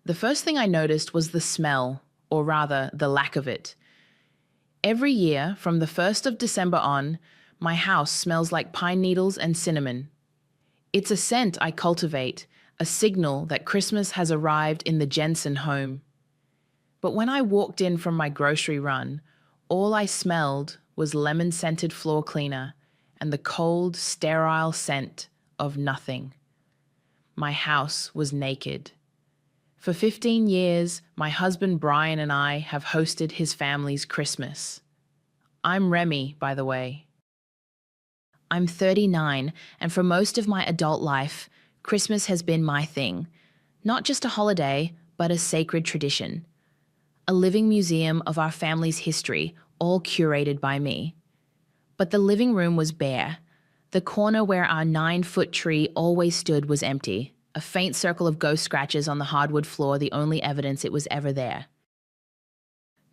The first thing I noticed was the smell, or rather, the lack of it. Every year, from the 1st of December on, my house smells like pine needles and cinnamon. It's a scent I cultivate, a signal that Christmas has arrived in the Jensen home. But when I walked in from my grocery run, all I smelled was lemon-scented floor cleaner and the cold, sterile scent of nothing. My house was naked. For 15 years, my husband Brian and I have hosted his family's Christmas. I'm Remy, by the way. I'm 39, and for most of my adult life, Christmas has been my thing. Not just a holiday, but a sacred tradition. A living museum of our family's history, all curated by me. But the living room was bare. The corner where our 9-foot tree always stood was empty. A faint circle of ghost scratches on the hardwood floor, the only evidence it was ever there.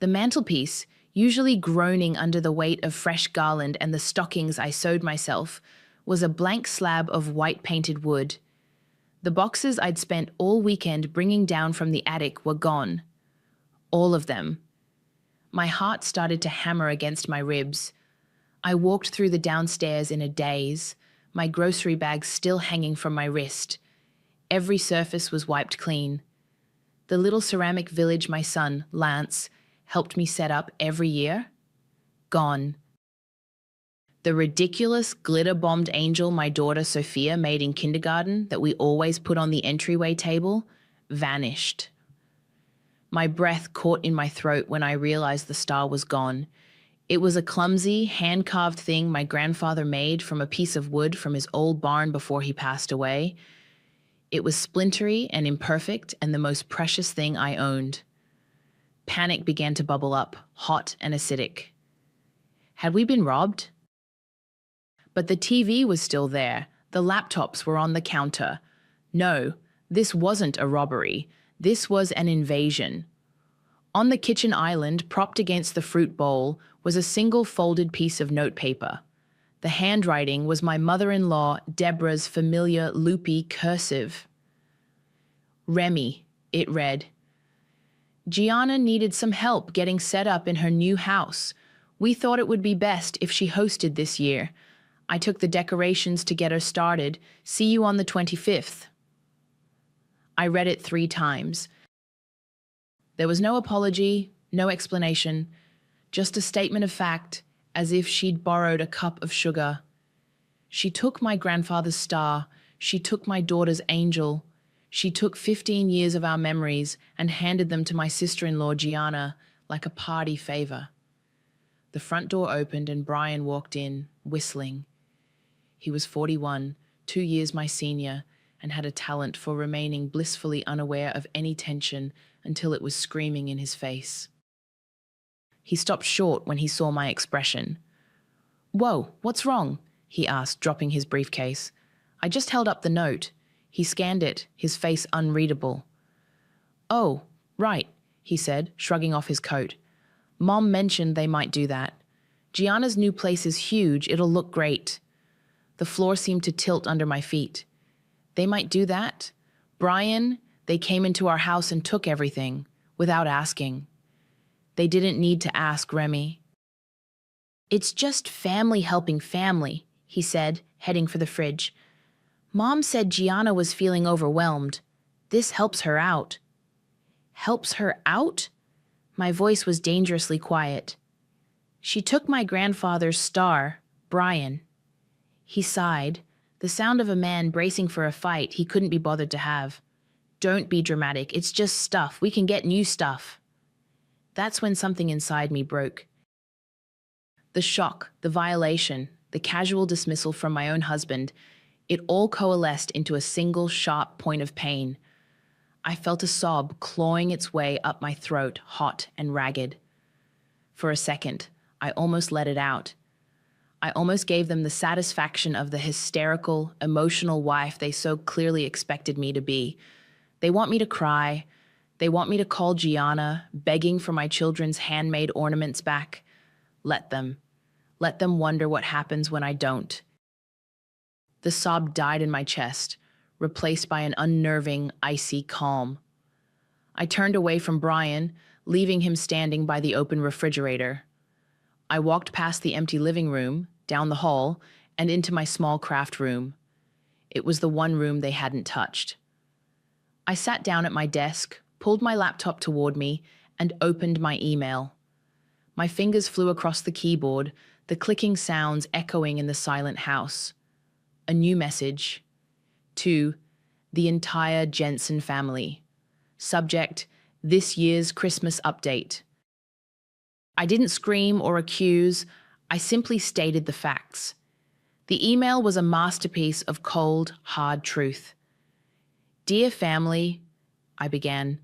The mantelpiece, usually groaning under the weight of fresh garland and the stockings I sewed myself, was a blank slab of white-painted wood. The boxes I'd spent all weekend bringing down from the attic were gone. All of them. My heart started to hammer against my ribs. I walked through the downstairs in a daze, my grocery bag still hanging from my wrist. Every surface was wiped clean. The little ceramic village my son, Lance, helped me set up every year? Gone. The ridiculous glitter-bombed angel my daughter Sophia made in kindergarten that we always put on the entryway table vanished. My breath caught in my throat when I realized the star was gone. It was a clumsy, hand-carved thing my grandfather made from a piece of wood from his old barn before he passed away. It was splintery and imperfect and the most precious thing I owned. Panic began to bubble up, hot and acidic. Had we been robbed? But the TV was still there. The laptops were on the counter. No, this wasn't a robbery. This was an invasion. On the kitchen island, propped against the fruit bowl, was a single folded piece of notepaper. The handwriting was my mother-in-law, Deborah's familiar loopy cursive. Remy, it read. Gianna needed some help getting set up in her new house. We thought it would be best if she hosted this year. I took the decorations to get her started. See you on the 25th. I read it 3 times. There was no apology, no explanation, just a statement of fact, as if she'd borrowed a cup of sugar. She took my grandfather's star. She took my daughter's angel. She took 15 years of our memories and handed them to my sister-in-law, Gianna, like a party favor. The front door opened and Brian walked in, whistling. He was 41, 2 years my senior, and had a talent for remaining blissfully unaware of any tension until it was screaming in his face. He stopped short when he saw my expression. Whoa, what's wrong? He asked, dropping his briefcase. I just held up the note. He scanned it, his face unreadable. Oh, right, he said, shrugging off his coat. Mom mentioned they might do that. Gianna's new place is huge, it'll look great. The floor seemed to tilt under my feet. They might do that? Brian, they came into our house and took everything, without asking. They didn't need to ask, Remy. It's just family helping family, he said, heading for the fridge. Mom said Gianna was feeling overwhelmed. This helps her out. Helps her out? My voice was dangerously quiet. She took my grandfather's star, Brian. He sighed, the sound of a man bracing for a fight he couldn't be bothered to have. Don't be dramatic, it's just stuff. We can get new stuff. That's when something inside me broke. The shock, the violation, the casual dismissal from my own husband, it all coalesced into a single sharp point of pain. I felt a sob clawing its way up my throat, hot and ragged. For a second, I almost let it out. I almost gave them the satisfaction of the hysterical, emotional wife they so clearly expected me to be. They want me to cry. They want me to call Gianna, begging for my children's handmade ornaments back. Let them. Let them wonder what happens when I don't. The sob died in my chest, replaced by an unnerving, icy calm. I turned away from Brian, leaving him standing by the open refrigerator. I walked past the empty living room, down the hall, and into my small craft room. It was the one room they hadn't touched. I sat down at my desk, pulled my laptop toward me, and opened my email. My fingers flew across the keyboard, the clicking sounds echoing in the silent house. A new message. To the entire Jensen family. Subject, this year's Christmas update. I didn't scream or accuse, I simply stated the facts. The email was a masterpiece of cold, hard truth. Dear family, I began.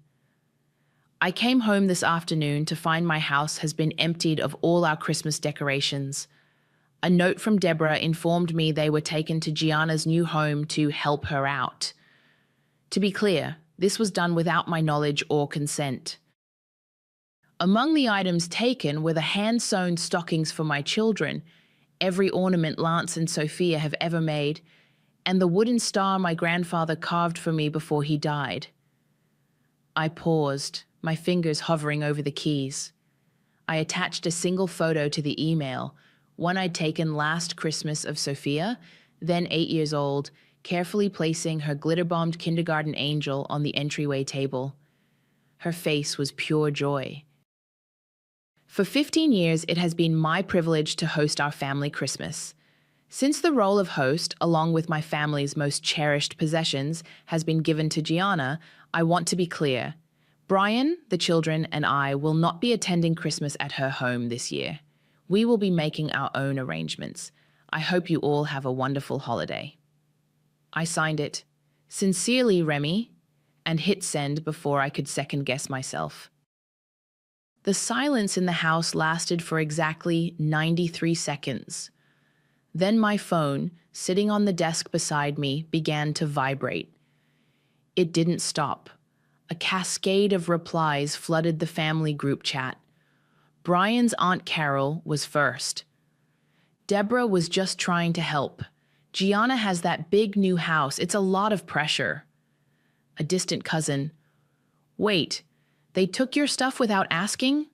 I came home this afternoon to find my house has been emptied of all our Christmas decorations. A note from Deborah informed me they were taken to Gianna's new home to help her out. To be clear, this was done without my knowledge or consent. Among the items taken were the hand-sewn stockings for my children, every ornament Lance and Sophia have ever made, and the wooden star my grandfather carved for me before he died. I paused, my fingers hovering over the keys. I attached a single photo to the email, one I'd taken last Christmas of Sophia, then 8 years old, carefully placing her glitter-bombed kindergarten angel on the entryway table. Her face was pure joy. For 15 years, it has been my privilege to host our family Christmas. Since the role of host, along with my family's most cherished possessions, has been given to Gianna, I want to be clear. Brian, the children, and I will not be attending Christmas at her home this year. We will be making our own arrangements. I hope you all have a wonderful holiday. I signed it, Sincerely, Remy, and hit send before I could second-guess myself. The silence in the house lasted for exactly 93 seconds. Then my phone, sitting on the desk beside me, began to vibrate. It didn't stop. A cascade of replies flooded the family group chat. Brian's Aunt Carol was first. Deborah was just trying to help. Gianna has that big new house. It's a lot of pressure. A distant cousin. Wait, they took your stuff without asking?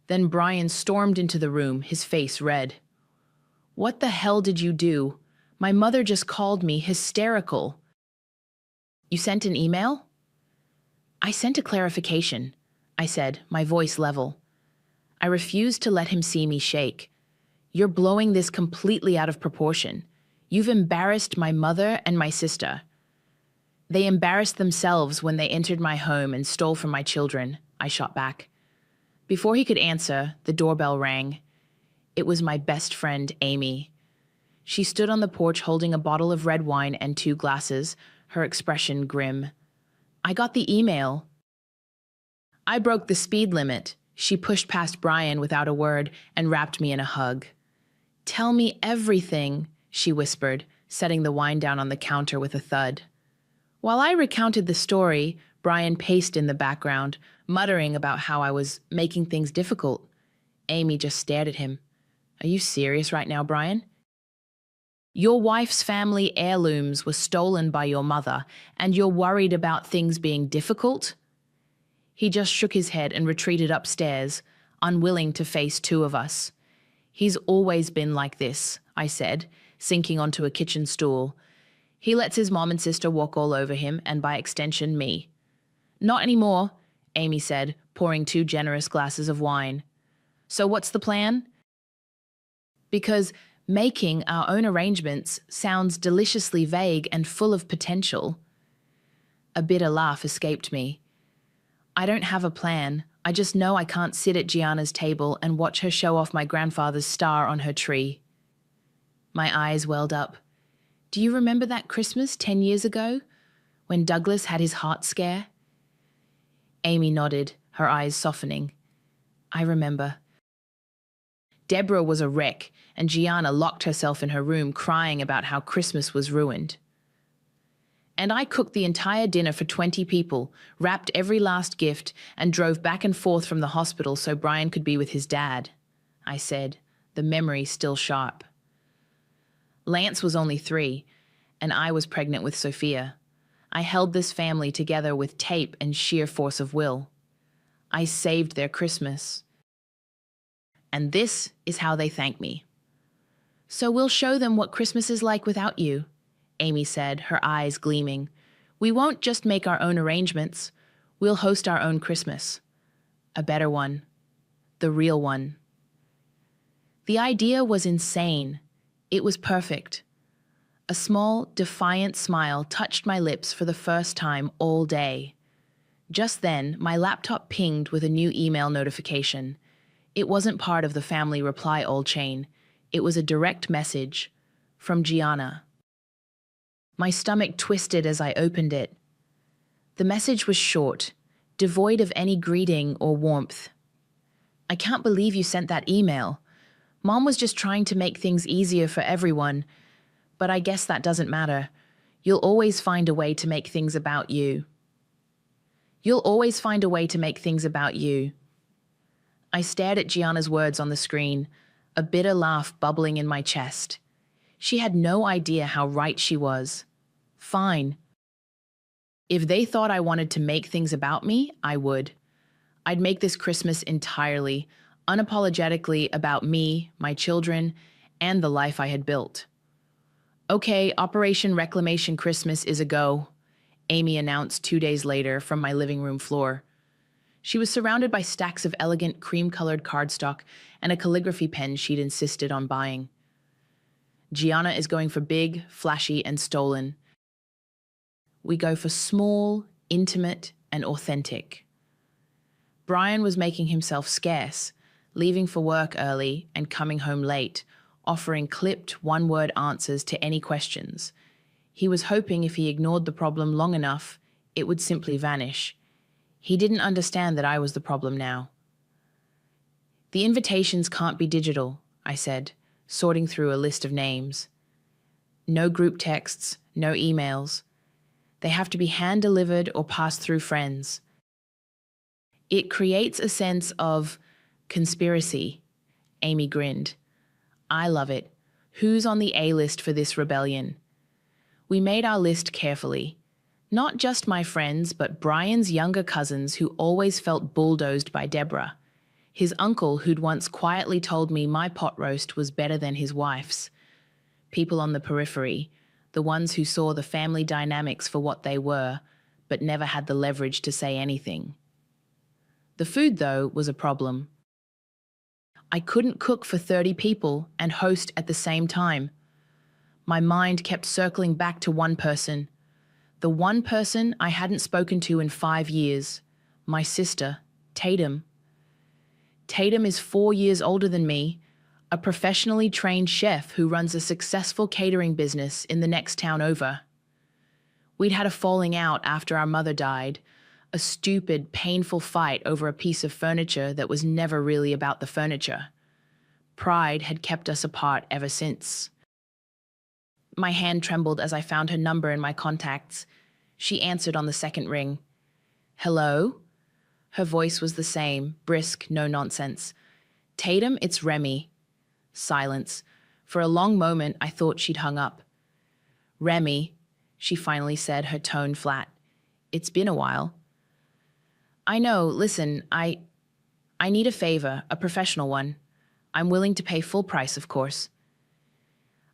Then Brian stormed into the room, his face red. What the hell did you do? My mother just called me, hysterical. You sent an email? I sent a clarification, I said, my voice level. I refused to let him see me shake. You're blowing this completely out of proportion. You've embarrassed my mother and my sister. They embarrassed themselves when they entered my home and stole from my children, I shot back. Before he could answer, the doorbell rang. It was my best friend, Amy. She stood on the porch holding a bottle of red wine and 2 glasses, her expression grim. I got the email. I broke the speed limit. She pushed past Brian without a word and wrapped me in a hug. Tell me everything, she whispered, setting the wine down on the counter with a thud. While I recounted the story, Brian paced in the background, muttering about how I was making things difficult. Amy just stared at him. Are you serious right now, Brian? Your wife's family heirlooms were stolen by your mother, and you're worried about things being difficult? He just shook his head and retreated upstairs, unwilling to face 2 of us. He's always been like this, I said, sinking onto a kitchen stool. He lets his mom and sister walk all over him, and by extension, me. Not anymore, Amy said, pouring 2 generous glasses of wine. So what's the plan? Because making our own arrangements sounds deliciously vague and full of potential. A bitter laugh escaped me. I don't have a plan. I just know I can't sit at Gianna's table and watch her show off my grandfather's star on her tree. My eyes welled up. Do you remember that Christmas 10 years ago, when Douglas had his heart scare? Amy nodded, her eyes softening. I remember. Deborah was a wreck, and Gianna locked herself in her room crying about how Christmas was ruined. And I cooked the entire dinner for 20 people, wrapped every last gift, and drove back and forth from the hospital so Brian could be with his dad, I said, the memory still sharp. Lance was only 3, and I was pregnant with Sophia. I held this family together with tape and sheer force of will. I saved their Christmas. And this is how they thank me. So we'll show them what Christmas is like without you, Amy said, her eyes gleaming. We won't just make our own arrangements. We'll host our own Christmas. A better one. The real one. The idea was insane. It was perfect. A small, defiant smile touched my lips for the first time all day. Just then, my laptop pinged with a new email notification. It wasn't part of the family reply all chain. It was a direct message from Gianna. My stomach twisted as I opened it. The message was short, devoid of any greeting or warmth. I can't believe you sent that email. Mom was just trying to make things easier for everyone, but I guess that doesn't matter. You'll always find a way to make things about you. You'll always find a way to make things about you. I stared at Gianna's words on the screen, a bitter laugh bubbling in my chest. She had no idea how right she was. Fine. If they thought I wanted to make things about me, I would. I'd make this Christmas entirely, unapologetically about me, my children, and the life I had built. Okay, Operation Reclamation Christmas is a go, Amy announced 2 days later from my living room floor. She was surrounded by stacks of elegant cream-colored cardstock and a calligraphy pen she'd insisted on buying. Gianna is going for big, flashy, and stolen. We go for small, intimate, and authentic. Brian was making himself scarce, leaving for work early and coming home late, offering clipped, one-word answers to any questions. He was hoping if he ignored the problem long enough, it would simply vanish. He didn't understand that I was the problem now. The invitations can't be digital, I said, sorting through a list of names. No group texts, no emails. They have to be hand-delivered or passed through friends. It creates a sense of conspiracy, Amy grinned. I love it. Who's on the A-list for this rebellion? We made our list carefully. Not just my friends, but Brian's younger cousins who always felt bulldozed by Deborah. His uncle who'd once quietly told me my pot roast was better than his wife's. People on the periphery, the ones who saw the family dynamics for what they were, but never had the leverage to say anything. The food, though, was a problem. I couldn't cook for 30 people and host at the same time. My mind kept circling back to one person. The one person I hadn't spoken to in 5 years. My sister, Tatum. Tatum is 4 years older than me, a professionally trained chef who runs a successful catering business in the next town over. We'd had a falling out after our mother died, a stupid, painful fight over a piece of furniture that was never really about the furniture. Pride had kept us apart ever since. My hand trembled as I found her number in my contacts. She answered on the second ring. Hello? Her voice was the same, brisk, no nonsense. Tatum, it's Remy. Silence. For a long moment, I thought she'd hung up. Remy, she finally said, her tone flat. It's been a while. I know, listen, I need a favor, a professional one. I'm willing to pay full price, of course.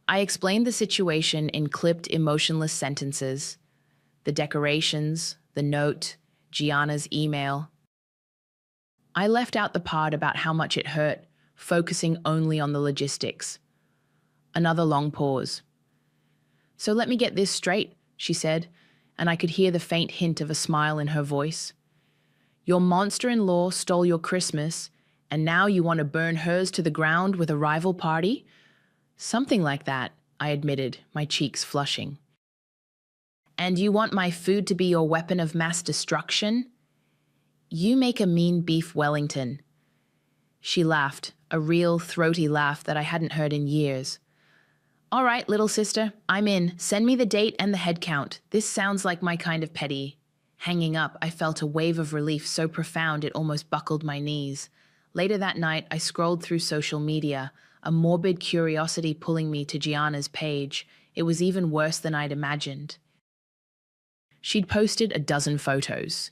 I explained the situation in clipped, emotionless sentences. The decorations, the note, Gianna's email. I left out the part about how much it hurt, focusing only on the logistics. Another long pause. So let me get this straight, she said, and I could hear the faint hint of a smile in her voice. Your monster-in-law stole your Christmas, and now you want to burn hers to the ground with a rival party? Something like that, I admitted, my cheeks flushing. And you want my food to be your weapon of mass destruction? You make a mean beef Wellington. She laughed, a real throaty laugh that I hadn't heard in years. All right, little sister, I'm in. Send me the date and the head count. This sounds like my kind of petty. Hanging up, I felt a wave of relief so profound it almost buckled my knees. Later that night, I scrolled through social media, a morbid curiosity pulling me to Gianna's page. It was even worse than I'd imagined. She'd posted a dozen photos.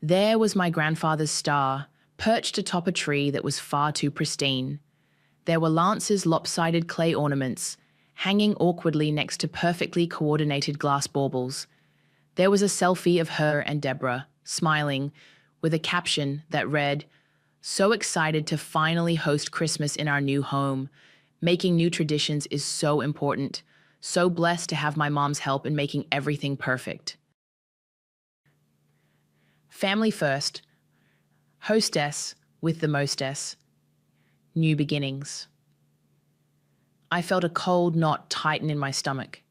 There was my grandfather's star, perched atop a tree that was far too pristine. There were Lance's lopsided clay ornaments, hanging awkwardly next to perfectly coordinated glass baubles. There was a selfie of her and Deborah, smiling, with a caption that read, "So excited to finally host Christmas in our new home. Making new traditions is so important. So blessed to have my mom's help in making everything perfect." Family first. Hostess with the mostess. New beginnings. I felt a cold knot tighten in my stomach.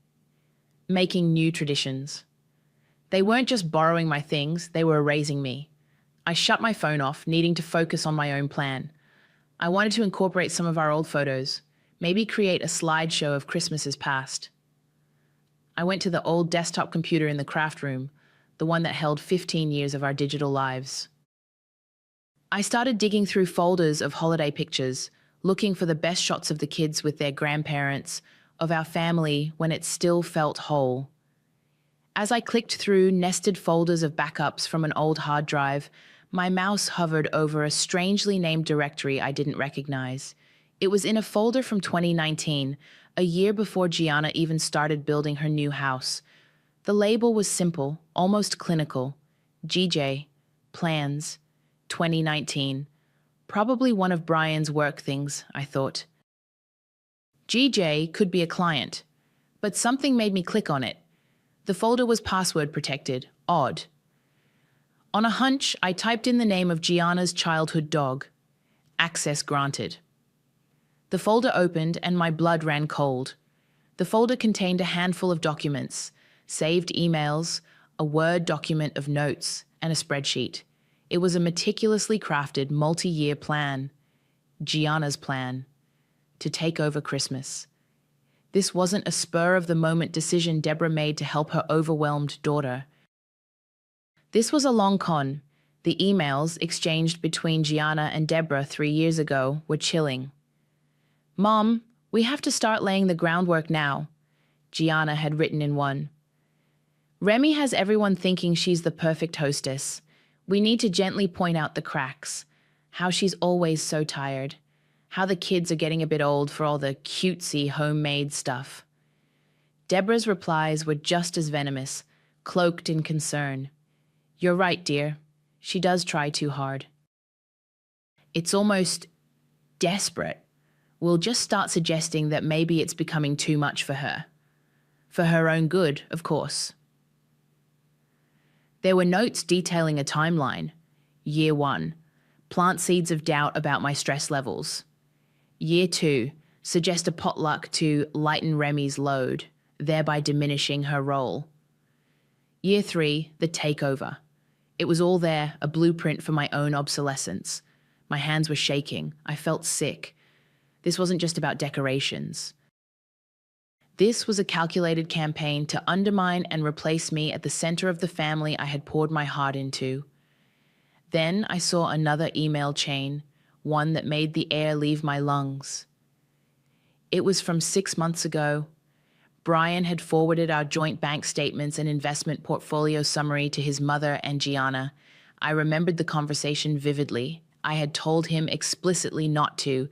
Making new traditions. They weren't just borrowing my things, they were erasing me. I shut my phone off, needing to focus on my own plan. I wanted to incorporate some of our old photos, maybe create a slideshow of Christmases past. I went to the old desktop computer in the craft room, the one that held 15 years of our digital lives. I started digging through folders of holiday pictures, looking for the best shots of the kids with their grandparents, of our family when it still felt whole. As I clicked through nested folders of backups from an old hard drive, my mouse hovered over a strangely named directory I didn't recognize. It was in a folder from 2019, a year before Gianna even started building her new house. The label was simple, almost clinical. GJ, Plans, 2019. Probably one of Brian's work things, I thought. GJ could be a client, but something made me click on it. The folder was password protected. Odd. On a hunch, I typed in the name of Gianna's childhood dog. Access granted. The folder opened and my blood ran cold. The folder contained a handful of documents, saved emails, a Word document of notes, and a spreadsheet. It was a meticulously crafted multi-year plan. Gianna's plan. To take over Christmas. This wasn't a spur-of-the-moment decision Deborah made to help her overwhelmed daughter. This was a long con. The emails exchanged between Gianna and Deborah 3 years ago were chilling. "Mom, we have to start laying the groundwork now," Gianna had written in one. "Remy has everyone thinking she's the perfect hostess. We need to gently point out the cracks. How she's always so tired. How the kids are getting a bit old for all the cutesy homemade stuff." Deborah's replies were just as venomous, cloaked in concern. "You're right, dear. She does try too hard. It's almost desperate. We'll just start suggesting that maybe it's becoming too much for her. For her own good, of course." There were notes detailing a timeline. Year 1, plant seeds of doubt about my stress levels. Year 2, suggest a potluck to lighten Remy's load, thereby diminishing her role. Year 3, the takeover. It was all there, a blueprint for my own obsolescence. My hands were shaking. I felt sick. This wasn't just about decorations. This was a calculated campaign to undermine and replace me at the center of the family I had poured my heart into. Then I saw another email chain, one that made the air leave my lungs. It was from 6 months ago. Brian had forwarded our joint bank statements and investment portfolio summary to his mother and Gianna. I remembered the conversation vividly. I had told him explicitly not to.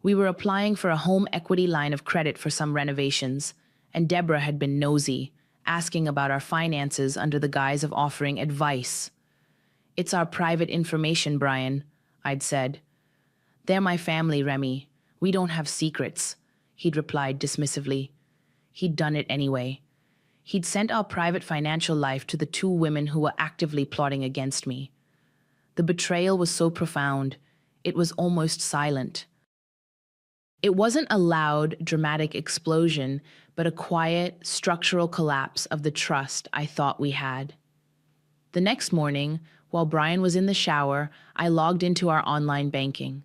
We were applying for a home equity line of credit for some renovations, and Deborah had been nosy, asking about our finances under the guise of offering advice. "It's our private information, Brian," I'd said. "They're my family, Remy. We don't have secrets," he'd replied dismissively. He'd done it anyway. He'd sent our private financial life to the 2 women who were actively plotting against me. The betrayal was so profound, it was almost silent. It wasn't a loud, dramatic explosion, but a quiet, structural collapse of the trust I thought we had. The next morning, while Brian was in the shower, I logged into our online banking.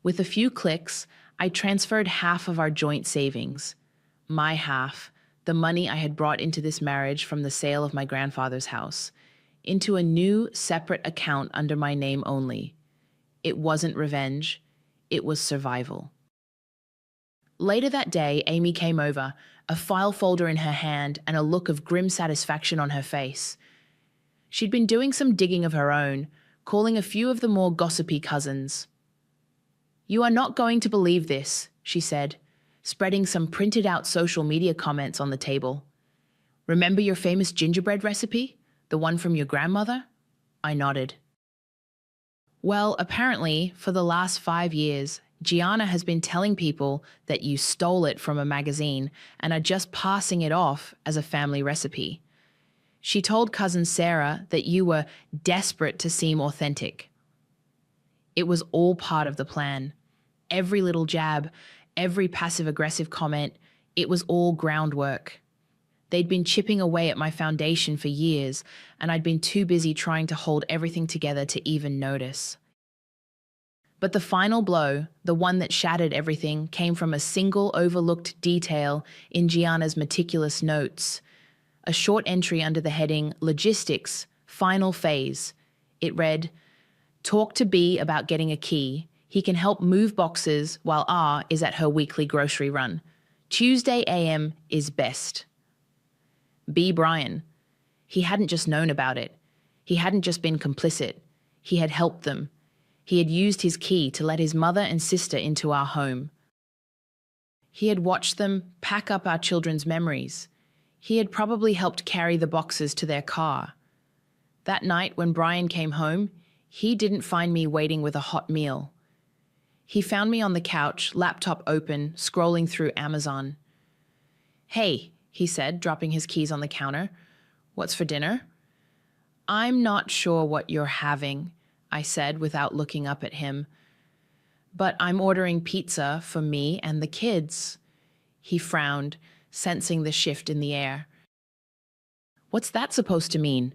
With a few clicks, I transferred half of our joint savings. My half, the money I had brought into this marriage from the sale of my grandfather's house, into a new, separate account under my name only. It wasn't revenge, it was survival. Later that day, Amy came over, a file folder in her hand and a look of grim satisfaction on her face. She'd been doing some digging of her own, calling a few of the more gossipy cousins. "You are not going to believe this," she said, spreading some printed-out social media comments on the table. "Remember your famous gingerbread recipe? The one from your grandmother?" I nodded. "Well, apparently, for the last 5 years, Gianna has been telling people that you stole it from a magazine and are just passing it off as a family recipe. She told cousin Sarah that you were desperate to seem authentic. It was all part of the plan. Every little jab, every passive-aggressive comment, it was all groundwork. They'd been chipping away at my foundation for years, and I'd been too busy trying to hold everything together to even notice. But the final blow, the one that shattered everything, came from a single overlooked detail in Gianna's meticulous notes. A short entry under the heading, Logistics, Final Phase. It read, "Talk to B about getting a key. He can help move boxes while R is at her weekly grocery run. Tuesday AM is best." B. Brian. He hadn't just known about it. He hadn't just been complicit. He had helped them. He had used his key to let his mother and sister into our home. He had watched them pack up our children's memories. He had probably helped carry the boxes to their car. That night when Brian came home, he didn't find me waiting with a hot meal. He found me on the couch, laptop open, scrolling through Amazon. "Hey," he said, dropping his keys on the counter. "What's for dinner?" "I'm not sure what you're having," I said without looking up at him. "But I'm ordering pizza for me and the kids." He frowned, sensing the shift in the air. "What's that supposed to mean?"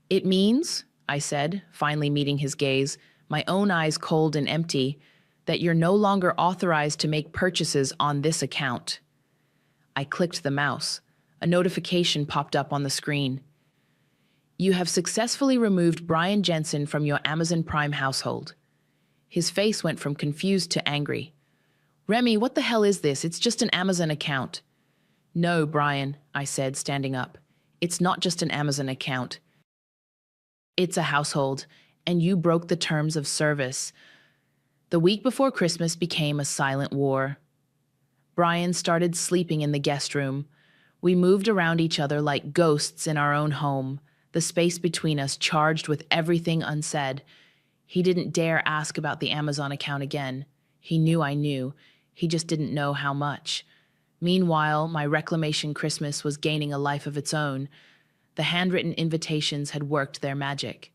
"It means," I said, finally meeting his gaze, my own eyes cold and empty, "that you're no longer authorized to make purchases on this account." I clicked the mouse. A notification popped up on the screen. "You have successfully removed Brian Jensen from your Amazon Prime household." His face went from confused to angry. "Remy, what the hell is this? It's just an Amazon account." "No, Brian," I said, standing up. "It's not just an Amazon account. It's a household, and you broke the terms of service." The week before Christmas became a silent war. Brian started sleeping in the guest room. We moved around each other like ghosts in our own home, the space between us charged with everything unsaid. He didn't dare ask about the Amazon account again. He knew I knew. He just didn't know how much. Meanwhile, my reclamation Christmas was gaining a life of its own. The handwritten invitations had worked their magic.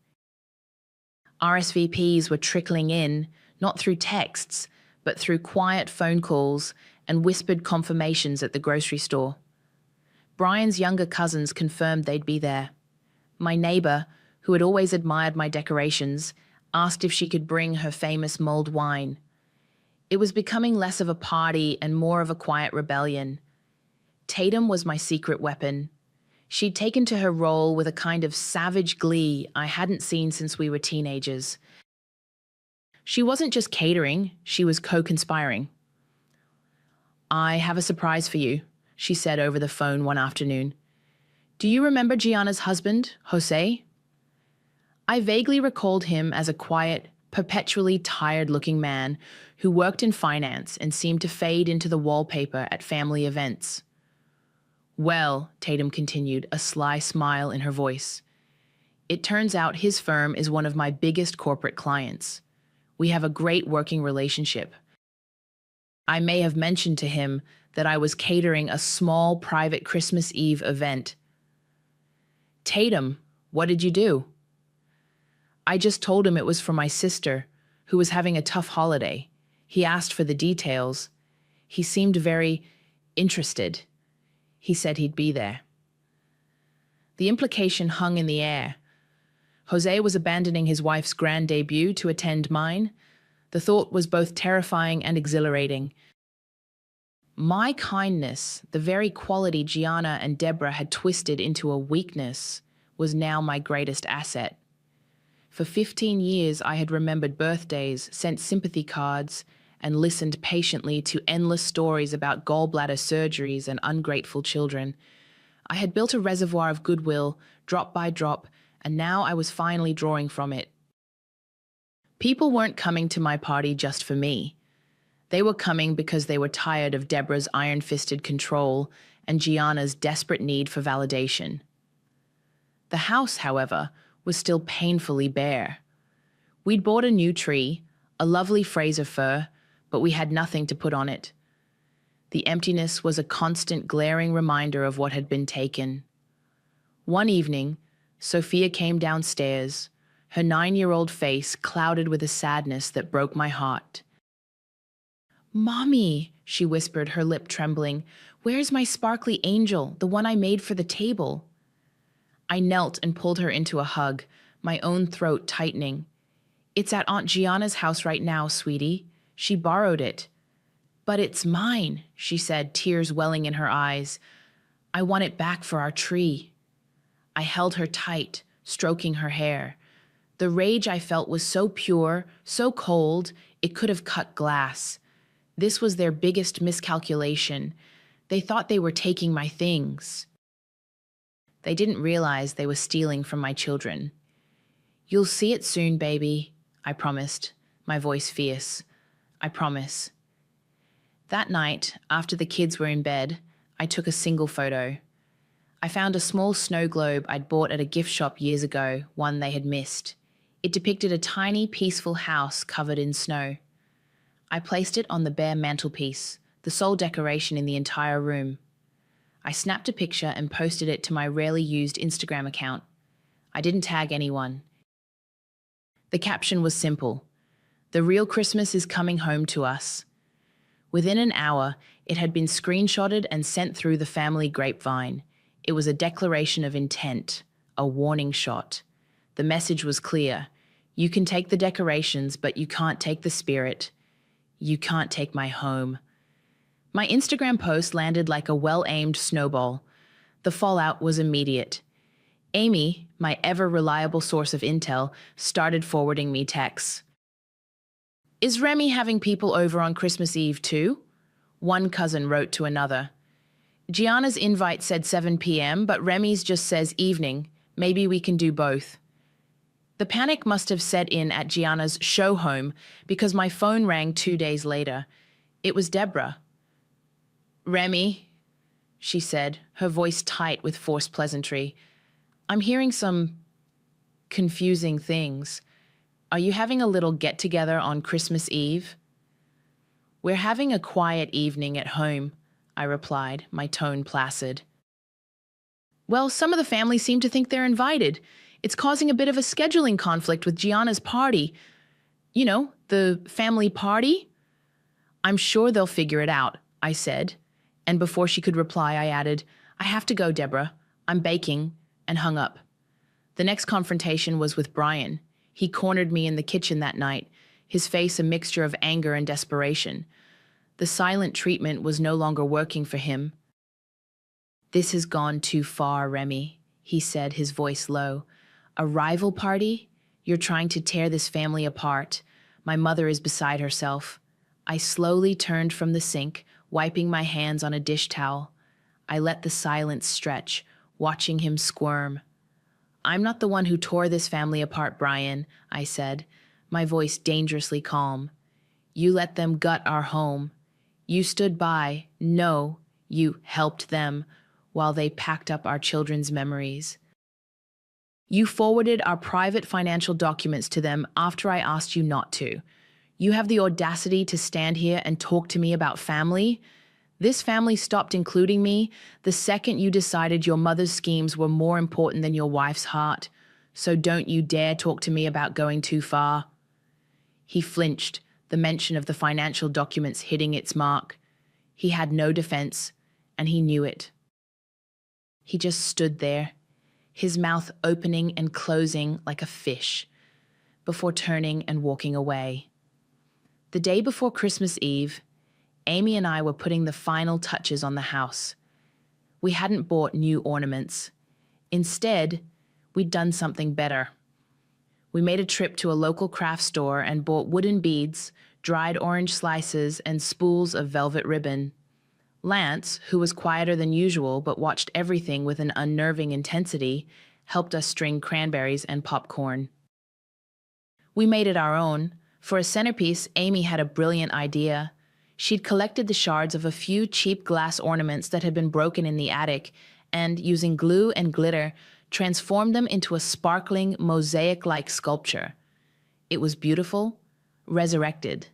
RSVPs were trickling in, not through texts, but through quiet phone calls and whispered confirmations at the grocery store. Brian's younger cousins confirmed they'd be there. My neighbor, who had always admired my decorations, asked if she could bring her famous mulled wine. It was becoming less of a party and more of a quiet rebellion. Tatum was my secret weapon. She'd taken to her role with a kind of savage glee I hadn't seen since we were teenagers. She wasn't just catering, she was co-conspiring. "I have a surprise for you," she said over the phone one afternoon. "Do you remember Gianna's husband, Jose?" I vaguely recalled him as a quiet, perpetually tired-looking man who worked in finance and seemed to fade into the wallpaper at family events. "Well," Tatum continued, a sly smile in her voice, "it turns out his firm is one of my biggest corporate clients. We have a great working relationship. I may have mentioned to him that I was catering a small private Christmas Eve event." "Tatum, what did you do?" "I just told him it was for my sister, who was having a tough holiday. He asked for the details. He seemed very interested. He said he'd be there." The implication hung in the air. Jose was abandoning his wife's grand debut to attend mine. The thought was both terrifying and exhilarating. My kindness, the very quality Gianna and Deborah had twisted into a weakness, was now my greatest asset. For 15 years, I had remembered birthdays, sent sympathy cards, and listened patiently to endless stories about gallbladder surgeries and ungrateful children. I had built a reservoir of goodwill, drop by drop, and now I was finally drawing from it. People weren't coming to my party just for me. They were coming because they were tired of Deborah's iron-fisted control and Gianna's desperate need for validation. The house, however, was still painfully bare. We'd bought a new tree, a lovely Fraser fir, but we had nothing to put on it. The emptiness was a constant glaring reminder of what had been taken. One evening, Sophia came downstairs, her 9-year-old face clouded with a sadness that broke my heart. "Mommy," she whispered, her lip trembling, "where's my sparkly angel, the one I made for the table?" I knelt and pulled her into a hug, my own throat tightening. "It's at Aunt Gianna's house right now, sweetie. She borrowed it." "But it's mine," she said, tears welling in her eyes. "I want it back for our tree." I held her tight, stroking her hair. The rage I felt was so pure, so cold, it could have cut glass. This was their biggest miscalculation. They thought they were taking my things. They didn't realize they were stealing from my children. "You'll see it soon, baby," I promised, my voice fierce. "I promise." That night, after the kids were in bed, I took a single photo. I found a small snow globe I'd bought at a gift shop years ago, one they had missed. It depicted a tiny, peaceful house covered in snow. I placed it on the bare mantelpiece, the sole decoration in the entire room. I snapped a picture and posted it to my rarely used Instagram account. I didn't tag anyone. The caption was simple: "The real Christmas is coming home to us." Within an hour, it had been screenshotted and sent through the family grapevine. It was a declaration of intent, a warning shot. The message was clear: you can take the decorations, but you can't take the spirit. You can't take my home. My Instagram post landed like a well-aimed snowball. The fallout was immediate. Amy, my ever-reliable source of intel, started forwarding me texts. "Is Remy having people over on Christmas Eve too?" One cousin wrote to another. "Gianna's invite said 7 p.m., but Remy's just says evening. Maybe we can do both." The panic must have set in at Gianna's show home because my phone rang 2 days later. It was Deborah. "Remy," she said, her voice tight with forced pleasantry, "I'm hearing some confusing things. Are you having a little get-together on Christmas Eve?" "We're having a quiet evening at home," I replied, my tone placid. "Well, some of the family seem to think they're invited. It's causing a bit of a scheduling conflict with Gianna's party. You know, the family party." "I'm sure they'll figure it out," I said. And before she could reply, I added, "I have to go, Deborah. I'm baking," and hung up. The next confrontation was with Brian. He cornered me in the kitchen that night, his face a mixture of anger and desperation. The silent treatment was no longer working for him. "This has gone too far, Remy," he said, his voice low. "A rival party? You're trying to tear this family apart. My mother is beside herself." I slowly turned from the sink, wiping my hands on a dish towel. I let the silence stretch, watching him squirm. "I'm not the one who tore this family apart, Brian," I said, my voice dangerously calm. "You let them gut our home. You stood by, no, you helped them, while they packed up our children's memories. You forwarded our private financial documents to them after I asked you not to. You have the audacity to stand here and talk to me about family? This family stopped including me the second you decided your mother's schemes were more important than your wife's heart. So don't you dare talk to me about going too far." He flinched, the mention of the financial documents hitting its mark. He had no defense, and he knew it. He just stood there, his mouth opening and closing like a fish, before turning and walking away. The day before Christmas Eve, Amy and I were putting the final touches on the house. We hadn't bought new ornaments. Instead, we'd done something better. We made a trip to a local craft store and bought wooden beads, dried orange slices, and spools of velvet ribbon. Lance, who was quieter than usual but watched everything with an unnerving intensity, helped us string cranberries and popcorn. We made it our own. For a centerpiece, Amy had a brilliant idea. She'd collected the shards of a few cheap glass ornaments that had been broken in the attic and, using glue and glitter, transformed them into a sparkling, mosaic-like sculpture. It was beautiful, resurrected.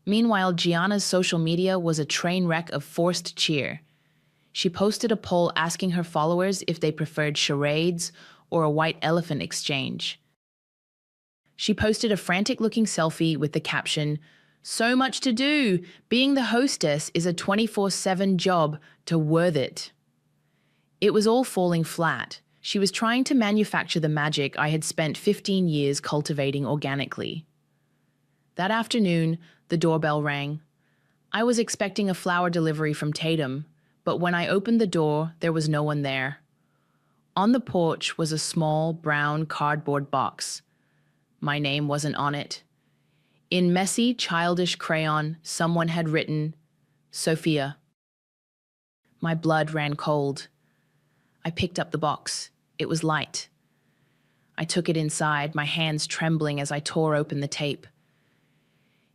Meanwhile, Gianna's social media was a train wreck of forced cheer. She posted a poll asking her followers if they preferred charades or a white elephant exchange. She posted a frantic-looking selfie with the caption, "So much to do! Being the hostess is a 24/7 job to worth it." It was all falling flat. She was trying to manufacture the magic I had spent 15 years cultivating organically. That afternoon, the doorbell rang. I was expecting a flower delivery from Tatum, but when I opened the door, there was no one there. On the porch was a small, brown cardboard box. My name wasn't on it. In messy, childish crayon, someone had written, "Sophia." My blood ran cold. I picked up the box. It was light. I took it inside, my hands trembling as I tore open the tape.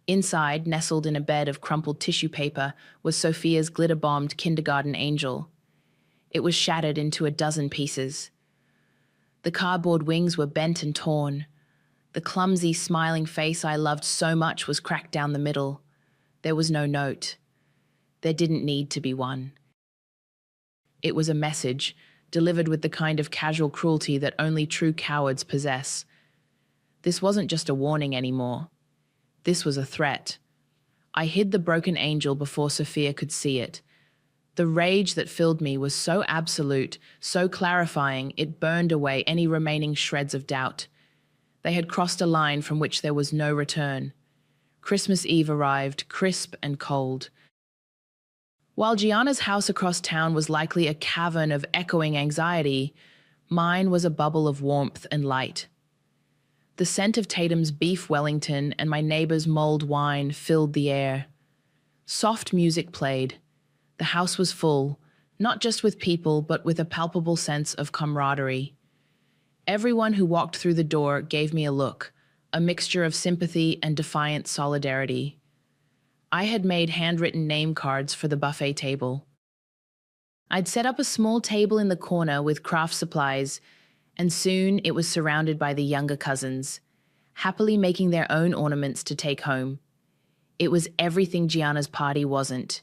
Inside, nestled in a bed of crumpled tissue paper, was Sophia's glitter-bombed kindergarten angel. It was shattered into a dozen pieces. The cardboard wings were bent and torn. The clumsy, smiling face I loved so much was cracked down the middle. There was no note. There didn't need to be one. It was a message, delivered with the kind of casual cruelty that only true cowards possess. This wasn't just a warning anymore. This was a threat. I hid the broken angel before Sophia could see it. The rage that filled me was so absolute, so clarifying, it burned away any remaining shreds of doubt. They had crossed a line from which there was no return. Christmas Eve arrived, crisp and cold. While Gianna's house across town was likely a cavern of echoing anxiety, mine was a bubble of warmth and light. The scent of Tatum's beef Wellington and my neighbor's mulled wine filled the air. Soft music played. The house was full, not just with people, but with a palpable sense of camaraderie. Everyone who walked through the door gave me a look, a mixture of sympathy and defiant solidarity. I had made handwritten name cards for the buffet table. I'd set up a small table in the corner with craft supplies, and soon it was surrounded by the younger cousins, happily making their own ornaments to take home. It was everything Gianna's party wasn't: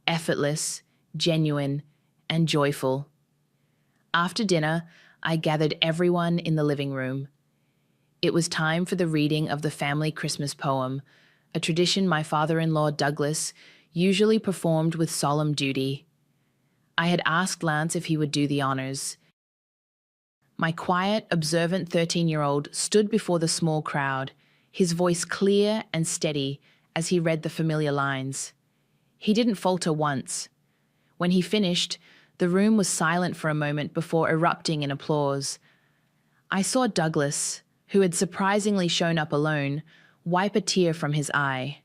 effortless, genuine, and joyful. After dinner, I gathered everyone in the living room. It was time for the reading of the family Christmas poem, a tradition my father-in-law Douglas usually performed with solemn duty. I had asked Lance if he would do the honors. My quiet, observant 13-year-old stood before the small crowd, his voice clear and steady as he read the familiar lines. He didn't falter once. When he finished, the room was silent for a moment before erupting in applause. I saw Douglas, who had surprisingly shown up alone, wipe a tear from his eye.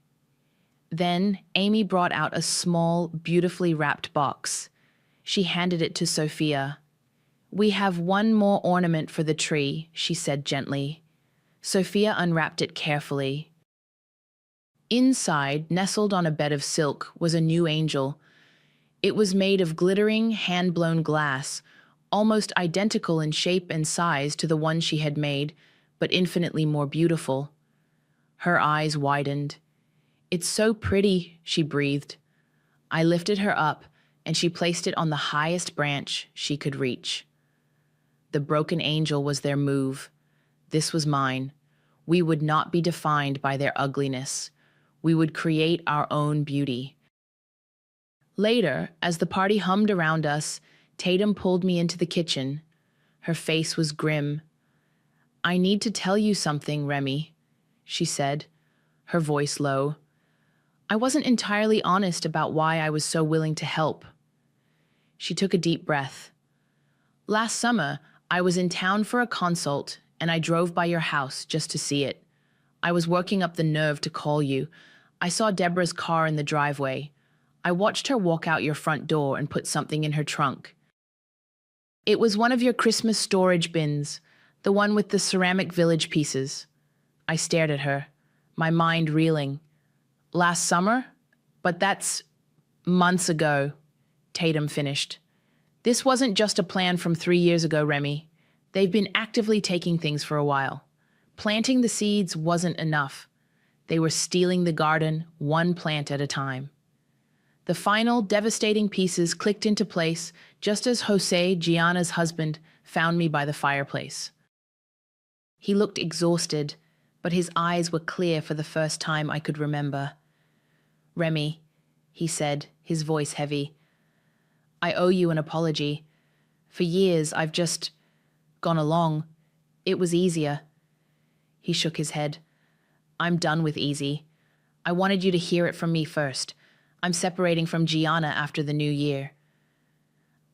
Then Amy brought out a small, beautifully wrapped box. She handed it to Sophia. "We have one more ornament for the tree," she said gently. Sophia unwrapped it carefully. Inside, nestled on a bed of silk, was a new angel. It was made of glittering, hand-blown glass, almost identical in shape and size to the one she had made, but infinitely more beautiful. Her eyes widened. "It's so pretty," she breathed. I lifted her up, and she placed it on the highest branch she could reach. The broken angel was their move. This was mine. We would not be defined by their ugliness. We would create our own beauty. Later, as the party hummed around us, Tatum pulled me into the kitchen. Her face was grim. "I need to tell you something, Remy," she said, her voice low. I wasn't entirely honest about why I was so willing to help. She took a deep breath. "Last summer, I was in town for a consult, and I drove by your house just to see it. I was working up the nerve to call you. I saw Deborah's car in the driveway. I watched her walk out your front door and put something in her trunk. It was one of your Christmas storage bins, the one with the ceramic village pieces. I stared at her, my mind reeling. Last summer? But that's months ago, Tatum finished. This wasn't just a plan from 3 years ago, Remy. They've been actively taking things for a while. Planting the seeds wasn't enough. They were stealing the garden one plant at a time. The final devastating pieces clicked into place just as Jose, Gianna's husband, found me by the fireplace. He looked exhausted, but his eyes were clear for the first time I could remember. Remy, he said, his voice heavy, I owe you an apology. For years, I've just gone along. It was easier. He shook his head. I'm done with easy. I wanted you to hear it from me first. I'm separating from Gianna after the new year.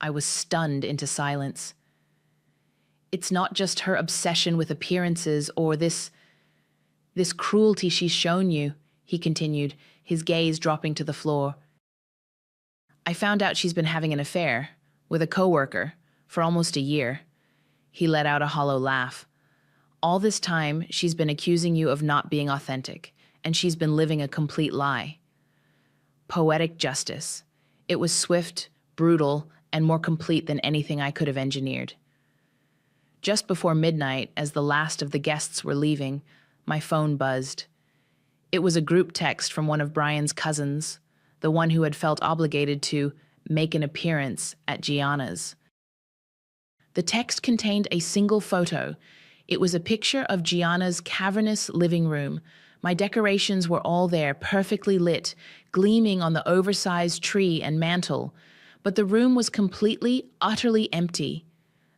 I was stunned into silence. It's not just her obsession with appearances or this cruelty she's shown you, he continued, his gaze dropping to the floor. I found out she's been having an affair with a coworker for almost a year. He let out a hollow laugh. All this time, she's been accusing you of not being authentic, and she's been living a complete lie. Poetic justice. It was swift, brutal, and more complete than anything I could have engineered. Just before midnight, as the last of the guests were leaving, my phone buzzed. It was a group text from one of Brian's cousins, the one who had felt obligated to make an appearance at Gianna's. The text contained a single photo. It was a picture of Gianna's cavernous living room. My decorations were all there, perfectly lit, gleaming on the oversized tree and mantel. But the room was completely, utterly empty.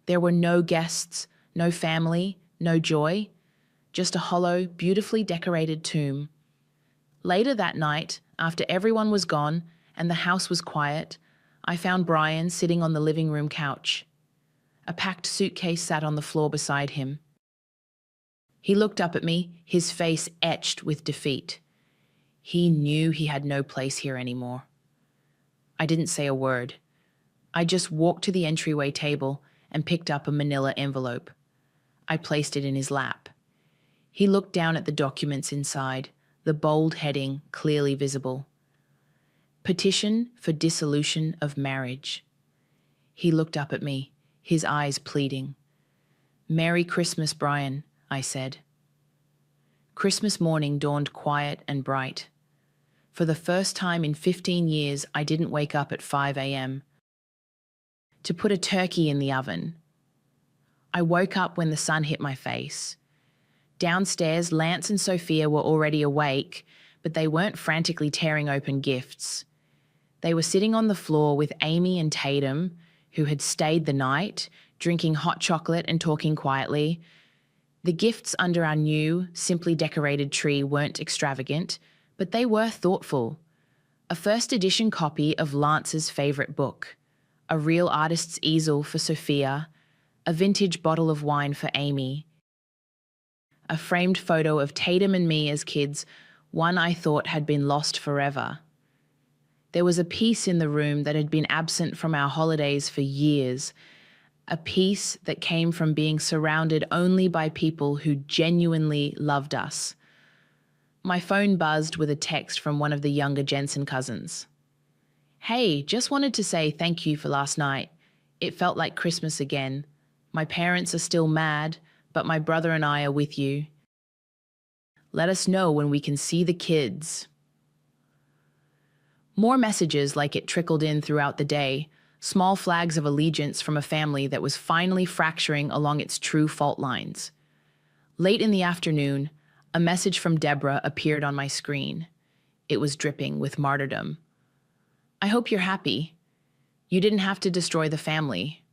There were no guests, no family, no joy, just a hollow, beautifully decorated tomb. Later that night, after everyone was gone and the house was quiet, I found Brian sitting on the living room couch. A packed suitcase sat on the floor beside him. He looked up at me, his face etched with defeat. He knew he had no place here anymore. I didn't say a word. I just walked to the entryway table and picked up a manila envelope. I placed it in his lap. He looked down at the documents inside, the bold heading clearly visible. Petition for dissolution of marriage. He looked up at me, his eyes pleading. Merry Christmas, Brian, I said. Christmas morning dawned quiet and bright. For the first time in 15 years, I didn't wake up at 5 a.m. to put a turkey in the oven. I woke up when the sun hit my face. Downstairs, Lance and Sophia were already awake, but they weren't frantically tearing open gifts. They were sitting on the floor with Amy and Tatum, who had stayed the night, drinking hot chocolate and talking quietly. The gifts under our new, simply decorated tree weren't extravagant, but they were thoughtful. A first edition copy of Lance's favourite book, a real artist's easel for Sophia, a vintage bottle of wine for Amy, a framed photo of Tatum and me as kids, one I thought had been lost forever. There was a peace in the room that had been absent from our holidays for years, a peace that came from being surrounded only by people who genuinely loved us. My phone buzzed with a text from one of the younger Jensen cousins. Hey, just wanted to say thank you for last night. It felt like Christmas again. My parents are still mad, but my brother and I are with you. Let us know when we can see the kids. More messages like it trickled in throughout the day, small flags of allegiance from a family that was finally fracturing along its true fault lines. Late in the afternoon, a message from Deborah appeared on my screen. It was dripping with martyrdom. I hope you're happy. You didn't have to destroy the family.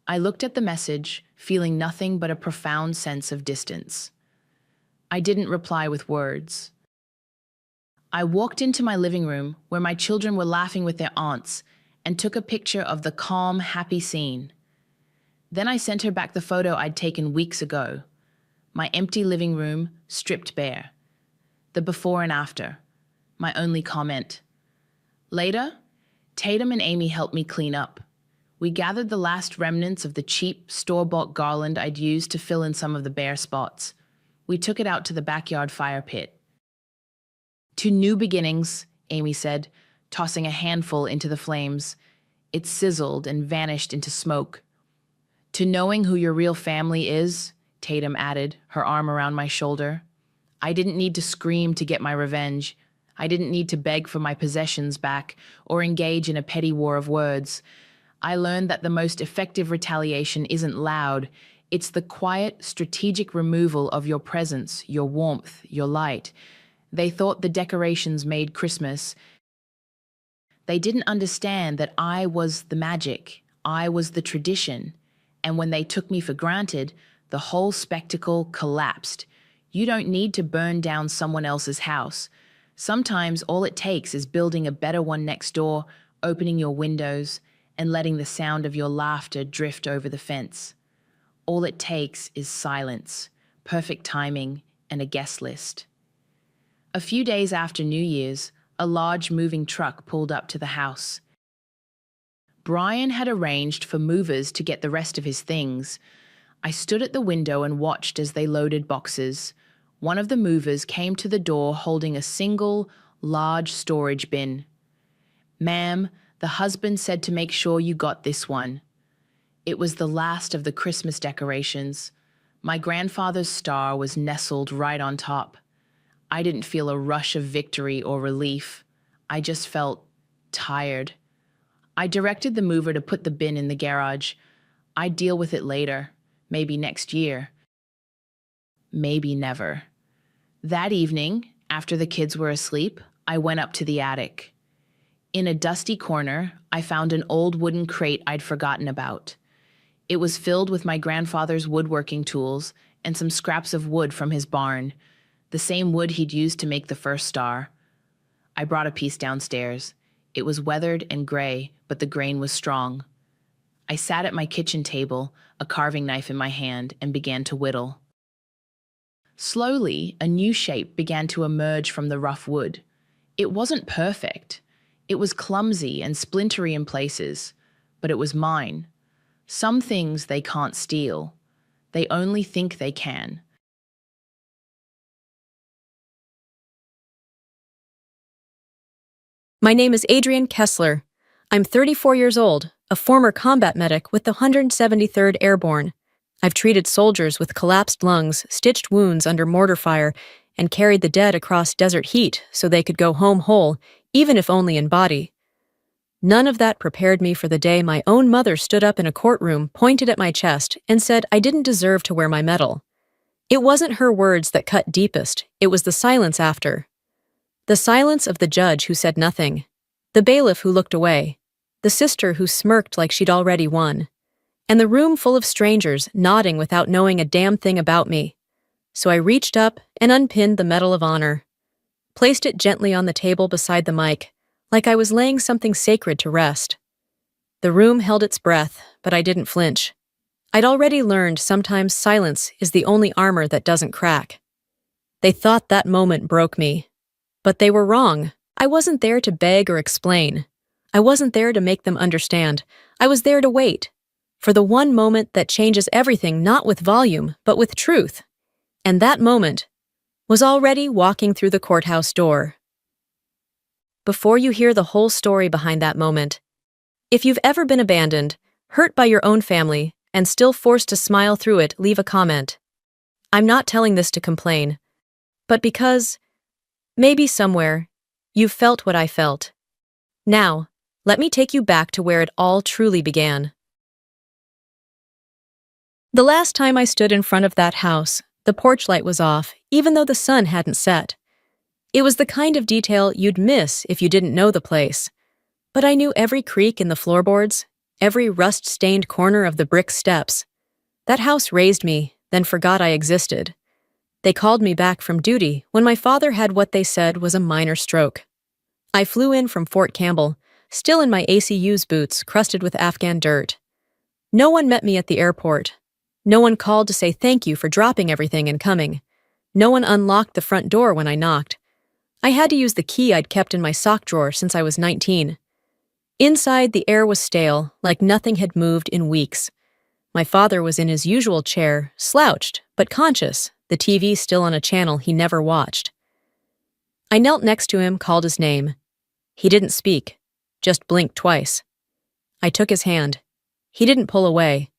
I looked at the message, feeling nothing but a profound sense of distance. I didn't reply with words. I walked into my living room where my children were laughing with their aunts and took a picture of the calm, happy scene. Then I sent her back the photo I'd taken weeks ago. My empty living room stripped bare. The before and after. My only comment. Later, Tatum and Amy helped me clean up. We gathered the last remnants of the cheap, store-bought garland I'd used to fill in some of the bare spots. We took it out to the backyard fire pit. "To new beginnings," Amy said, tossing a handful into the flames. It sizzled and vanished into smoke. "To knowing who your real family is," Tatum added, her arm around my shoulder. I didn't need to scream to get my revenge. I didn't need to beg for my possessions back or engage in a petty war of words. I learned that the most effective retaliation isn't loud. It's the quiet, strategic removal of your presence, your warmth, your light. They thought the decorations made Christmas. They didn't understand that I was the magic. I was the tradition. And when they took me for granted, the whole spectacle collapsed. You don't need to burn down someone else's house. Sometimes all it takes is building a better one next door, opening your windows, and letting the sound of your laughter drift over the fence. All it takes is silence, perfect timing, and a guest list. A few days after New Year's, a large moving truck pulled up to the house. Brian had arranged for movers to get the rest of his things. I stood at the window and watched as they loaded boxes. One of the movers came to the door holding a single, large storage bin. "Ma'am, the husband said to make sure you got this one." It was the last of the Christmas decorations. My grandfather's star was nestled right on top. I didn't feel a rush of victory or relief. I just felt tired. I directed the mover to put the bin in the garage. I'd deal with it later, maybe next year. Maybe never. That evening, after the kids were asleep, I went up to the attic. In a dusty corner, I found an old wooden crate I'd forgotten about. It was filled with my grandfather's woodworking tools and some scraps of wood from his barn, the same wood he'd used to make the first star. I brought a piece downstairs. It was weathered and gray, but the grain was strong. I sat at my kitchen table, a carving knife in my hand, and began to whittle. Slowly, a new shape began to emerge from the rough wood. It wasn't perfect. It was clumsy and splintery in places, but it was mine. Some things they can't steal. They only think they can. My name is Adrian Kessler. I'm 34 years old, a former combat medic with the 173rd Airborne. I've treated soldiers with collapsed lungs, stitched wounds under mortar fire, and carried the dead across desert heat so they could go home whole, even if only in body. None of that prepared me for the day my own mother stood up in a courtroom, pointed at my chest, and said I didn't deserve to wear my medal. It wasn't her words that cut deepest, it was the silence after. The silence of the judge who said nothing, the bailiff who looked away, the sister who smirked like she'd already won, and the room full of strangers nodding without knowing a damn thing about me. So I reached up and unpinned the Medal of Honor, placed it gently on the table beside the mic, like I was laying something sacred to rest. The room held its breath, but I didn't flinch. I'd already learned sometimes silence is the only armor that doesn't crack. They thought that moment broke me. But they were wrong. I wasn't there to beg or explain. I wasn't there to make them understand. I was there to wait. For the one moment that changes everything, not with volume, but with truth. And that moment was already walking through the courthouse door. Before you hear the whole story behind that moment, if you've ever been abandoned, hurt by your own family, and still forced to smile through it, leave a comment. I'm not telling this to complain, but because, maybe somewhere, you've felt what I felt. Now, let me take you back to where it all truly began. The last time I stood in front of that house, the porch light was off, even though the sun hadn't set. It was the kind of detail you'd miss if you didn't know the place. But I knew every creak in the floorboards, every rust-stained corner of the brick steps. That house raised me, then forgot I existed. They called me back from duty when my father had what they said was a minor stroke. I flew in from Fort Campbell, still in my ACU's boots crusted with Afghan dirt. No one met me at the airport. No one called to say thank you for dropping everything and coming. No one unlocked the front door when I knocked. I had to use the key I'd kept in my sock drawer since I was 19. Inside, the air was stale, like nothing had moved in weeks. My father was in his usual chair, slouched, but conscious, the TV still on a channel he never watched. I knelt next to him, called his name. He didn't speak, just blinked twice. I took his hand. He didn't pull away.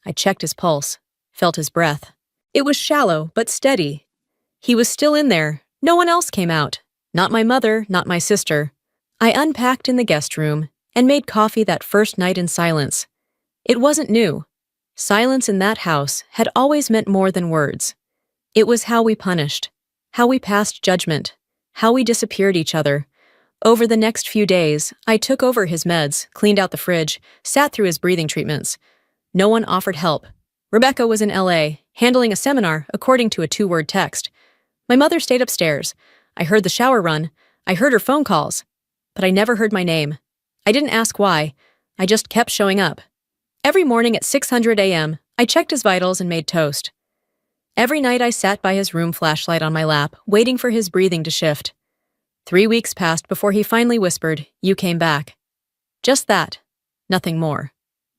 I checked his pulse, felt his breath. It was shallow, but steady. He was still in there. No one else came out. Not my mother, not my sister. I unpacked in the guest room and made coffee that first night in silence. It wasn't new. Silence in that house had always meant more than words. It was how we punished, how we passed judgment, how we disappeared each other. Over the next few days, I took over his meds, cleaned out the fridge, sat through his breathing treatments. No one offered help. Rebecca was in LA, handling a seminar according to a 2-word text. My mother stayed upstairs. I heard the shower run. I heard her phone calls. But I never heard my name. I didn't ask why. I just kept showing up. Every morning at 6:00 a.m., I checked his vitals and made toast. Every night I sat by his room flashlight on my lap, waiting for his breathing to shift. 3 weeks passed before he finally whispered, "You came back." Just that. Nothing more.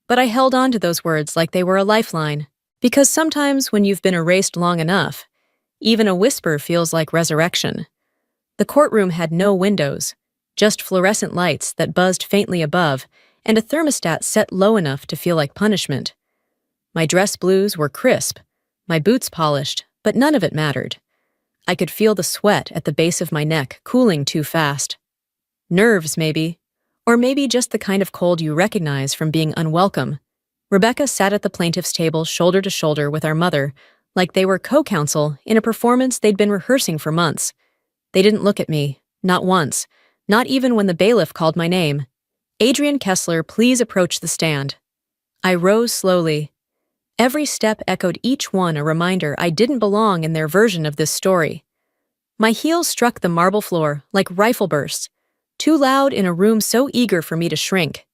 But I held on to those words like they were a lifeline, because sometimes when you've been erased long enough, even a whisper feels like resurrection. The courtroom had no windows, just fluorescent lights that buzzed faintly above, and a thermostat set low enough to feel like punishment. My dress blues were crisp, my boots polished, but none of it mattered. I could feel the sweat at the base of my neck cooling too fast. Nerves, maybe. Or maybe just the kind of cold you recognize from being unwelcome. Rebecca sat at the plaintiff's table shoulder to shoulder with our mother, like they were co-counsel in a performance they'd been rehearsing for months. They didn't look at me, not once, not even when the bailiff called my name. "Adrian Kessler, please approach the stand." I rose slowly. Every step echoed each one a reminder I didn't belong in their version of this story. My heels struck the marble floor like rifle bursts, too loud in a room so eager for me to shrink.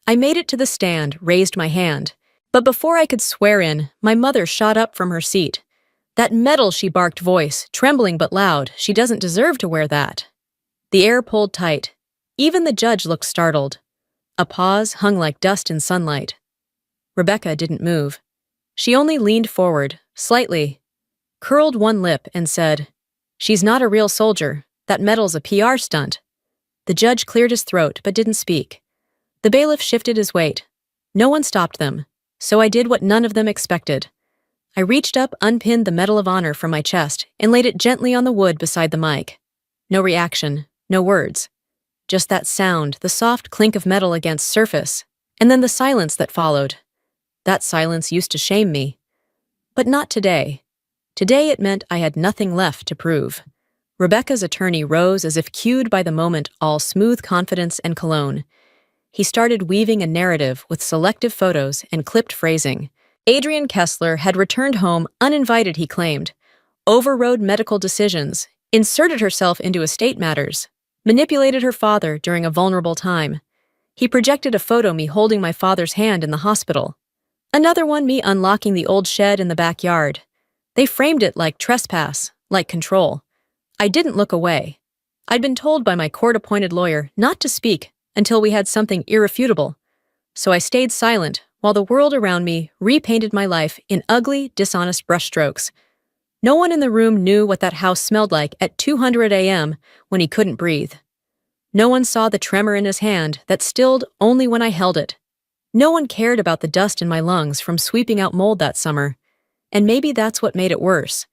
I made it to the stand, raised my hand. But before I could swear in, my mother shot up from her seat. "That metal," she barked, voice, trembling but loud. "She doesn't deserve to wear that." The air pulled tight. Even the judge looked startled. A pause hung like dust in sunlight. Rebecca didn't move. She only leaned forward, slightly, curled one lip and said, "She's not a real soldier. That metal's a PR stunt." The judge cleared his throat but didn't speak. The bailiff shifted his weight. No one stopped them, so I did what none of them expected. I reached up, unpinned the Medal of Honor from my chest, and laid it gently on the wood beside the mic. No reaction, no words. Just that sound, the soft clink of metal against surface, and then the silence that followed. That silence used to shame me. But not today. Today it meant I had nothing left to prove. Rebecca's attorney rose as if cued by the moment, all smooth confidence and cologne. He started weaving a narrative with selective photos and clipped phrasing. Adrian Kessler had returned home uninvited, he claimed, overrode medical decisions, inserted herself into estate matters, manipulated her father during a vulnerable time. He projected a photo me holding my father's hand in the hospital. Another one me unlocking the old shed in the backyard. They framed it like trespass, like control. I didn't look away. I'd been told by my court-appointed lawyer not to speak until we had something irrefutable. So I stayed silent while the world around me repainted my life in ugly, dishonest brushstrokes. No one in the room knew what that house smelled like at 2:00 a.m. when he couldn't breathe. No one saw the tremor in his hand that stilled only when I held it. No one cared about the dust in my lungs from sweeping out mold that summer. And maybe that's what made it worse.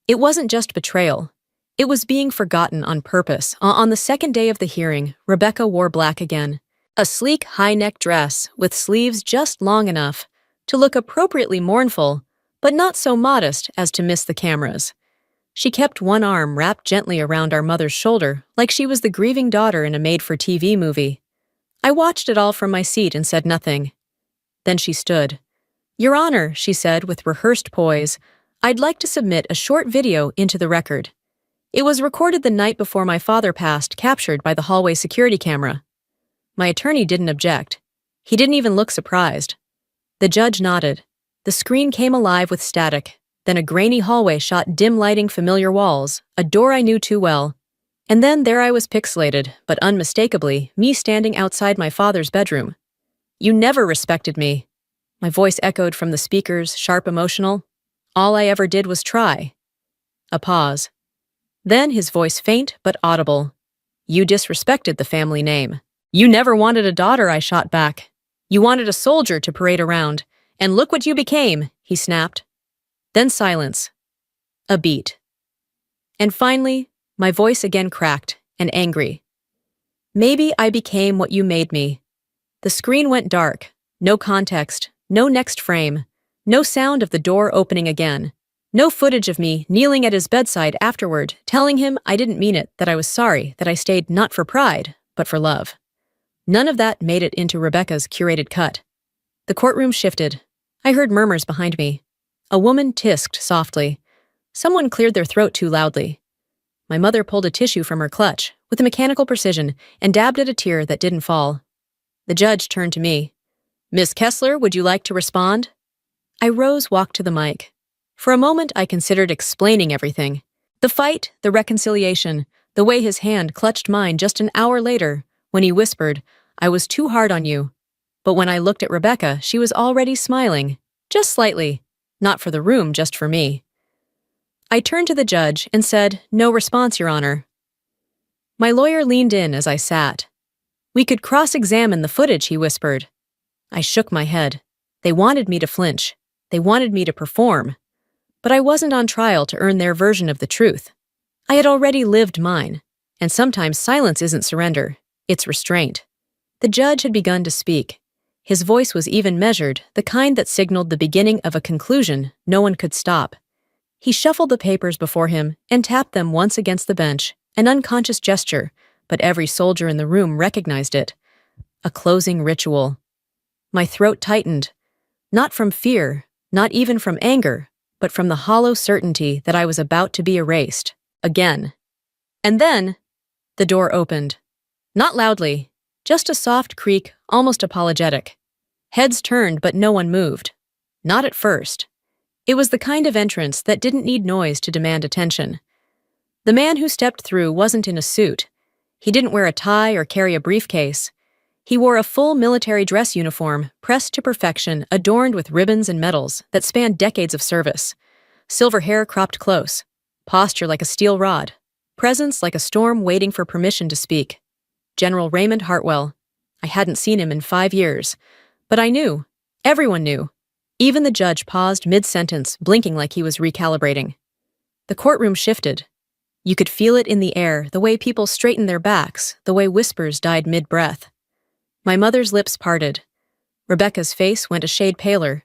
It wasn't just betrayal. It was being forgotten on purpose. On the second day of the hearing, Rebecca wore black again. A sleek, high-neck dress with sleeves just long enough to look appropriately mournful, but not so modest as to miss the cameras. She kept one arm wrapped gently around our mother's shoulder, like she was the grieving daughter in a made-for-TV movie. I watched it all from my seat and said nothing. Then she stood. "Your Honor," she said with rehearsed poise, "I'd like to submit a short video into the record. It was recorded the night before my father passed, captured by the hallway security camera." My attorney didn't object. He didn't even look surprised. The judge nodded. The screen came alive with static. Then a grainy hallway shot dim lighting familiar walls, a door I knew too well. And then there I was pixelated, but unmistakably, me standing outside my father's bedroom. "You never respected me." My voice echoed from the speakers, sharp emotional. "All I ever did was try." A pause. Then his voice faint but audible. "You disrespected the family name." "You never wanted a daughter," I shot back. "You wanted a soldier to parade around. And look what you became," he snapped. Then silence. A beat. And finally, my voice again cracked and angry. "Maybe I became what you made me." The screen went dark. No context, no next frame, no sound of the door opening again, no footage of me kneeling at his bedside afterward, telling him I didn't mean it, that I was sorry, that I stayed not for pride, but for love. None of that made it into Rebecca's curated cut. The courtroom shifted. I heard murmurs behind me. A woman tisked softly. Someone cleared their throat too loudly. My mother pulled a tissue from her clutch, with a mechanical precision, and dabbed at a tear that didn't fall. The judge turned to me. "Miss Kessler, would you like to respond?" I rose, walked to the mic. For a moment, I considered explaining everything. The fight, the reconciliation, the way his hand clutched mine just an hour later, when he whispered, "I was too hard on you." But when I looked at Rebecca, she was already smiling, just slightly, not for the room, just for me. I turned to the judge and said, "No response, Your Honor." My lawyer leaned in as I sat. "We could cross-examine the footage," he whispered. I shook my head. They wanted me to flinch. They wanted me to perform. But I wasn't on trial to earn their version of the truth. I had already lived mine, and sometimes silence isn't surrender, it's restraint. The judge had begun to speak. His voice was even measured, the kind that signaled the beginning of a conclusion no one could stop. He shuffled the papers before him and tapped them once against the bench, an unconscious gesture, but every soldier in the room recognized it. A closing ritual. My throat tightened, not from fear, not even from anger, but from the hollow certainty that I was about to be erased, again. And then, the door opened. Not loudly, just a soft creak, almost apologetic. Heads turned, but no one moved. Not at first. It was the kind of entrance that didn't need noise to demand attention. The man who stepped through wasn't in a suit. He didn't wear a tie or carry a briefcase. He wore a full military dress uniform, pressed to perfection, adorned with ribbons and medals that spanned decades of service. Silver hair cropped close. Posture like a steel rod. Presence like a storm waiting for permission to speak. General Raymond Hartwell. I hadn't seen him in 5 years. But I knew. Everyone knew. Even the judge paused mid-sentence, blinking like he was recalibrating. The courtroom shifted. You could feel it in the air, the way people straightened their backs, the way whispers died mid-breath. My mother's lips parted. Rebecca's face went a shade paler.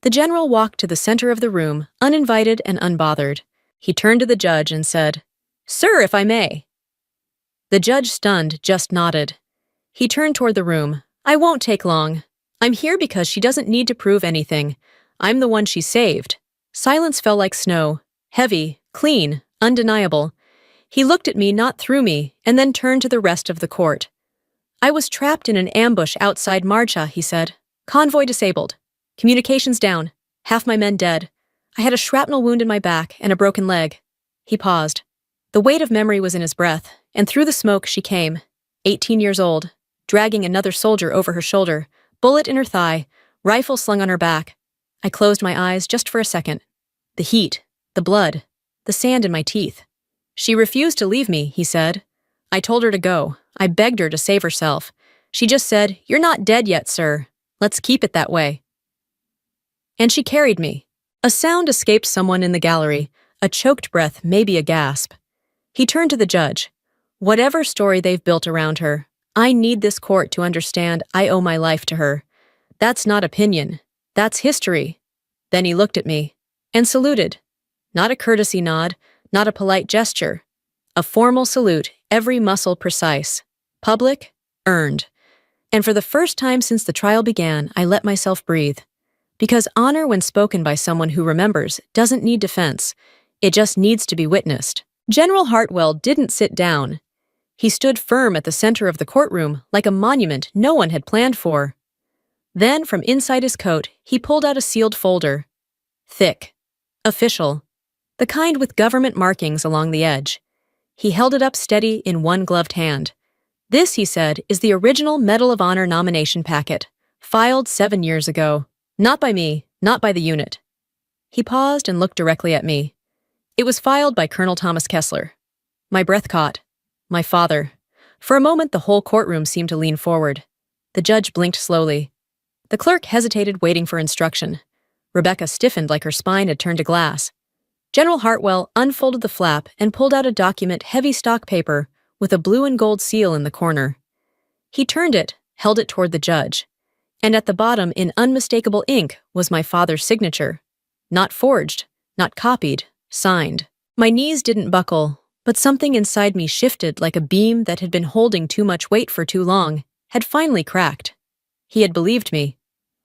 The general walked to the center of the room, uninvited and unbothered. He turned to the judge and said, "Sir, if I may." The judge, stunned, just nodded. He turned toward the room. "I won't take long. I'm here because she doesn't need to prove anything. I'm the one she saved." Silence fell like snow, heavy, clean, undeniable. He looked at me, not through me, and then turned to the rest of the court. "I was trapped in an ambush outside Marcha," he said. "Convoy disabled. Communications down. Half my men dead. I had a shrapnel wound in my back and a broken leg." He paused. The weight of memory was in his breath, and through the smoke she came, 18 years old, dragging another soldier over her shoulder, bullet in her thigh, rifle slung on her back. I closed my eyes just for a second. The heat, the blood, the sand in my teeth. "She refused to leave me," he said. "I told her to go. I begged her to save herself. She just said, 'You're not dead yet, sir. Let's keep it that way.' And she carried me." A sound escaped someone in the gallery, a choked breath, maybe a gasp. He turned to the judge. "Whatever story they've built around her, I need this court to understand I owe my life to her. That's not opinion. That's history." Then he looked at me and saluted. Not a courtesy nod, not a polite gesture. A formal salute, every muscle precise. Public, earned. And for the first time since the trial began, I let myself breathe. Because honor, when spoken by someone who remembers, doesn't need defense. It just needs to be witnessed. General Hartwell didn't sit down. He stood firm at the center of the courtroom, like a monument no one had planned for. Then, from inside his coat, he pulled out a sealed folder. Thick. Official. The kind with government markings along the edge. He held it up steady in one gloved hand. This, he said, is the original Medal of Honor nomination packet, filed 7 years ago. Not by me, not by the unit. He paused and looked directly at me. It was filed by Colonel Thomas Kessler. My breath caught. My father. For a moment, the whole courtroom seemed to lean forward. The judge blinked slowly. The clerk hesitated, waiting for instruction. Rebecca stiffened like her spine had turned to glass. General Hartwell unfolded the flap and pulled out a document, heavy stock paper, with a blue and gold seal in the corner. He turned it, held it toward the judge. And at the bottom, in unmistakable ink, was my father's signature. Not forged, not copied, signed. My knees didn't buckle, but something inside me shifted like a beam that had been holding too much weight for too long, had finally cracked. He had believed me.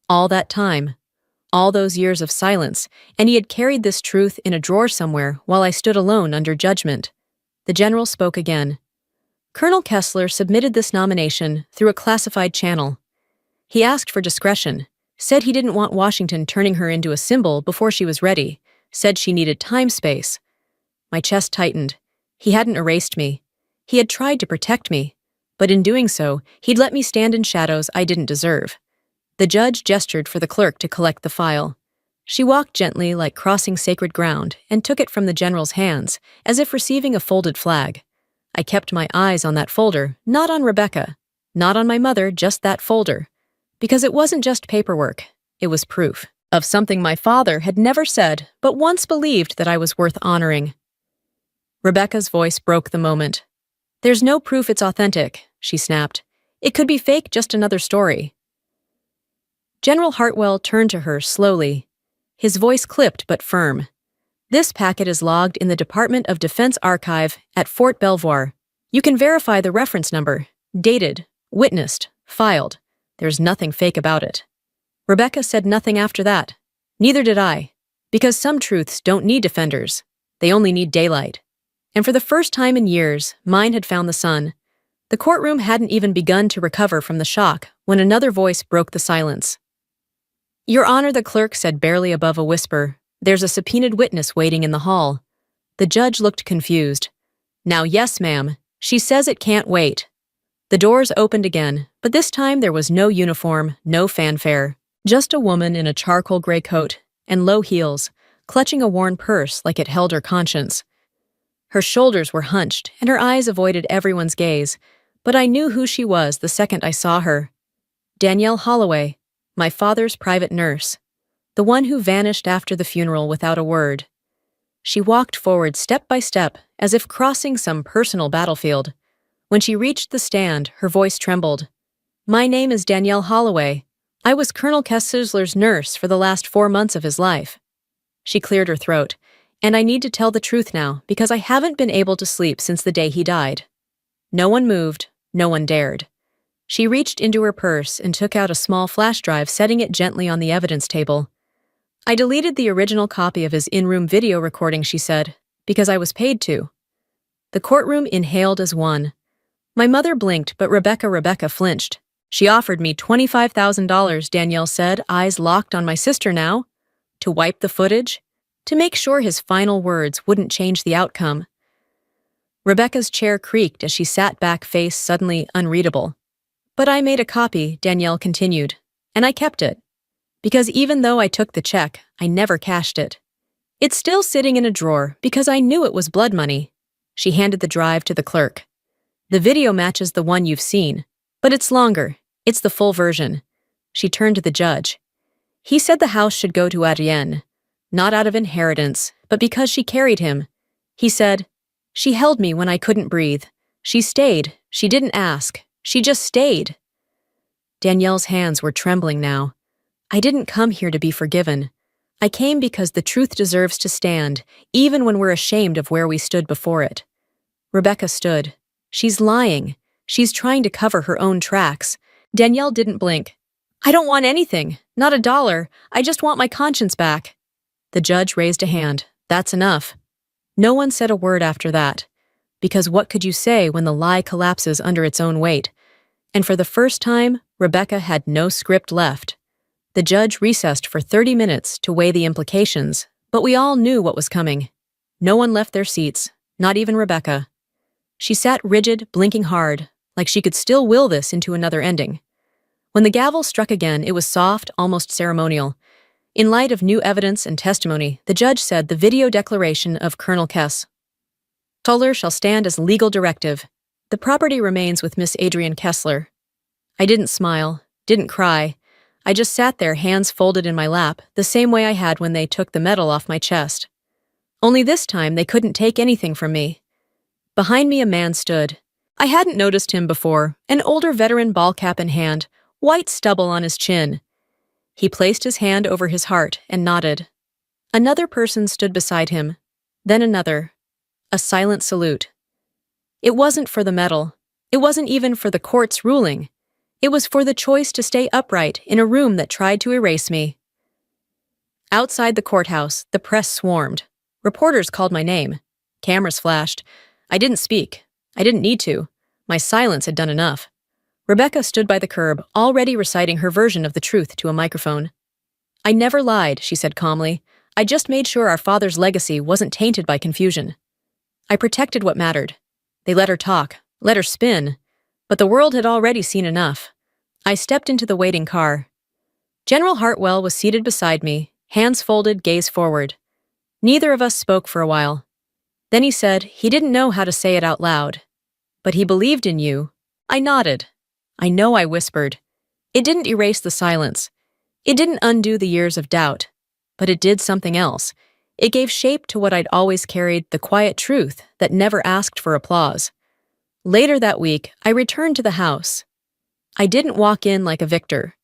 All that time. All those years of silence, and he had carried this truth in a drawer somewhere while I stood alone under judgment. The general spoke again. Colonel Kessler submitted this nomination through a classified channel. He asked for discretion, said he didn't want Washington turning her into a symbol before she was ready, said she needed time-space. My chest tightened. He hadn't erased me. He had tried to protect me, but in doing so, he'd let me stand in shadows I didn't deserve. The judge gestured for the clerk to collect the file. She walked gently, like crossing sacred ground, and took it from the general's hands, as if receiving a folded flag. I kept my eyes on that folder, not on Rebecca, not on my mother, just that folder. Because it wasn't just paperwork, it was proof of something my father had never said, but once believed that I was worth honoring. Rebecca's voice broke the moment. There's no proof it's authentic, she snapped. It could be fake, just another story. General Hartwell turned to her slowly. His voice clipped but firm. This packet is logged in the Department of Defense archive at Fort Belvoir. You can verify the reference number. Dated, witnessed, filed. There's nothing fake about it. Rebecca said nothing after that. Neither did I. Because some truths don't need defenders. They only need daylight. And for the first time in years, mine had found the sun. The courtroom hadn't even begun to recover from the shock when another voice broke the silence. Your Honor, the clerk said barely above a whisper, there's a subpoenaed witness waiting in the hall. The judge looked confused. Now, yes, ma'am. She says it can't wait. The doors opened again, but this time there was no uniform, no fanfare. Just a woman in a charcoal gray coat and low heels, clutching a worn purse like it held her conscience. Her shoulders were hunched and her eyes avoided everyone's gaze, but I knew who she was the second I saw her. Danielle Holloway. My father's private nurse, the one who vanished after the funeral without a word. She walked forward step by step, as if crossing some personal battlefield. When she reached the stand, her voice trembled. My name is Danielle Holloway. I was Colonel Kessler's nurse for the last 4 months of his life. She cleared her throat, and I need to tell the truth now because I haven't been able to sleep since the day he died. No one moved, no one dared. She reached into her purse and took out a small flash drive, setting it gently on the evidence table. I deleted the original copy of his in-room video recording, she said, because I was paid to. The courtroom inhaled as one. My mother blinked, but Rebecca flinched. She offered me $25,000, Danielle said, eyes locked on my sister now. To wipe the footage? To make sure his final words wouldn't change the outcome. Rebecca's chair creaked as she sat back, face suddenly unreadable. But I made a copy, Danielle continued, and I kept it. Because even though I took the check, I never cashed it. It's still sitting in a drawer because I knew it was blood money. She handed the drive to the clerk. The video matches the one you've seen, but it's longer. It's the full version. She turned to the judge. He said the house should go to Adrienne, not out of inheritance, but because she carried him. He said, she held me when I couldn't breathe. She stayed. She didn't ask. She just stayed. Danielle's hands were trembling now. I didn't come here to be forgiven. I came because the truth deserves to stand, even when we're ashamed of where we stood before it. Rebecca stood. She's lying. She's trying to cover her own tracks. Danielle didn't blink. I don't want anything. Not a dollar. I just want my conscience back. The judge raised a hand. That's enough. No one said a word after that. Because what could you say when the lie collapses under its own weight? And for the first time, Rebecca had no script left. The judge recessed for 30 minutes to weigh the implications, but we all knew what was coming. No one left their seats, not even Rebecca. She sat rigid, blinking hard, like she could still will this into another ending. When the gavel struck again, it was soft, almost ceremonial. In light of new evidence and testimony, the judge said the video declaration of Colonel Kess Toller shall stand as legal directive. The property remains with Miss Adrienne Kessler. I didn't smile, didn't cry. I just sat there, hands folded in my lap, the same way I had when they took the medal off my chest. Only this time they couldn't take anything from me. Behind me a man stood. I hadn't noticed him before, an older veteran, ball cap in hand, white stubble on his chin. He placed his hand over his heart and nodded. Another person stood beside him, then another. A silent salute. It wasn't for the medal. It wasn't even for the court's ruling. It was for the choice to stay upright in a room that tried to erase me. Outside the courthouse, the press swarmed. Reporters called my name. Cameras flashed. I didn't speak. I didn't need to. My silence had done enough. Rebecca stood by the curb, already reciting her version of the truth to a microphone. I never lied, she said calmly. I just made sure our father's legacy wasn't tainted by confusion. I protected what mattered. They let her talk, let her spin, but the world had already seen enough. I stepped into the waiting car. General Hartwell was seated beside me, hands folded, gaze forward. Neither of us spoke for a while. Then he said he didn't know how to say it out loud. But he believed in you. I nodded. I know, I whispered. It didn't erase the silence. It didn't undo the years of doubt. But it did something else. It gave shape to what I'd always carried, the quiet truth that never asked for applause. Later that week, I returned to the house. I didn't walk in like a victor.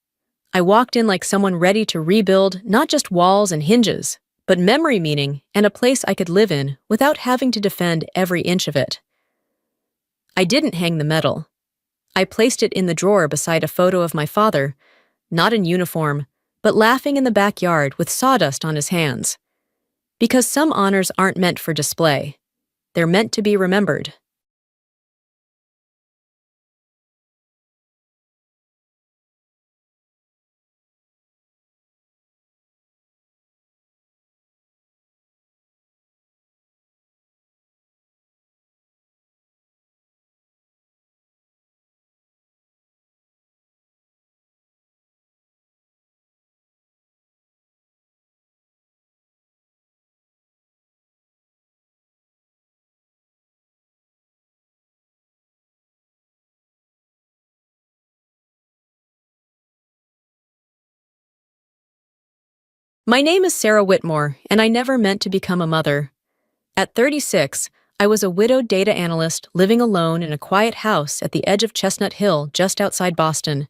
I walked in like someone ready to rebuild not just walls and hinges, but memory, meaning, and a place I could live in without having to defend every inch of it. I didn't hang the medal. I placed it in the drawer beside a photo of my father, not in uniform, but laughing in the backyard with sawdust on his hands. Because some honors aren't meant for display. They're meant to be remembered. My name is Sarah Whitmore, and I never meant to become a mother. At 36, I was a widowed data analyst living alone in a quiet house at the edge of Chestnut Hill just outside Boston.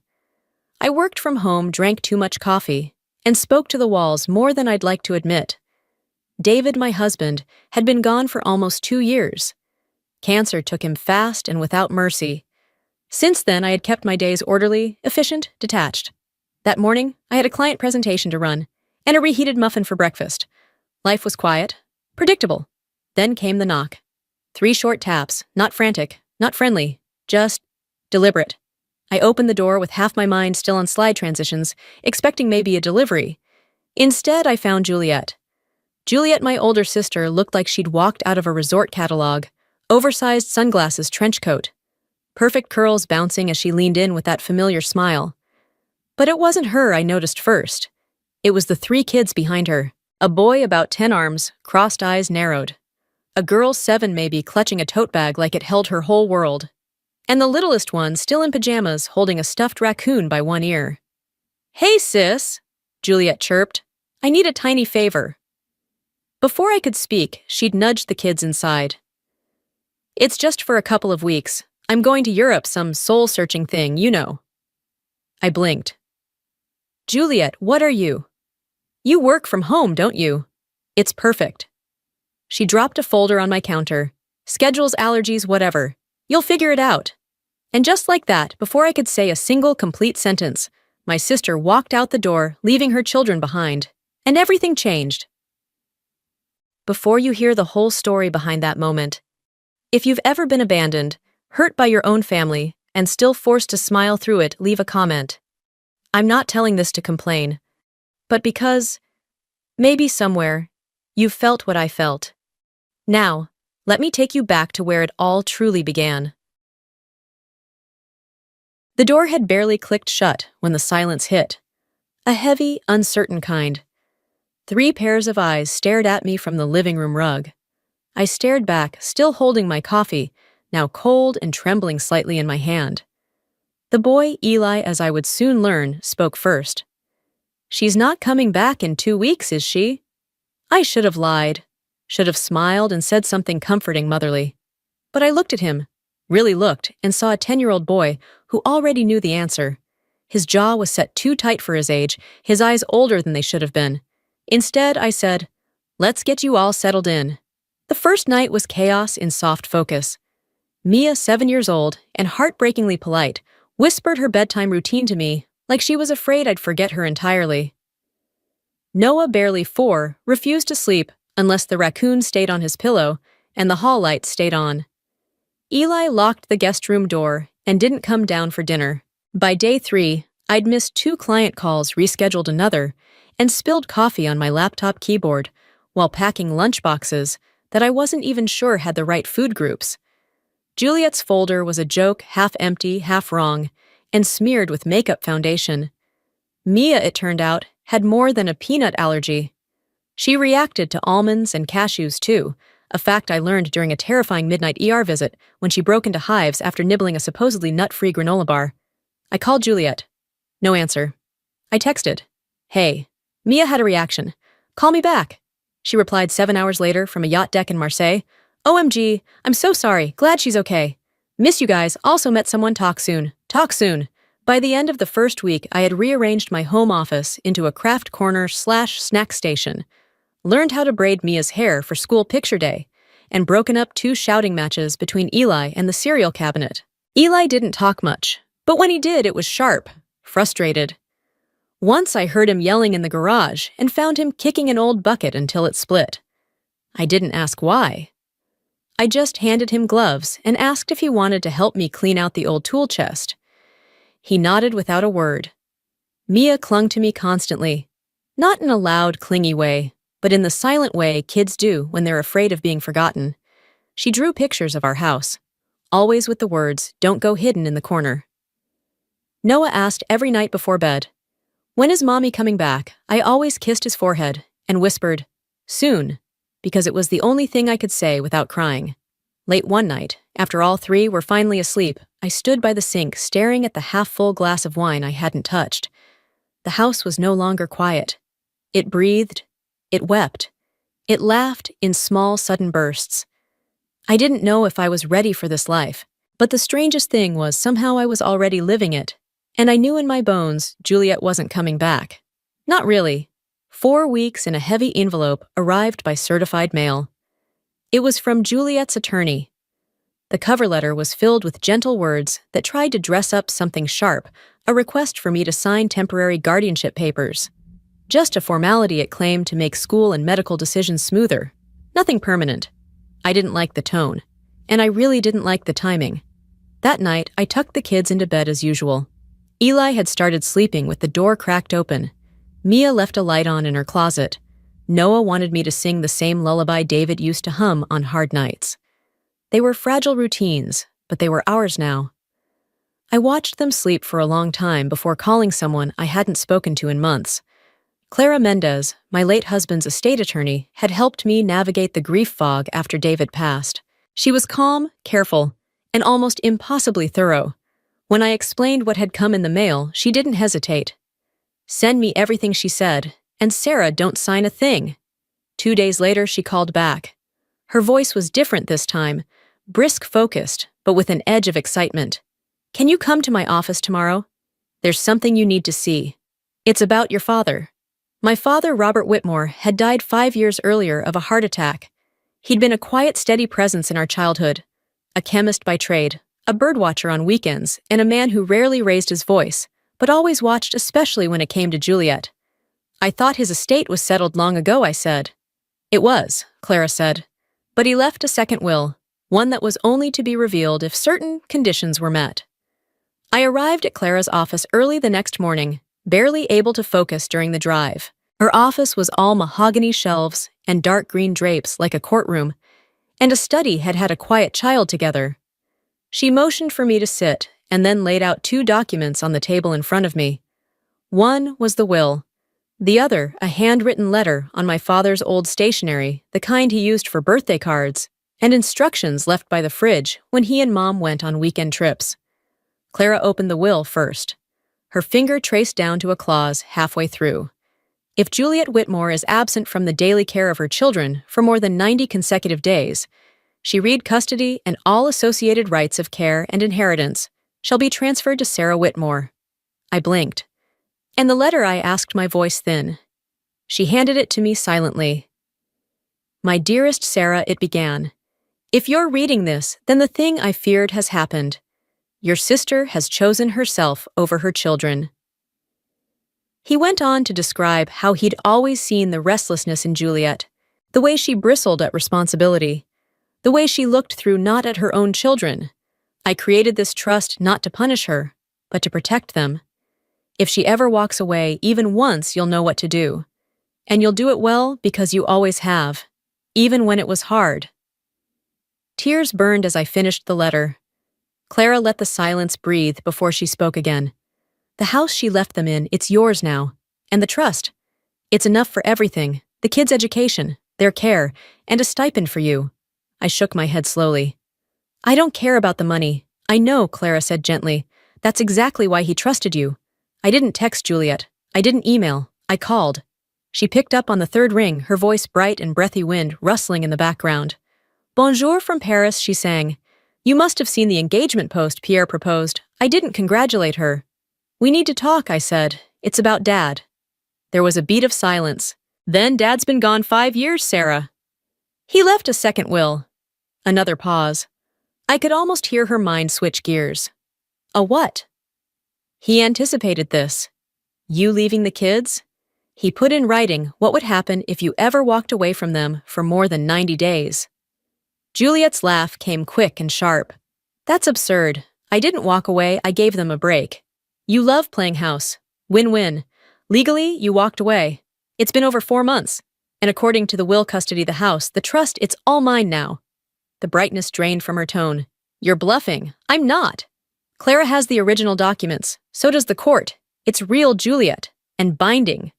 I worked from home, drank too much coffee, and spoke to the walls more than I'd like to admit. David, my husband, had been gone for almost 2 years. Cancer took him fast and without mercy. Since then, I had kept my days orderly, efficient, detached. That morning, I had a client presentation to run, and a reheated muffin for breakfast. Life was quiet, predictable. Then came the knock. 3 short taps, not frantic, not friendly, just deliberate. I opened the door with half my mind still on slide transitions, expecting maybe a delivery. Instead, I found Juliet. Juliet, my older sister, looked like she'd walked out of a resort catalog. Oversized sunglasses, trench coat. Perfect curls bouncing as she leaned in with that familiar smile. But it wasn't her I noticed first. It was the 3 kids behind her. A boy about 10 arms, crossed eyes narrowed. A girl 7 maybe clutching a tote bag like it held her whole world. And the littlest one still in pajamas holding a stuffed raccoon by one ear. "Hey, sis," Juliet chirped. "I need a tiny favor." Before I could speak, she'd nudged the kids inside. "It's just for a couple of weeks. I'm going to Europe, some soul-searching thing, you know." I blinked. "Juliet, what are you? You work from home, don't you? It's perfect." She dropped a folder on my counter. "Schedules, allergies, whatever. You'll figure it out." And just like that, before I could say a single complete sentence, my sister walked out the door, leaving her children behind. And everything changed. Before you hear the whole story behind that moment, if you've ever been abandoned, hurt by your own family, and still forced to smile through it, leave a comment. I'm not telling this to complain, but because, maybe somewhere, you felt what I felt. Now, let me take you back to where it all truly began. The door had barely clicked shut when the silence hit. A heavy, uncertain kind. 3 pairs of eyes stared at me from the living room rug. I stared back, still holding my coffee, now cold and trembling slightly in my hand. The boy, Eli, as I would soon learn, spoke first. She's not coming back in 2 weeks, is she? I should have lied, should have smiled and said something comforting motherly. But I looked at him, really looked, and saw a 10-year-old boy who already knew the answer. His jaw was set too tight for his age, his eyes older than they should have been. Instead, I said, "Let's get you all settled in." The first night was chaos in soft focus. Mia, 7 years old, and heartbreakingly polite, whispered her bedtime routine to me like she was afraid I'd forget her entirely. Noah, barely 4, refused to sleep unless the raccoon stayed on his pillow and the hall lights stayed on. Eli locked the guest room door and didn't come down for dinner. By day 3, I'd missed 2 client calls, rescheduled another, and spilled coffee on my laptop keyboard while packing lunchboxes that I wasn't even sure had the right food groups. Juliet's folder was a joke, half empty, half wrong, and smeared with makeup foundation. Mia, it turned out, had more than a peanut allergy. She reacted to almonds and cashews too, a fact I learned during a terrifying midnight ER visit when she broke into hives after nibbling a supposedly nut-free granola bar. I called Juliet. No answer. I texted. Hey. Mia had a reaction. Call me back. She replied 7 hours later from a yacht deck in Marseille. OMG, I'm so sorry. Glad she's okay. Miss you guys. Also met someone. Talk soon. Talk soon. By the end of the first week, I had rearranged my home office into a craft corner/snack station, learned how to braid Mia's hair for school picture day, and broken up 2 shouting matches between Eli and the cereal cabinet. Eli didn't talk much, but when he did, it was sharp, frustrated. Once I heard him yelling in the garage and found him kicking an old bucket until it split. I didn't ask why. I just handed him gloves and asked if he wanted to help me clean out the old tool chest. He nodded without a word. Mia clung to me constantly, not in a loud, clingy way, but in the silent way kids do when they're afraid of being forgotten. She drew pictures of our house, always with the words, "Don't go hidden," in the corner. Noah asked every night before bed, "When is Mommy coming back?" I always kissed his forehead and whispered, "Soon," because it was the only thing I could say without crying. Late one night, after all 3 were finally asleep, I stood by the sink staring at the half-full glass of wine I hadn't touched. The house was no longer quiet. It breathed. It wept. It laughed in small, sudden bursts. I didn't know if I was ready for this life, but the strangest thing was somehow I was already living it, and I knew in my bones Juliet wasn't coming back. Not really. 4 weeks in a heavy envelope arrived by certified mail. It was from Juliet's attorney. The cover letter was filled with gentle words that tried to dress up something sharp, a request for me to sign temporary guardianship papers. Just a formality, it claimed, to make school and medical decisions smoother. Nothing permanent. I didn't like the tone, and I really didn't like the timing. That night, I tucked the kids into bed as usual. Eli had started sleeping with the door cracked open. Mia left a light on in her closet. Noah wanted me to sing the same lullaby David used to hum on hard nights. They were fragile routines, but they were ours now. I watched them sleep for a long time before calling someone I hadn't spoken to in months. Clara Mendez, my late husband's estate attorney, had helped me navigate the grief fog after David passed. She was calm, careful, and almost impossibly thorough. When I explained what had come in the mail, she didn't hesitate. "Send me everything," she said, "and Sarah, don't sign a thing." 2 days later, she called back. Her voice was different this time, brisk, focused, but with an edge of excitement. "Can you come to my office tomorrow? There's something you need to see. It's about your father." My father, Robert Whitmore, had died 5 years earlier of a heart attack. He'd been a quiet, steady presence in our childhood. A chemist by trade, a birdwatcher on weekends, and a man who rarely raised his voice, but always watched, especially when it came to Juliet. "I thought his estate was settled long ago," I said. "It was," Clara said. "But he left a second will, one that was only to be revealed if certain conditions were met." I arrived at Clara's office early the next morning, barely able to focus during the drive. Her office was all mahogany shelves and dark green drapes like a courtroom, and a study had had a quiet child together. She motioned for me to sit and then laid out 2 documents on the table in front of me. One was the will, the other a handwritten letter on my father's old stationery, the kind he used for birthday cards, and instructions left by the fridge when he and Mom went on weekend trips. Clara opened the will first. Her finger traced down to a clause halfway through. If Juliet Whitmore is absent from the daily care of her children for more than 90 consecutive days, she read custody and all associated rights of care and inheritance shall be transferred to Sarah Whitmore. I blinked. And the letter, I asked, my voice thin. She handed it to me silently. My dearest Sarah, it began. If you're reading this, then the thing I feared has happened. Your sister has chosen herself over her children. He went on to describe how he'd always seen the restlessness in Juliet, the way she bristled at responsibility, the way she looked through not at her own children. I created this trust not to punish her, but to protect them. If she ever walks away even once, you'll know what to do. And you'll do it well because you always have, even when it was hard. Tears burned as I finished the letter. Clara let the silence breathe before she spoke again. The house she left them in, it's yours now. And the trust. It's enough for everything, the kids' education, their care, and a stipend for you. I shook my head slowly. I don't care about the money. I know, Clara said gently. That's exactly why he trusted you. I didn't text Juliet. I didn't email. I called. She picked up on the 3rd ring, her voice bright and breathy wind rustling in the background. Bonjour from Paris, she sang. You must have seen the engagement post Pierre proposed. I didn't congratulate her. We need to talk, I said. It's about Dad. There was a beat of silence. Then Dad's been gone 5 years, Sarah. He left a second will. Another pause. I could almost hear her mind switch gears. A what? He anticipated this. You leaving the kids? He put in writing what would happen if you ever walked away from them for more than 90 days. Juliet's laugh came quick and sharp. That's absurd. I didn't walk away, I gave them a break. You love playing house. Win-win. Legally, you walked away. It's been over 4 months. And according to the will custody of the house, the trust, it's all mine now. The brightness drained from her tone. You're bluffing. I'm not. Clara has the original documents. So does the court. It's real Juliet. And binding.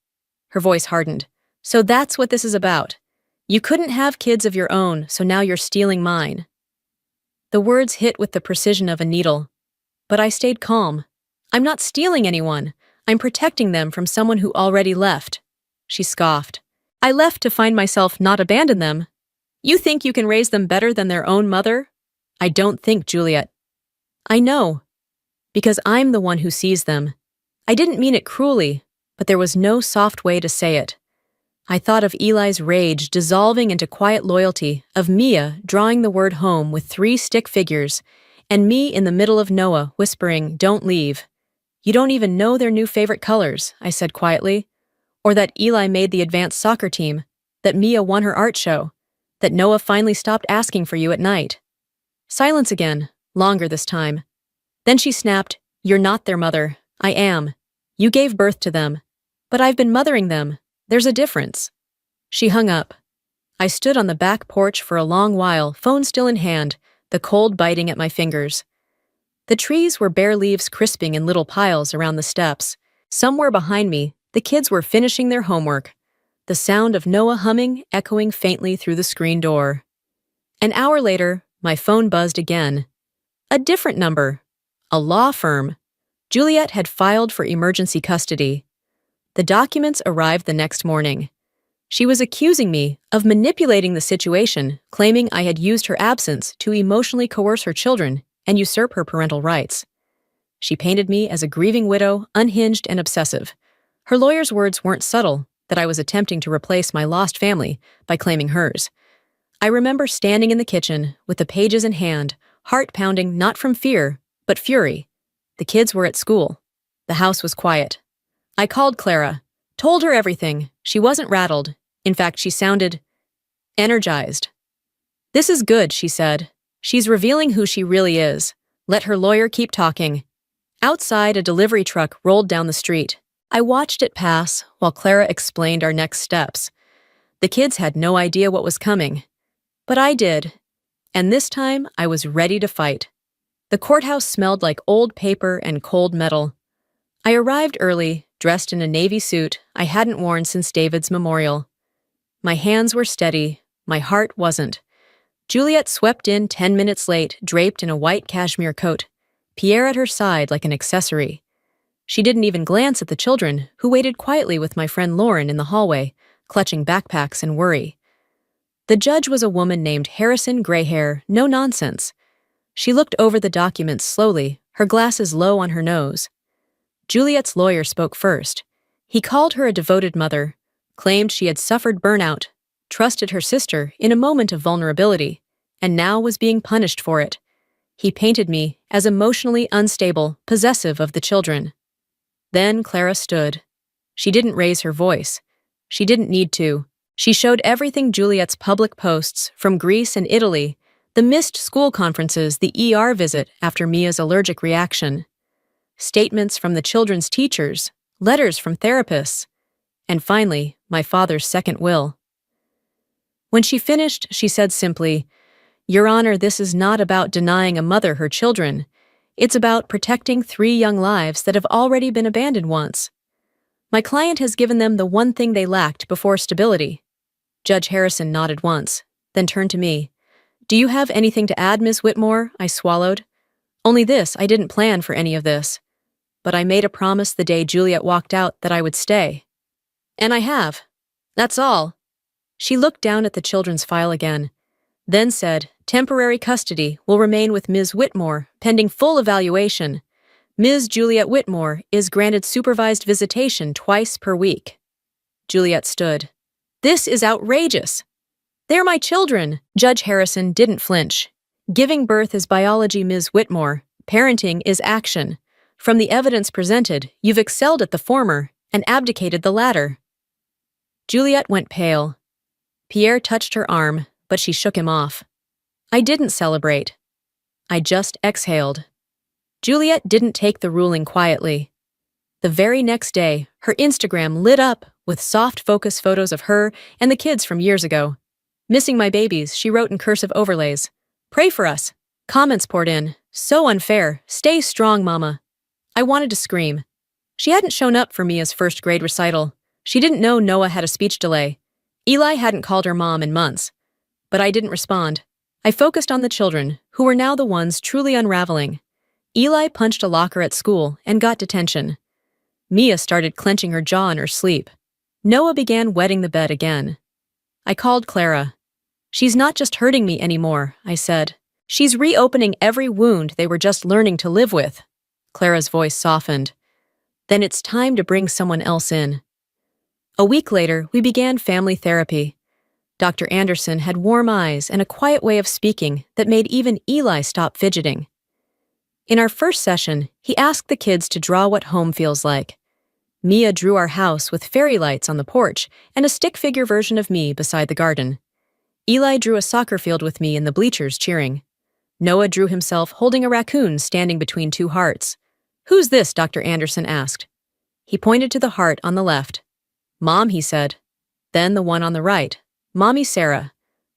Her voice hardened. So that's what this is about. You couldn't have kids of your own, so now you're stealing mine. The words hit with the precision of a needle. But I stayed calm. I'm not stealing anyone. I'm protecting them from someone who already left. She scoffed. I left to find myself not abandon them. You think you can raise them better than their own mother? I don't think, Juliet. I know. Because I'm the one who sees them. I didn't mean it cruelly, but there was no soft way to say it. I thought of Eli's rage dissolving into quiet loyalty, of Mia drawing the word home with 3 stick figures, and me in the middle of Noah whispering, don't leave. You don't even know their new favorite colors, I said quietly. Or that Eli made the advanced soccer team, that Mia won her art show, that Noah finally stopped asking for you at night. Silence again, longer this time. Then she snapped, You're not their mother. I am. You gave birth to them. But I've been mothering them. There's a difference. She hung up. I stood on the back porch for a long while, phone still in hand, the cold biting at my fingers. The trees were bare leaves crisping in little piles around the steps. Somewhere behind me, the kids were finishing their homework. The sound of Noah humming echoing faintly through the screen door. An hour later, my phone buzzed again. A different number. A law firm. Juliet had filed for emergency custody. The documents arrived the next morning. She was accusing me of manipulating the situation, claiming I had used her absence to emotionally coerce her children and usurp her parental rights. She painted me as a grieving widow, unhinged and obsessive. Her lawyer's words weren't subtle, that I was attempting to replace my lost family by claiming hers. I remember standing in the kitchen with the pages in hand, heart pounding not from fear, but fury. The kids were at school. The house was quiet. I called Clara, told her everything. She wasn't rattled. In fact, she sounded energized. This is good, she said. She's revealing who she really is. Let her lawyer keep talking. Outside, a delivery truck rolled down the street. I watched it pass while Clara explained our next steps. The kids had no idea what was coming. But I did. And this time, I was ready to fight. The courthouse smelled like old paper and cold metal. I arrived early, dressed in a navy suit I hadn't worn since David's memorial. My hands were steady, my heart wasn't. Juliet swept in 10 minutes late, draped in a white cashmere coat, Pierre at her side like an accessory. She didn't even glance at the children, who waited quietly with my friend Lauren in the hallway, clutching backpacks in worry. The judge was a woman named Harrison Greyhair, no nonsense. She looked over the documents slowly, her glasses low on her nose. Juliet's lawyer spoke first. He called her a devoted mother, claimed she had suffered burnout, trusted her sister in a moment of vulnerability, and now was being punished for it. He painted me as emotionally unstable, possessive of the children. Then Clara stood. She didn't raise her voice. She didn't need to. She showed everything Juliet's public posts from Greece and Italy, the missed school conferences, the ER visit after Mia's allergic reaction, statements from the children's teachers, letters from therapists, and finally, my father's second will. When she finished, she said simply, "Your Honor, this is not about denying a mother her children. It's about protecting 3 young lives that have already been abandoned once. My client has given them the one thing they lacked before stability." Judge Harrison nodded once, then turned to me. "Do you have anything to add, Ms. Whitmore?" I swallowed. "Only this, I didn't plan for any of this. But I made a promise the day Juliet walked out that I would stay. And I have. That's all." She looked down at the children's file again, then said, "Temporary custody will remain with Ms. Whitmore, pending full evaluation. Ms. Juliet Whitmore is granted supervised visitation twice per week." Juliet stood. "This is outrageous. They're my children." Judge Harrison didn't flinch. "Giving birth is biology, Ms. Whitmore. Parenting is action. From the evidence presented, you've excelled at the former and abdicated the latter." Juliet went pale. Pierre touched her arm, but she shook him off. I didn't celebrate. I just exhaled. Juliet didn't take the ruling quietly. The very next day, her Instagram lit up with soft focus photos of her and the kids from years ago. "Missing my babies," she wrote in cursive overlays. "Pray for us." Comments poured in. "So unfair. Stay strong, Mama." I wanted to scream. She hadn't shown up for Mia's first grade recital. She didn't know Noah had a speech delay. Eli hadn't called her mom in months. But I didn't respond. I focused on the children, who were now the ones truly unraveling. Eli punched a locker at school and got detention. Mia started clenching her jaw in her sleep. Noah began wetting the bed again. I called Clara. "She's not just hurting me anymore," I said. "She's reopening every wound they were just learning to live with." Clara's voice softened. "Then it's time to bring someone else in." A week later, we began family therapy. Dr. Anderson had warm eyes and a quiet way of speaking that made even Eli stop fidgeting. In our first session, he asked the kids to draw what home feels like. Mia drew our house with fairy lights on the porch and a stick figure version of me beside the garden. Eli drew a soccer field with me in the bleachers cheering. Noah drew himself holding a raccoon standing between 2 hearts. "Who's this?" Dr. Anderson asked. He pointed to the heart on the left. "Mom," he said. Then the one on the right. "Mommy Sarah."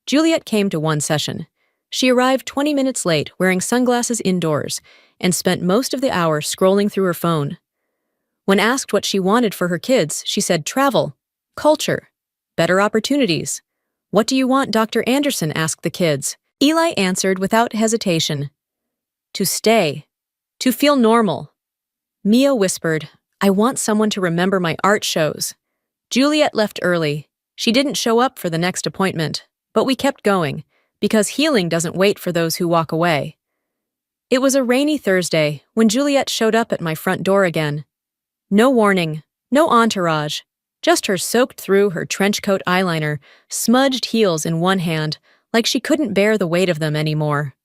Juliet came to one session. She arrived 20 minutes late, wearing sunglasses indoors, and spent most of the hour scrolling through her phone. When asked what she wanted for her kids, she said travel, culture, better opportunities. "What do you want?" Dr. Anderson asked the kids. Eli answered without hesitation. "To stay. To feel normal." Mia whispered, "I want someone to remember my art shows." Juliet left early. She didn't show up for the next appointment, but we kept going, because healing doesn't wait for those who walk away. It was a rainy Thursday when Juliet showed up at my front door again. No warning, no entourage, just her soaked through her trench coat eyeliner, smudged heels in one hand, like she couldn't bear the weight of them anymore.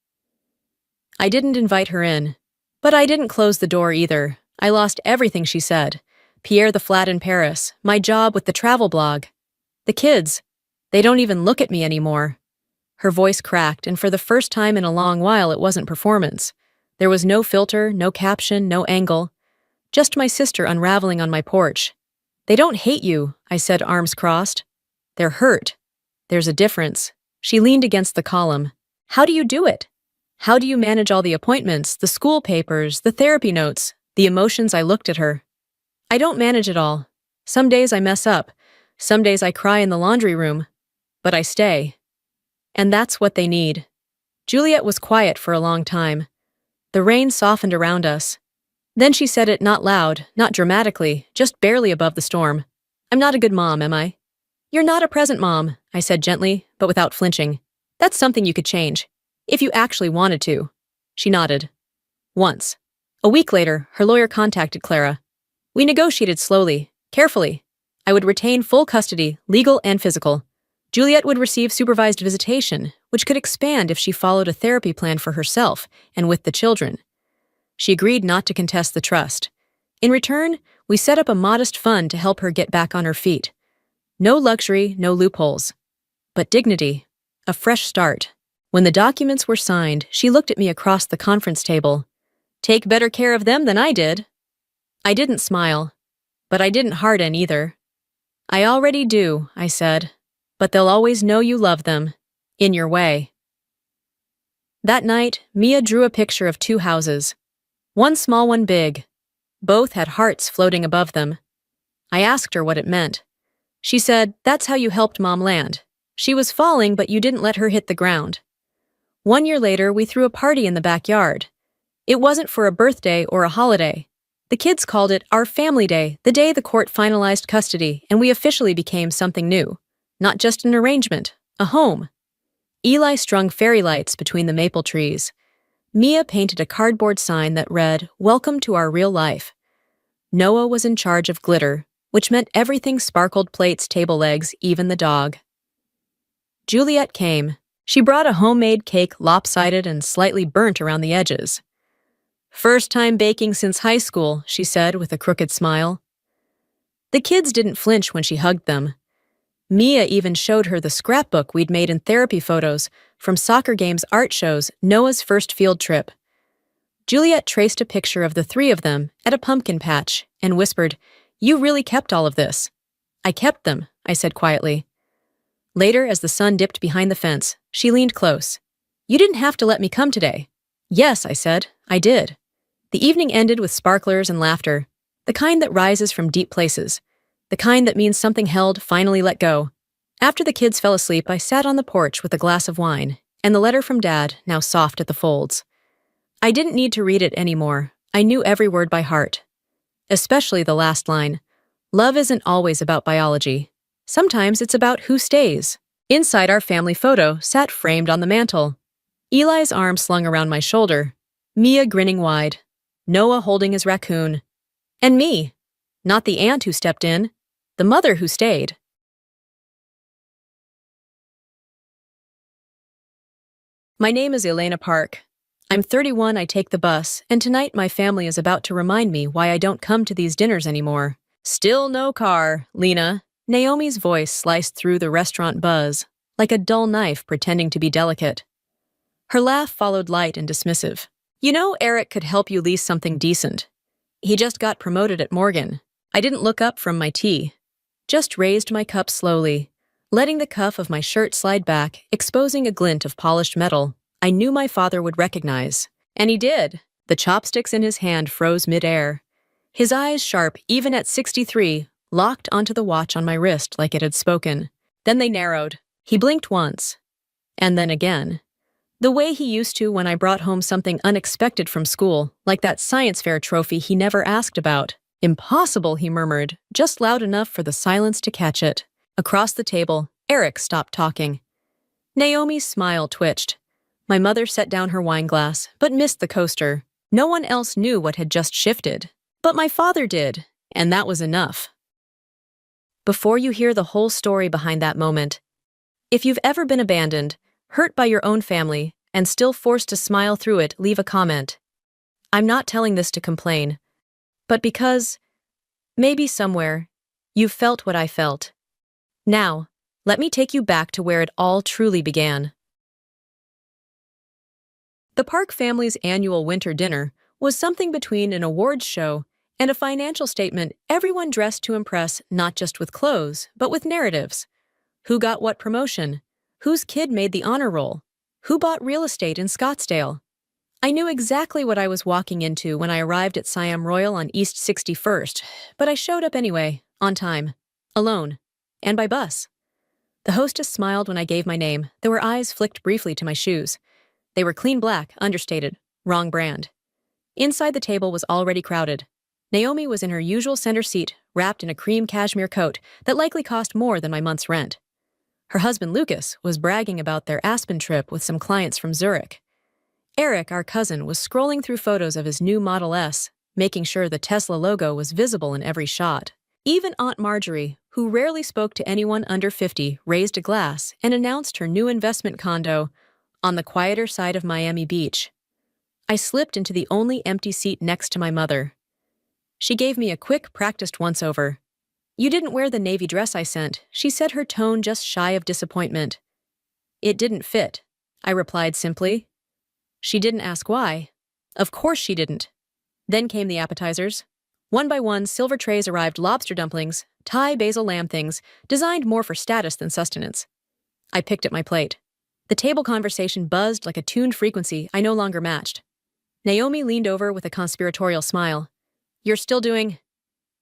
I didn't invite her in, but I didn't close the door either. I lost everything she said. Pierre the flat in Paris, my job with the travel blog. The kids, they don't even look at me anymore. Her voice cracked, and for the first time in a long while it wasn't performance. There was no filter, no caption, no angle. Just my sister unraveling on my porch. They don't hate you, I said, arms crossed. They're hurt. There's a difference. She leaned against the column. How do you do it? How do you manage all the appointments, the school papers, the therapy notes, the emotions? I looked at her. I don't manage it all. Some days I mess up. Some days I cry in the laundry room. But I stay. And that's what they need. Juliet was quiet for a long time. The rain softened around us. Then she said it, not loud, not dramatically, just barely above the storm. I'm not a good mom, am I? You're not a present mom, I said gently, but without flinching. That's something you could change. If you actually wanted to. She nodded. Once. A week later, her lawyer contacted Clara. We negotiated slowly, carefully. I would retain full custody, legal and physical. Juliet would receive supervised visitation, which could expand if she followed a therapy plan for herself and with the children. She agreed not to contest the trust. In return, we set up a modest fund to help her get back on her feet. No luxury, no loopholes. But dignity. A fresh start. When the documents were signed, she looked at me across the conference table. Take better care of them than I did. I didn't smile. But I didn't harden either. I already do, I said. But they'll always know you love them. In your way. That night, Mia drew a picture of two houses. One small, one big. Both had hearts floating above them. I asked her what it meant. She said, that's how you helped Mom land. She was falling, but you didn't let her hit the ground. 1 year later, we threw a party in the backyard. It wasn't for a birthday or a holiday. The kids called it our family day, the day the court finalized custody, and we officially became something new. Not just an arrangement, a home. Eli strung fairy lights between the maple trees. Mia painted a cardboard sign that read, Welcome to our real life. Noah was in charge of glitter, which meant everything sparkled: plates, table legs, even the dog. Juliet came. She brought a homemade cake, lopsided and slightly burnt around the edges. First time baking since high school, she said with a crooked smile. The kids didn't flinch when she hugged them. Mia even showed her the scrapbook we'd made in therapy photos, from soccer games, art shows, Noah's first field trip. Juliet traced a picture of the three of them at a pumpkin patch and whispered, You really kept all of this. I kept them, I said quietly. Later, as the sun dipped behind the fence, she leaned close. You didn't have to let me come today. Yes, I said, I did. The evening ended with sparklers and laughter, the kind that rises from deep places, the kind that means something held finally let go. After the kids fell asleep, I sat on the porch with a glass of wine, and the letter from Dad, now soft at the folds. I didn't need to read it anymore. I knew every word by heart. Especially the last line. Love isn't always about biology. Sometimes it's about who stays. Inside, our family photo sat framed on the mantel. Eli's arm slung around my shoulder. Mia grinning wide. Noah holding his raccoon. And me. Not the aunt who stepped in. The mother who stayed. My name is Elena Park. I'm 31, I take the bus, and tonight my family is about to remind me why I don't come to these dinners anymore. Still no car, Lena. Naomi's voice sliced through the restaurant buzz, like a dull knife pretending to be delicate. Her laugh followed light and dismissive. You know, Eric could help you lease something decent. He just got promoted at Morgan. I didn't look up from my tea. Just raised my cup slowly, letting the cuff of my shirt slide back, exposing a glint of polished metal I knew my father would recognize. And he did. The chopsticks in his hand froze mid-air. His eyes, sharp even at 63, locked onto the watch on my wrist like it had spoken. Then they narrowed. He blinked once. And then again. The way he used to when I brought home something unexpected from school, like that science fair trophy he never asked about. Impossible, he murmured, just loud enough for the silence to catch it. Across the table, Eric stopped talking. Naomi's smile twitched. My mother set down her wine glass, but missed the coaster. No one else knew what had just shifted. But my father did, and that was enough. Before you hear the whole story behind that moment, if you've ever been abandoned, hurt by your own family, and still forced to smile through it, leave a comment. I'm not telling this to complain, but because, maybe somewhere, you've felt what I felt. Now, let me take you back to where it all truly began. The Park family's annual winter dinner was something between an awards show and a financial statement, everyone dressed to impress not just with clothes, but with narratives. Who got what promotion? Whose kid made the honor roll? Who bought real estate in Scottsdale? I knew exactly what I was walking into when I arrived at Siam Royal on East 61st, but I showed up anyway, on time, alone, and by bus. The hostess smiled when I gave my name, though her eyes flicked briefly to my shoes. They were clean black, understated, wrong brand. Inside the table was already crowded. Naomi was in her usual center seat, wrapped in a cream cashmere coat that likely cost more than my month's rent. Her husband Lucas was bragging about their Aspen trip with some clients from Zurich. Eric, our cousin, was scrolling through photos of his new Model S, making sure the Tesla logo was visible in every shot. Even Aunt Marjorie, who rarely spoke to anyone under 50, raised a glass and announced her new investment condo on the quieter side of Miami Beach. I slipped into the only empty seat next to my mother. She gave me a quick, practiced once-over. "You didn't wear the navy dress I sent," she said, her tone just shy of disappointment. "It didn't fit," I replied simply. She didn't ask why. Of course she didn't. Then came the appetizers. One by one, silver trays arrived: lobster dumplings, Thai basil lamb things, designed more for status than sustenance. I picked at my plate. The table conversation buzzed like a tuned frequency I no longer matched. Naomi leaned over with a conspiratorial smile. "You're still doing—"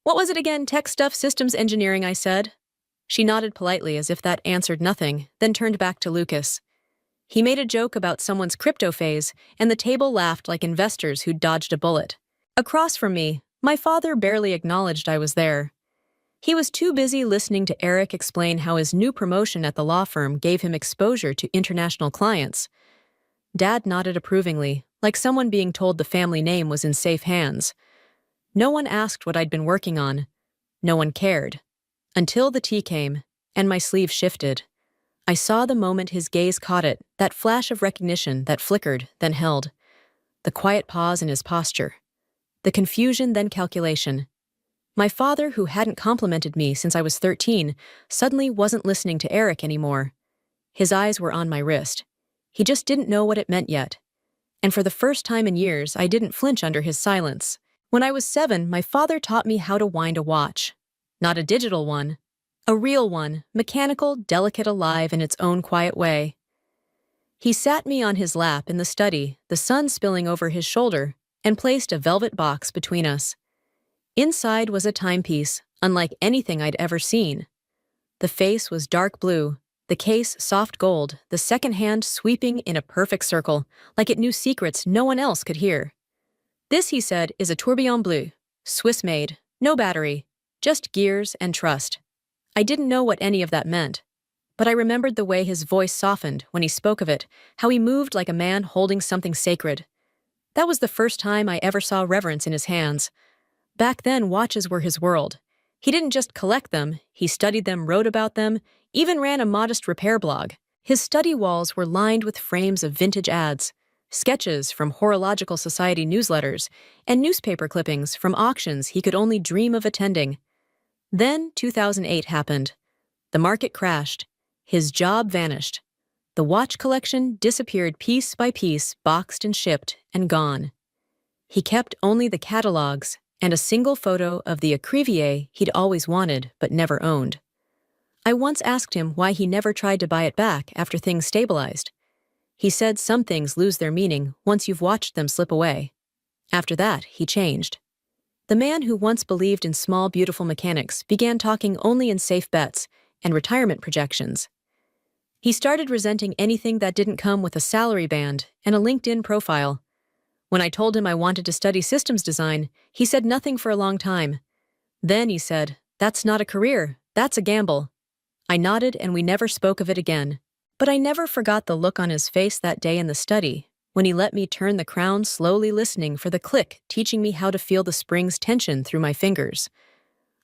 "What was it again? Tech stuff, systems engineering," I said. She nodded politely as if that answered nothing, then turned back to Lucas. He made a joke about someone's crypto phase, and the table laughed like investors who'd dodged a bullet. Across from me, my father barely acknowledged I was there. He was too busy listening to Eric explain how his new promotion at the law firm gave him exposure to international clients. Dad nodded approvingly, like someone being told the family name was in safe hands. No one asked what I'd been working on. No one cared. Until the tea came, and my sleeve shifted. I saw the moment his gaze caught it, that flash of recognition that flickered, then held. The quiet pause in his posture. The confusion, then calculation. My father, who hadn't complimented me since I was 13, suddenly wasn't listening to Eric anymore. His eyes were on my wrist. He just didn't know what it meant yet. And for the first time in years, I didn't flinch under his silence. When I was 7, my father taught me how to wind a watch. Not a digital one. A real one, mechanical, delicate, alive in its own quiet way. He sat me on his lap in the study, the sun spilling over his shoulder, and placed a velvet box between us. Inside was a timepiece, unlike anything I'd ever seen. The face was dark blue, the case soft gold, the second hand sweeping in a perfect circle, like it knew secrets no one else could hear. "This," he said, "is a tourbillon bleu, Swiss-made, no battery, just gears and trust." I didn't know what any of that meant, but I remembered the way his voice softened when he spoke of it, how he moved like a man holding something sacred. That was the first time I ever saw reverence in his hands. Back then, watches were his world. He didn't just collect them, he studied them, wrote about them, even ran a modest repair blog. His study walls were lined with frames of vintage ads, sketches from Horological Society newsletters, and newspaper clippings from auctions he could only dream of attending. Then 2008 happened. The market crashed. His job vanished. The watch collection disappeared piece by piece, boxed and shipped, and gone. He kept only the catalogs and a single photo of the écrivier he'd always wanted but never owned. I once asked him why he never tried to buy it back after things stabilized. He said some things lose their meaning once you've watched them slip away. After that, he changed. The man who once believed in small, beautiful mechanics began talking only in safe bets and retirement projections. He started resenting anything that didn't come with a salary band and a LinkedIn profile. When I told him I wanted to study systems design, he said nothing for a long time. Then he said, "That's not a career, that's a gamble." I nodded and we never spoke of it again. But I never forgot the look on his face that day in the study, when he let me turn the crown, slowly listening for the click, teaching me how to feel the spring's tension through my fingers.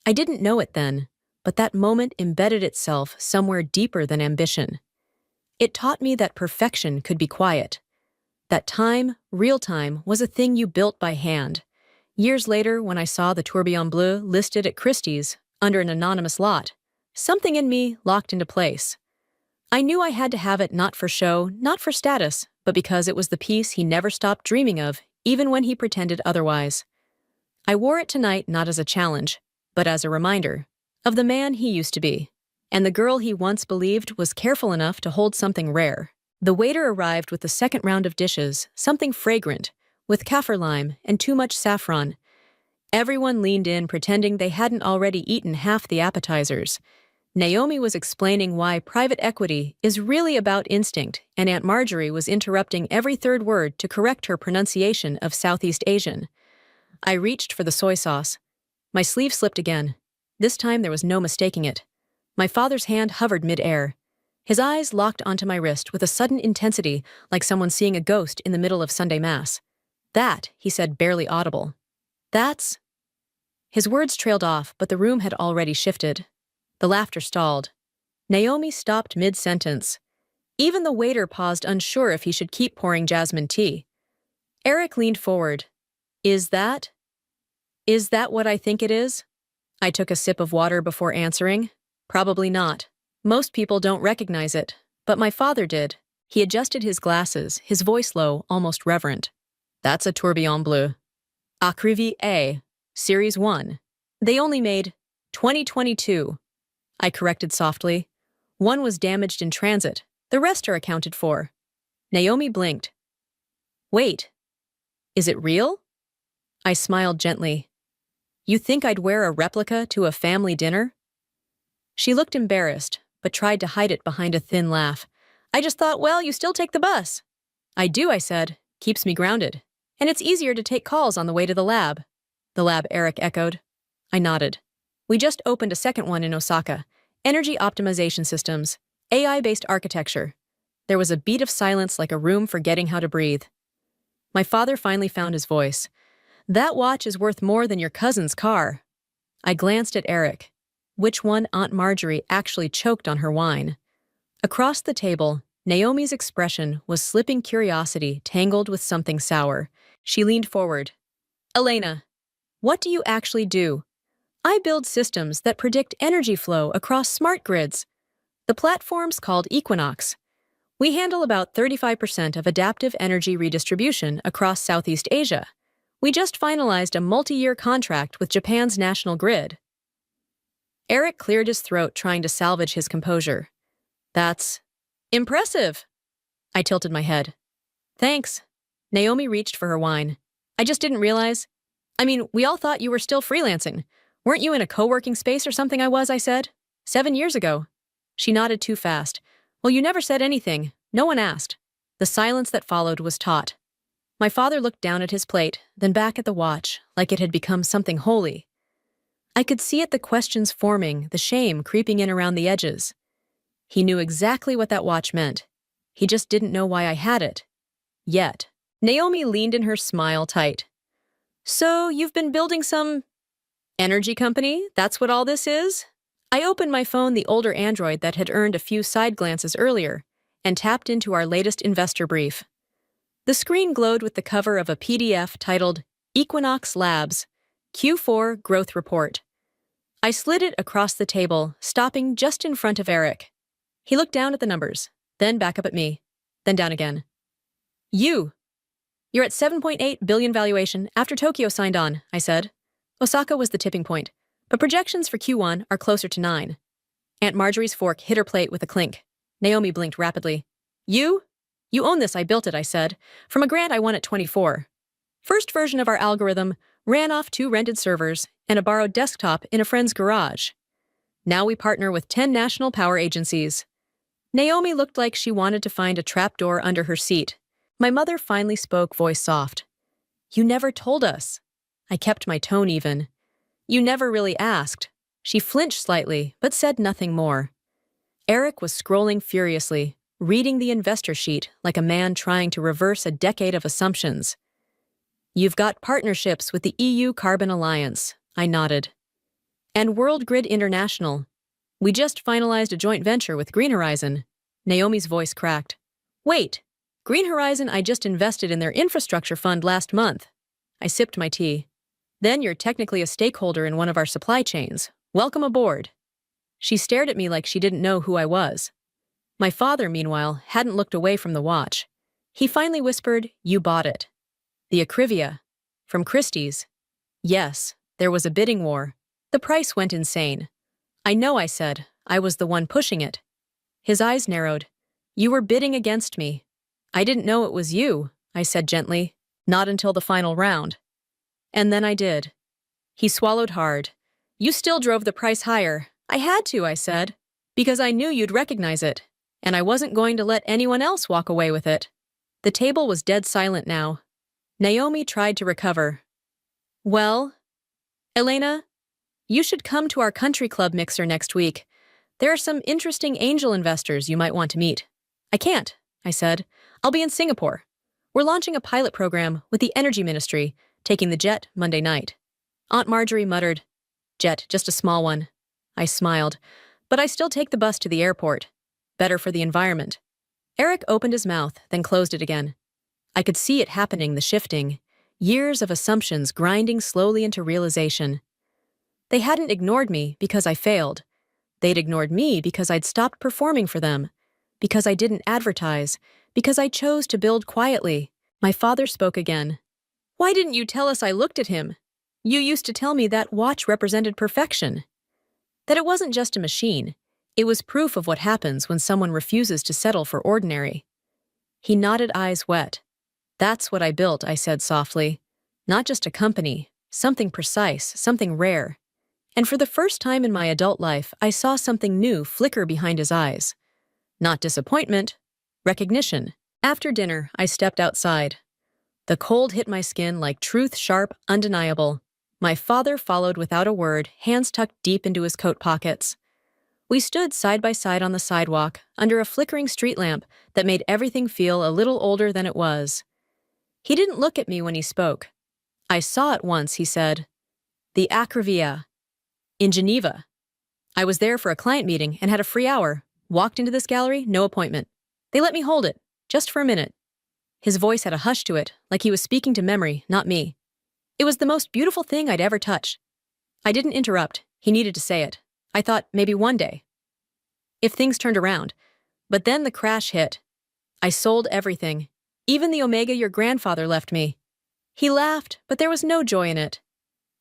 I didn't know it then, but that moment embedded itself somewhere deeper than ambition. It taught me that perfection could be quiet. That time, real time, was a thing you built by hand. Years later, when I saw the tourbillon bleu listed at Christie's under an anonymous lot, something in me locked into place. I knew I had to have it not for show, not for status, but because it was the piece he never stopped dreaming of, even when he pretended otherwise. I wore it tonight not as a challenge, but as a reminder of the man he used to be, and the girl he once believed was careful enough to hold something rare. The waiter arrived with the second round of dishes, something fragrant, with kaffir lime and too much saffron. Everyone leaned in, pretending they hadn't already eaten half the appetizers. Naomi was explaining why private equity is really about instinct, and Aunt Marjorie was interrupting every third word to correct her pronunciation of Southeast Asian. I reached for the soy sauce. My sleeve slipped again. This time there was no mistaking it. My father's hand hovered mid-air. His eyes locked onto my wrist with a sudden intensity, like someone seeing a ghost in the middle of Sunday Mass. "That," he said, barely audible. "That's—" His words trailed off, but the room had already shifted. The laughter stalled. Naomi stopped mid-sentence. Even the waiter paused, unsure if he should keep pouring jasmine tea. Eric leaned forward. Is that what I think it is?" I took a sip of water before answering. Probably not. Most people don't recognize it, but my father did. He adjusted his glasses, his voice low, almost reverent. "That's a tourbillon bleu. Acrivi A, Series 1. They only made 2022. I corrected softly. One was damaged in transit. The rest are accounted for. Naomi blinked. "Wait. Is it real?" I smiled gently. "You think I'd wear a replica to a family dinner?" She looked embarrassed, but tried to hide it behind a thin laugh. "I just thought, well, you still take the bus." "I do," I said. "Keeps me grounded. And it's easier to take calls on the way to the lab." "The lab," Eric echoed. I nodded. "We just opened a second one in Osaka. Energy optimization systems. AI-based architecture." There was a beat of silence, like a room forgetting how to breathe. My father finally found his voice. "That watch is worth more than your cousin's car." I glanced at Eric. Which one? Aunt Marjorie actually choked on her wine. Across the table, Naomi's expression was slipping curiosity tangled with something sour. She leaned forward. "Elena, what do you actually do?" "I build systems that predict energy flow across smart grids. The platform's called Equinox. We handle about 35% of adaptive energy redistribution across Southeast Asia. We just finalized a multi-year contract with Japan's national grid." Eric cleared his throat, trying to salvage his composure. "That's impressive." I tilted my head. "Thanks." Naomi reached for her wine. "I just didn't realize. We all thought you were still freelancing. Weren't you in a co-working space or something?" I said. 7 years ago." She nodded too fast. "Well, you never said anything. No one asked." The silence that followed was taut. My father looked down at his plate, then back at the watch, like it had become something holy. I could see it, the questions forming, the shame creeping in around the edges. He knew exactly what that watch meant. He just didn't know why I had it. Yet. Naomi leaned in, her smile tight. "So, you've been building some energy company? That's what all this is?" I opened my phone, the older Android that had earned a few side glances earlier, and tapped into our latest investor brief. The screen glowed with the cover of a PDF titled Equinox Labs, Q4 Growth Report. I slid it across the table, stopping just in front of Eric. He looked down at the numbers, then back up at me, then down again. You're at 7.8 billion valuation after Tokyo signed on," I said. Osaka was the tipping point, but projections for Q1 are closer to 9. Aunt Marjorie's fork hit her plate with a clink. Naomi blinked rapidly. "You own this, I built it," I said. "From a grant I won at 24. First version of our algorithm ran off 2 rented servers and a borrowed desktop in a friend's garage. Now we partner with 10 national power agencies." Naomi looked like she wanted to find a trapdoor under her seat. My mother finally spoke, voice soft. "You never told us." I kept my tone even. "You never really asked." She flinched slightly, but said nothing more. Eric was scrolling furiously, reading the investor sheet like a man trying to reverse a decade of assumptions. "You've got partnerships with the EU Carbon Alliance," I nodded. "And World Grid International. We just finalized a joint venture with Green Horizon." Naomi's voice cracked. "Wait, Green Horizon, I just invested in their infrastructure fund last month." I sipped my tea. "Then you're technically a stakeholder in one of our supply chains. Welcome aboard." She stared at me like she didn't know who I was. My father, meanwhile, hadn't looked away from the watch. He finally whispered, "You bought it." The Acrivia. From Christie's. Yes, there was a bidding war. The price went insane. "I know," I said. "I was the one pushing it." His eyes narrowed. "You were bidding against me." "I didn't know it was you," I said gently. "Not until the final round." And then I did. He swallowed hard. "You still drove the price higher." "I had to," I said, "because I knew you'd recognize it, and I wasn't going to let anyone else walk away with it." The table was dead silent now. Naomi tried to recover. "Well, Elena, you should come to our country club mixer next week. There are some interesting angel investors you might want to meet." "I can't," I said. "I'll be in Singapore. We're launching a pilot program with the Energy Ministry, taking the jet Monday night." Aunt Marjorie muttered, "Jet, just a small one." I smiled. "But I still take the bus to the airport. Better for the environment." Eric opened his mouth, then closed it again. I could see it happening, the shifting. Years of assumptions grinding slowly into realization. They hadn't ignored me because I failed. They'd ignored me because I'd stopped performing for them, because I didn't advertise, because I chose to build quietly. My father spoke again. "Why didn't you tell us I looked at him? You used to tell me that watch represented perfection. That it wasn't just a machine. It was proof of what happens when someone refuses to settle for ordinary." He nodded, eyes wet. "That's what I built," I said softly. "Not just a company, something precise, something rare." And for the first time in my adult life, I saw something new flicker behind his eyes. Not disappointment, recognition. After dinner, I stepped outside. The cold hit my skin like truth, sharp, undeniable. My father followed without a word, hands tucked deep into his coat pockets. We stood side by side on the sidewalk, under a flickering street lamp that made everything feel a little older than it was. He didn't look at me when he spoke. "I saw it once," he said. "The Acrivia. In Geneva. I was there for a client meeting and had a free hour. Walked into this gallery, no appointment. They let me hold it, just for a minute." His voice had a hush to it, like he was speaking to memory, not me. "It was the most beautiful thing I'd ever touched." I didn't interrupt. He needed to say it. I thought maybe one day. If things turned around. But then the crash hit. I sold everything. Even the Omega your grandfather left me. He laughed, but there was no joy in it.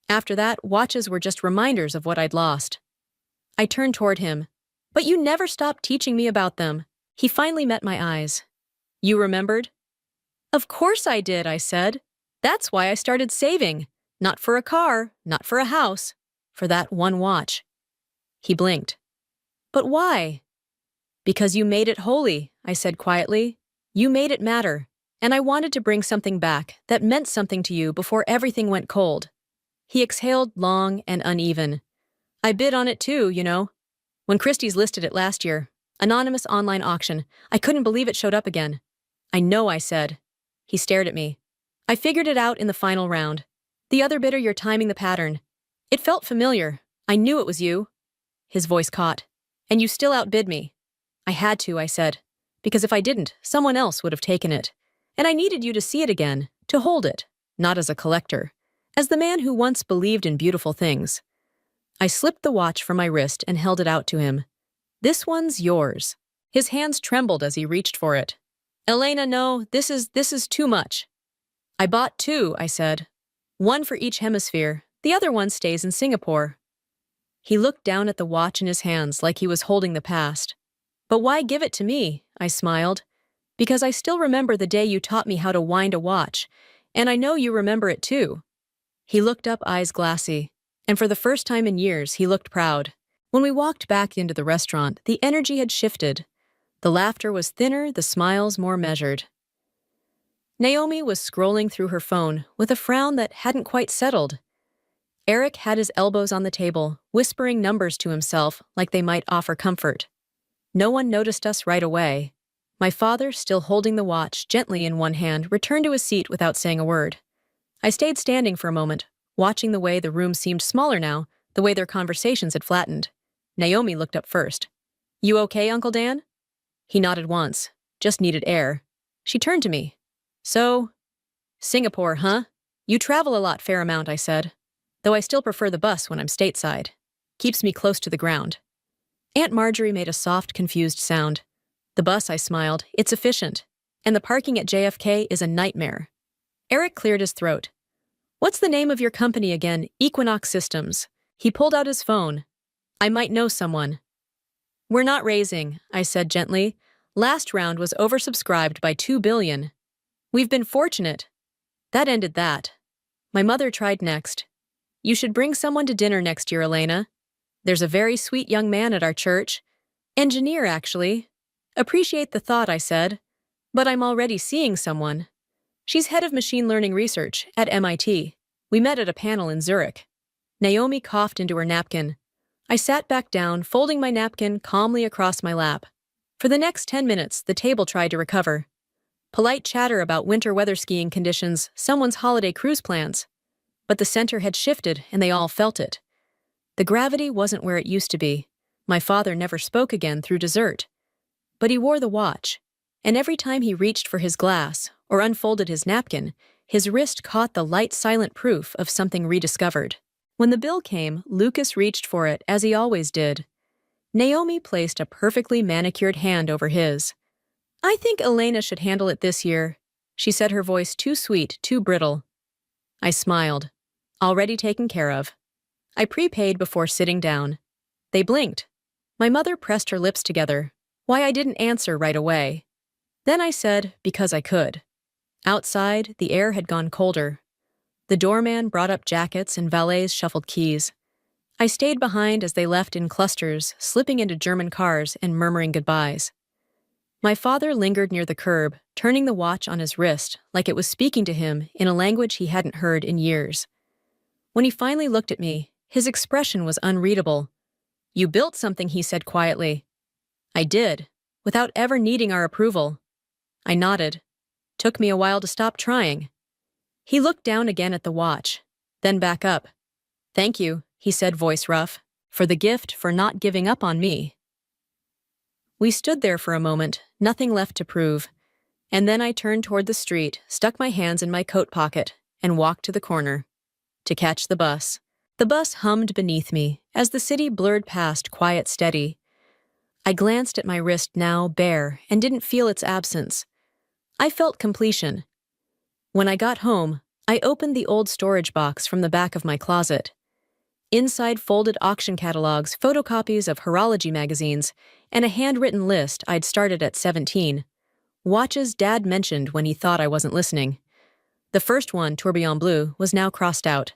After that, watches were just reminders of what I'd lost. I turned toward him. "But you never stopped teaching me about them." He finally met my eyes. "You remembered?" "Of course I did," I said. "That's why I started saving. Not for a car, not for a house. For that one watch." He blinked. "But why?" "Because you made it holy," I said quietly. "You made it matter. And I wanted to bring something back that meant something to you before everything went cold." He exhaled long and uneven. "I bid on it too, you know. When Christie's listed it last year. Anonymous online auction. I couldn't believe it showed up again." "I know," I said. He stared at me. "I figured it out in the final round. The other bidder, you're timing the pattern. It felt familiar. I knew it was you." His voice caught. "And you still outbid me." "I had to," I said. "Because if I didn't, someone else would have taken it. And I needed you to see it again, to hold it, not as a collector, as the man who once believed in beautiful things." I slipped the watch from my wrist and held it out to him. "This one's yours." His hands trembled as he reached for it. "Elena, no, this is too much." "I bought two," I said. "One for each hemisphere. The other one stays in Singapore." He looked down at the watch in his hands like he was holding the past. "But why give it to me?" I smiled. "Because I still remember the day you taught me how to wind a watch, and I know you remember it too." He looked up, eyes glassy, and for the first time in years, he looked proud. When we walked back into the restaurant, the energy had shifted. The laughter was thinner, the smiles more measured. Naomi was scrolling through her phone with a frown that hadn't quite settled. Eric had his elbows on the table, whispering numbers to himself like they might offer comfort. No one noticed us right away. My father, still holding the watch gently in one hand, returned to his seat without saying a word. I stayed standing for a moment, watching the way the room seemed smaller now, the way their conversations had flattened. Naomi looked up first. "You okay, Uncle Dan?" He nodded once. "Just needed air." She turned to me. "So, Singapore, huh? You travel a lot, fair amount," I said. "Though I still prefer the bus when I'm stateside. Keeps me close to the ground." Aunt Marjorie made a soft, confused sound. The bus, I smiled. It's efficient. And the parking at JFK is a nightmare. Eric cleared his throat. What's the name of your company again? Equinox Systems. He pulled out his phone. I might know someone. We're not raising, I said gently. Last round was oversubscribed by 2 billion. We've been fortunate. That ended that. My mother tried next. You should bring someone to dinner next year, Elena. There's a very sweet young man at our church. Engineer, actually. Appreciate the thought, I said. But I'm already seeing someone. She's head of machine learning research at MIT. We met at a panel in Zurich. Naomi coughed into her napkin. I sat back down, folding my napkin calmly across my lap. For the next 10 minutes, the table tried to recover. Polite chatter about winter weather skiing conditions, someone's holiday cruise plans. But the center had shifted, and they all felt it. The gravity wasn't where it used to be. My father never spoke again through dessert. But he wore the watch, and every time he reached for his glass or unfolded his napkin, his wrist caught the light, silent proof of something rediscovered. When the bill came, Lucas reached for it, as he always did. Naomi placed a perfectly manicured hand over his. I think Elena should handle it this year, she said, her voice too sweet, too brittle. I smiled. Already taken care of. I prepaid before sitting down. They blinked. My mother pressed her lips together. Why I didn't answer right away. Then I said, because I could. Outside, the air had gone colder. The doorman brought up jackets and valets shuffled keys. I stayed behind as they left in clusters, slipping into German cars and murmuring goodbyes. My father lingered near the curb, turning the watch on his wrist like it was speaking to him in a language he hadn't heard in years. When he finally looked at me, his expression was unreadable. You built something, he said quietly. I did, without ever needing our approval. I nodded. Took me a while to stop trying. He looked down again at the watch, then back up. Thank you, he said, voice rough, for the gift, for not giving up on me. We stood there for a moment, nothing left to prove, and then I turned toward the street, stuck my hands in my coat pocket, and walked to the corner. To catch the bus. The bus hummed beneath me as the city blurred past, quiet, steady. I glanced at my wrist, now bare, and didn't feel its absence. I felt completion. When I got home, I opened the old storage box from the back of my closet. Inside, folded auction catalogs, photocopies of horology magazines, and a handwritten list I'd started at 17. Watches Dad mentioned when he thought I wasn't listening. The first one, Tourbillon Bleu, was now crossed out.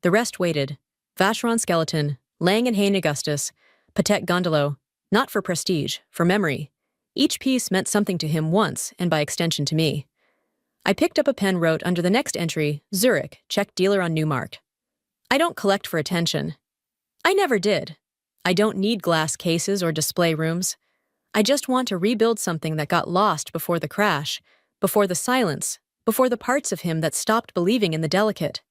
The rest waited. Vacheron Skeleton, Lang& Hayne Augustus, Patek Gondolo, not for prestige, for memory. Each piece meant something to him once, and by extension to me. I picked up a pen, wrote under the next entry, Zurich, Czech dealer on Newmark. I don't collect for attention. I never did. I don't need glass cases or display rooms. I just want to rebuild something that got lost before the crash, before the silence, before the parts of him that stopped believing in the delicate.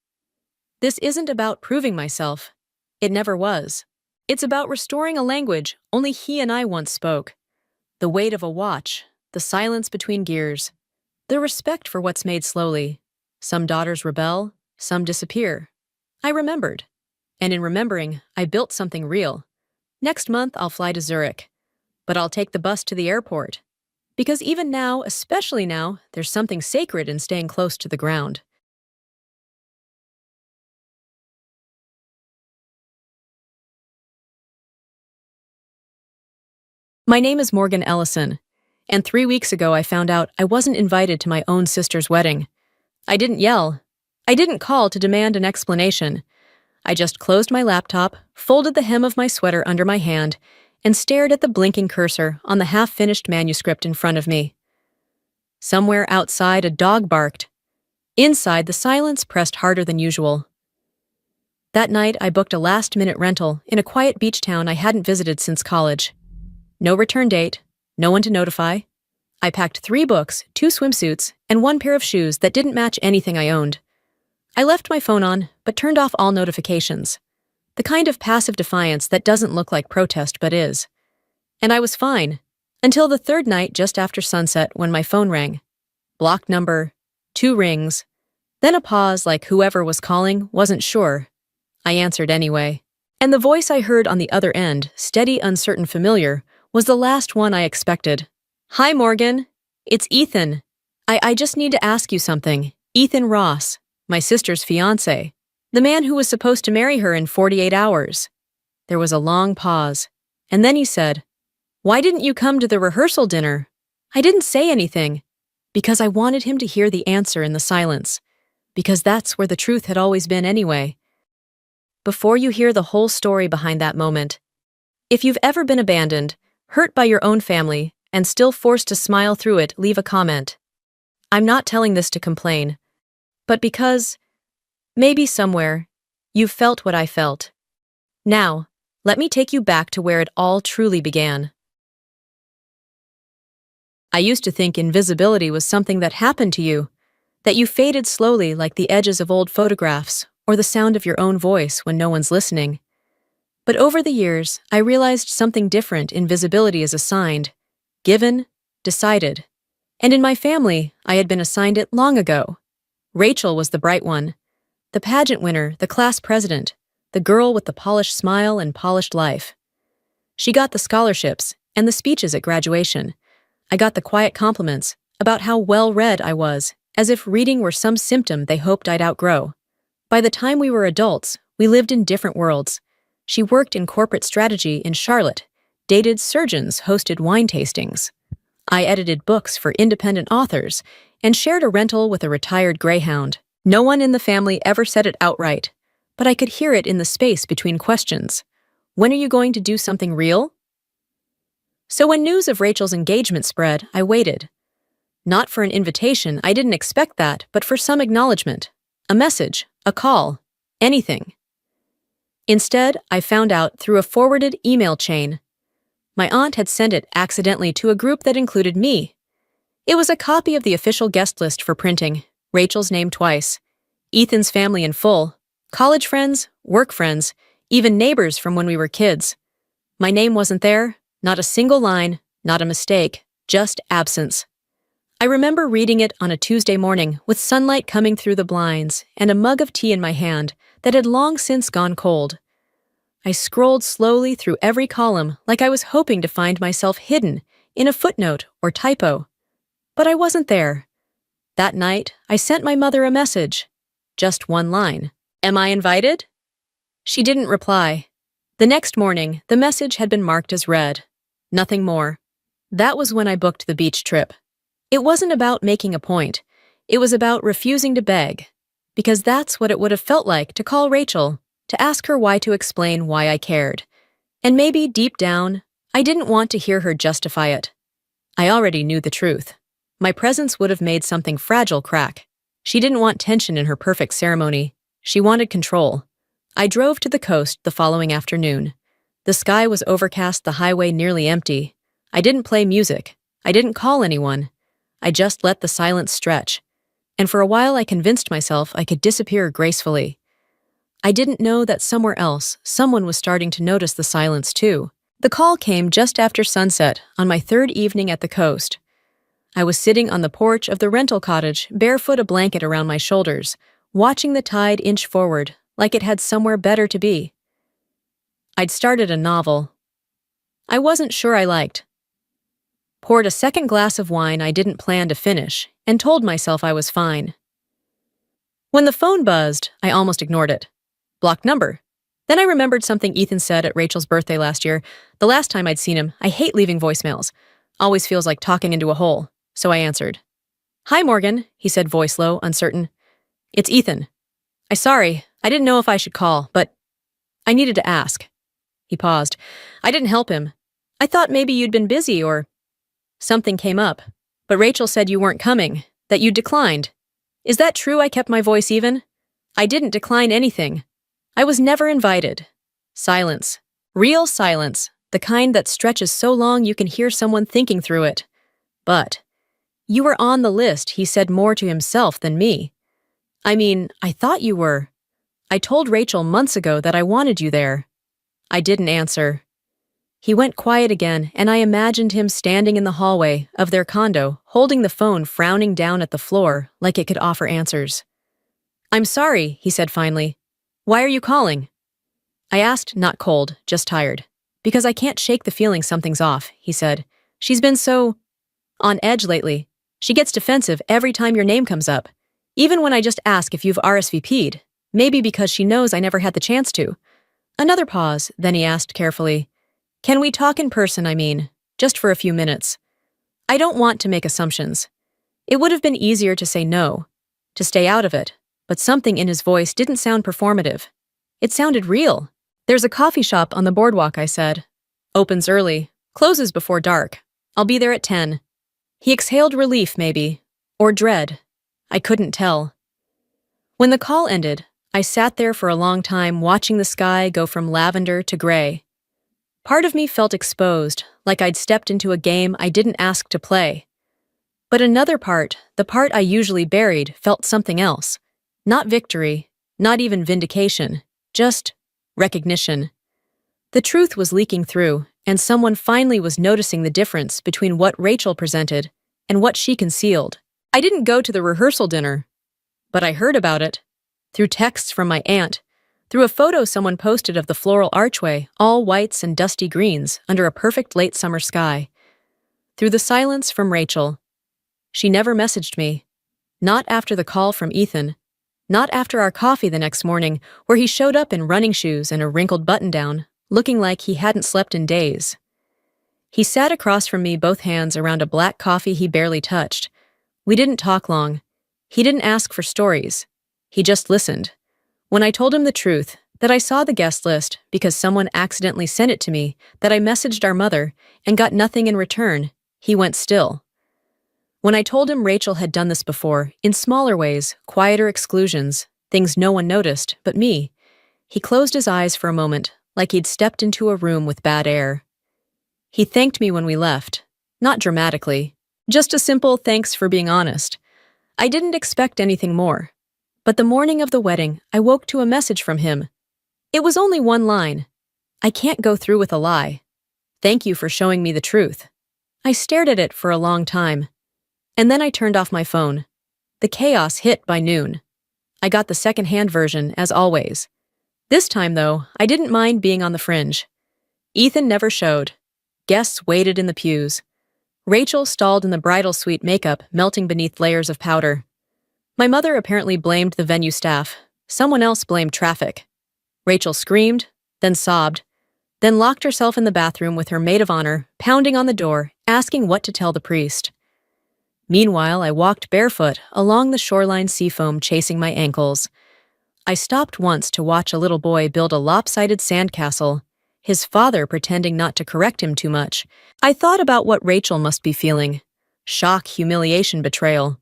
This isn't about proving myself. It never was. It's about restoring a language only he and I once spoke. The weight of a watch, the silence between gears, the respect for what's made slowly. Some daughters rebel, some disappear. I remembered. And in remembering, I built something real. Next month, I'll fly to Zurich. But I'll take the bus to the airport. Because even now, especially now, there's something sacred in staying close to the ground. My name is Morgan Ellison, and 3 weeks ago I found out I wasn't invited to my own sister's wedding. I didn't yell. I didn't call to demand an explanation. I just closed my laptop, folded the hem of my sweater under my hand, and stared at the blinking cursor on the half-finished manuscript in front of me. Somewhere outside, a dog barked. Inside, the silence pressed harder than usual. That night, I booked a last-minute rental in a quiet beach town I hadn't visited since college. No return date, no one to notify. I packed 3 books, 2 swimsuits, and 1 pair of shoes that didn't match anything I owned. I left my phone on, but turned off all notifications. The kind of passive defiance that doesn't look like protest but is. And I was fine, until the 3rd night just after sunset when my phone rang. Blocked number, 2 rings, then a pause like whoever was calling wasn't sure. I answered anyway. And the voice I heard on the other end, steady, uncertain, familiar, was the last one I expected. Hi, Morgan. It's Ethan. I just need to ask you something. Ethan Ross, my sister's fiancé. The man who was supposed to marry her in 48 hours. There was a long pause. And then he said, "Why didn't you come to the rehearsal dinner?" I didn't say anything. Because I wanted him to hear the answer in the silence. Because that's where the truth had always been anyway. Before you hear the whole story behind that moment, if you've ever been abandoned, hurt by your own family, and still forced to smile through it, leave a comment. I'm not telling this to complain, but because, maybe somewhere, you've felt what I felt. Now, let me take you back to where it all truly began. I used to think invisibility was something that happened to you, that you faded slowly like the edges of old photographs or the sound of your own voice when no one's listening. But over the years, I realized something different invisibility is assigned, given, decided. And in my family, I had been assigned it long ago. Rachel was the bright one, the pageant winner, the class president, the girl with the polished smile and polished life. She got the scholarships and the speeches at graduation. I got the quiet compliments about how well-read I was, as if reading were some symptom they hoped I'd outgrow. By the time we were adults, we lived in different worlds. She worked in corporate strategy in Charlotte, dated surgeons, hosted wine tastings. I edited books for independent authors and shared a rental with a retired greyhound. No one in the family ever said it outright, but I could hear it in the space between questions. When are you going to do something real? So when news of Rachel's engagement spread, I waited. Not for an invitation, I didn't expect that, but for some acknowledgement. A message, a call, anything. Instead, I found out through a forwarded email chain. My aunt had sent it accidentally to a group that included me. It was a copy of the official guest list for printing, Rachel's name twice, Ethan's family in full, college friends, work friends, even neighbors from when we were kids. My name wasn't there, not a single line, not a mistake, just absence. I remember reading it on a Tuesday morning with sunlight coming through the blinds and a mug of tea in my hand that had long since gone cold. I scrolled slowly through every column like I was hoping to find myself hidden in a footnote or typo. But I wasn't there. That night, I sent my mother a message. Just one line. "Am I invited?" She didn't reply. The next morning, the message had been marked as read. Nothing more. That was when I booked the beach trip. It wasn't about making a point. It was about refusing to beg. Because that's what it would have felt like to call Rachel, to ask her why, to explain why I cared. And maybe, deep down, I didn't want to hear her justify it. I already knew the truth. My presence would have made something fragile crack. She didn't want tension in her perfect ceremony. She wanted control. I drove to the coast the following afternoon. The sky was overcast, the highway nearly empty. I didn't play music. I didn't call anyone. I just let the silence stretch. And for a while I convinced myself I could disappear gracefully. I didn't know that somewhere else, someone was starting to notice the silence too. The call came just after sunset on my third evening at the coast. I was sitting on the porch of the rental cottage, barefoot, a blanket around my shoulders, watching the tide inch forward like it had somewhere better to be. I'd started a novel I wasn't sure I liked. Poured a second glass of wine I didn't plan to finish and told myself I was fine. When the phone buzzed, I almost ignored it. Blocked number. Then I remembered something Ethan said at Rachel's birthday last year. The last time I'd seen him, I hate leaving voicemails. Always feels like talking into a hole. So I answered. "Hi, Morgan," he said, voice low, uncertain. "It's Ethan. Sorry, I didn't know if I should call, but I needed to ask." He paused. I didn't help him. I thought maybe you'd been busy or something came up. But Rachel said you weren't coming, that you declined. Is that true? I kept my voice even. I didn't decline anything. I was never invited. Silence. Real silence. The kind that stretches so long you can hear someone thinking through it. But you were on the list, he said, more to himself than me. I mean, I thought you were. I told Rachel months ago that I wanted you there. I didn't answer. He went quiet again, and I imagined him standing in the hallway of their condo, holding the phone, frowning down at the floor like it could offer answers. "I'm sorry," he said finally. "Why are you calling?" I asked, not cold, just tired. "Because I can't shake the feeling something's off," he said. "She's been so On edge lately. She gets defensive every time your name comes up. Even when I just ask if you've RSVP'd. Maybe because she knows I never had the chance to. Another pause, then he asked carefully, "Can we talk in person, I mean? Just for a few minutes." I don't want to make assumptions. It would have been easier to say no, to stay out of it, but something in his voice didn't sound performative. It sounded real. "There's a coffee shop on the boardwalk," I said. "Opens early, closes before dark. I'll be there at 10. He exhaled relief, maybe, or dread. I couldn't tell. When the call ended, I sat there for a long time watching the sky go from lavender to gray. Part of me felt exposed, like I'd stepped into a game I didn't ask to play. But another part, the part I usually buried, felt something else. Not victory, not even vindication, just recognition. The truth was leaking through, and someone finally was noticing the difference between what Rachel presented and what she concealed. I didn't go to the rehearsal dinner, but I heard about it. Through texts from my aunt, through a photo someone posted of the floral archway, all whites and dusty greens under a perfect late summer sky. Through the silence from Rachel. She never messaged me. Not after the call from Ethan. Not after our coffee the next morning, where he showed up in running shoes and a wrinkled button-down, looking like he hadn't slept in days. He sat across from me, both hands around a black coffee he barely touched. We didn't talk long. He didn't ask for stories. He just listened. When I told him the truth, that I saw the guest list because someone accidentally sent it to me, that I messaged our mother and got nothing in return, he went still. When I told him Rachel had done this before, in smaller ways, quieter exclusions, things no one noticed but me, he closed his eyes for a moment, like he'd stepped into a room with bad air. He thanked me when we left, not dramatically, just a simple thanks for being honest. I didn't expect anything more. But the morning of the wedding, I woke to a message from him. It was only one line. "I can't go through with a lie. Thank you for showing me the truth." I stared at it for a long time. And then I turned off my phone. The chaos hit by noon. I got the second-hand version, as always. This time, though, I didn't mind being on the fringe. Ethan never showed. Guests waited in the pews. Rachel stalled in the bridal suite makeup, melting beneath layers of powder. My mother apparently blamed the venue staff. Someone else blamed traffic. Rachel screamed, then sobbed, then locked herself in the bathroom with her maid of honor, pounding on the door, asking what to tell the priest. Meanwhile, I walked barefoot along the shoreline seafoam, chasing my ankles. I stopped once to watch a little boy build a lopsided sandcastle, his father pretending not to correct him too much. I thought about what Rachel must be feeling. Shock, humiliation, betrayal.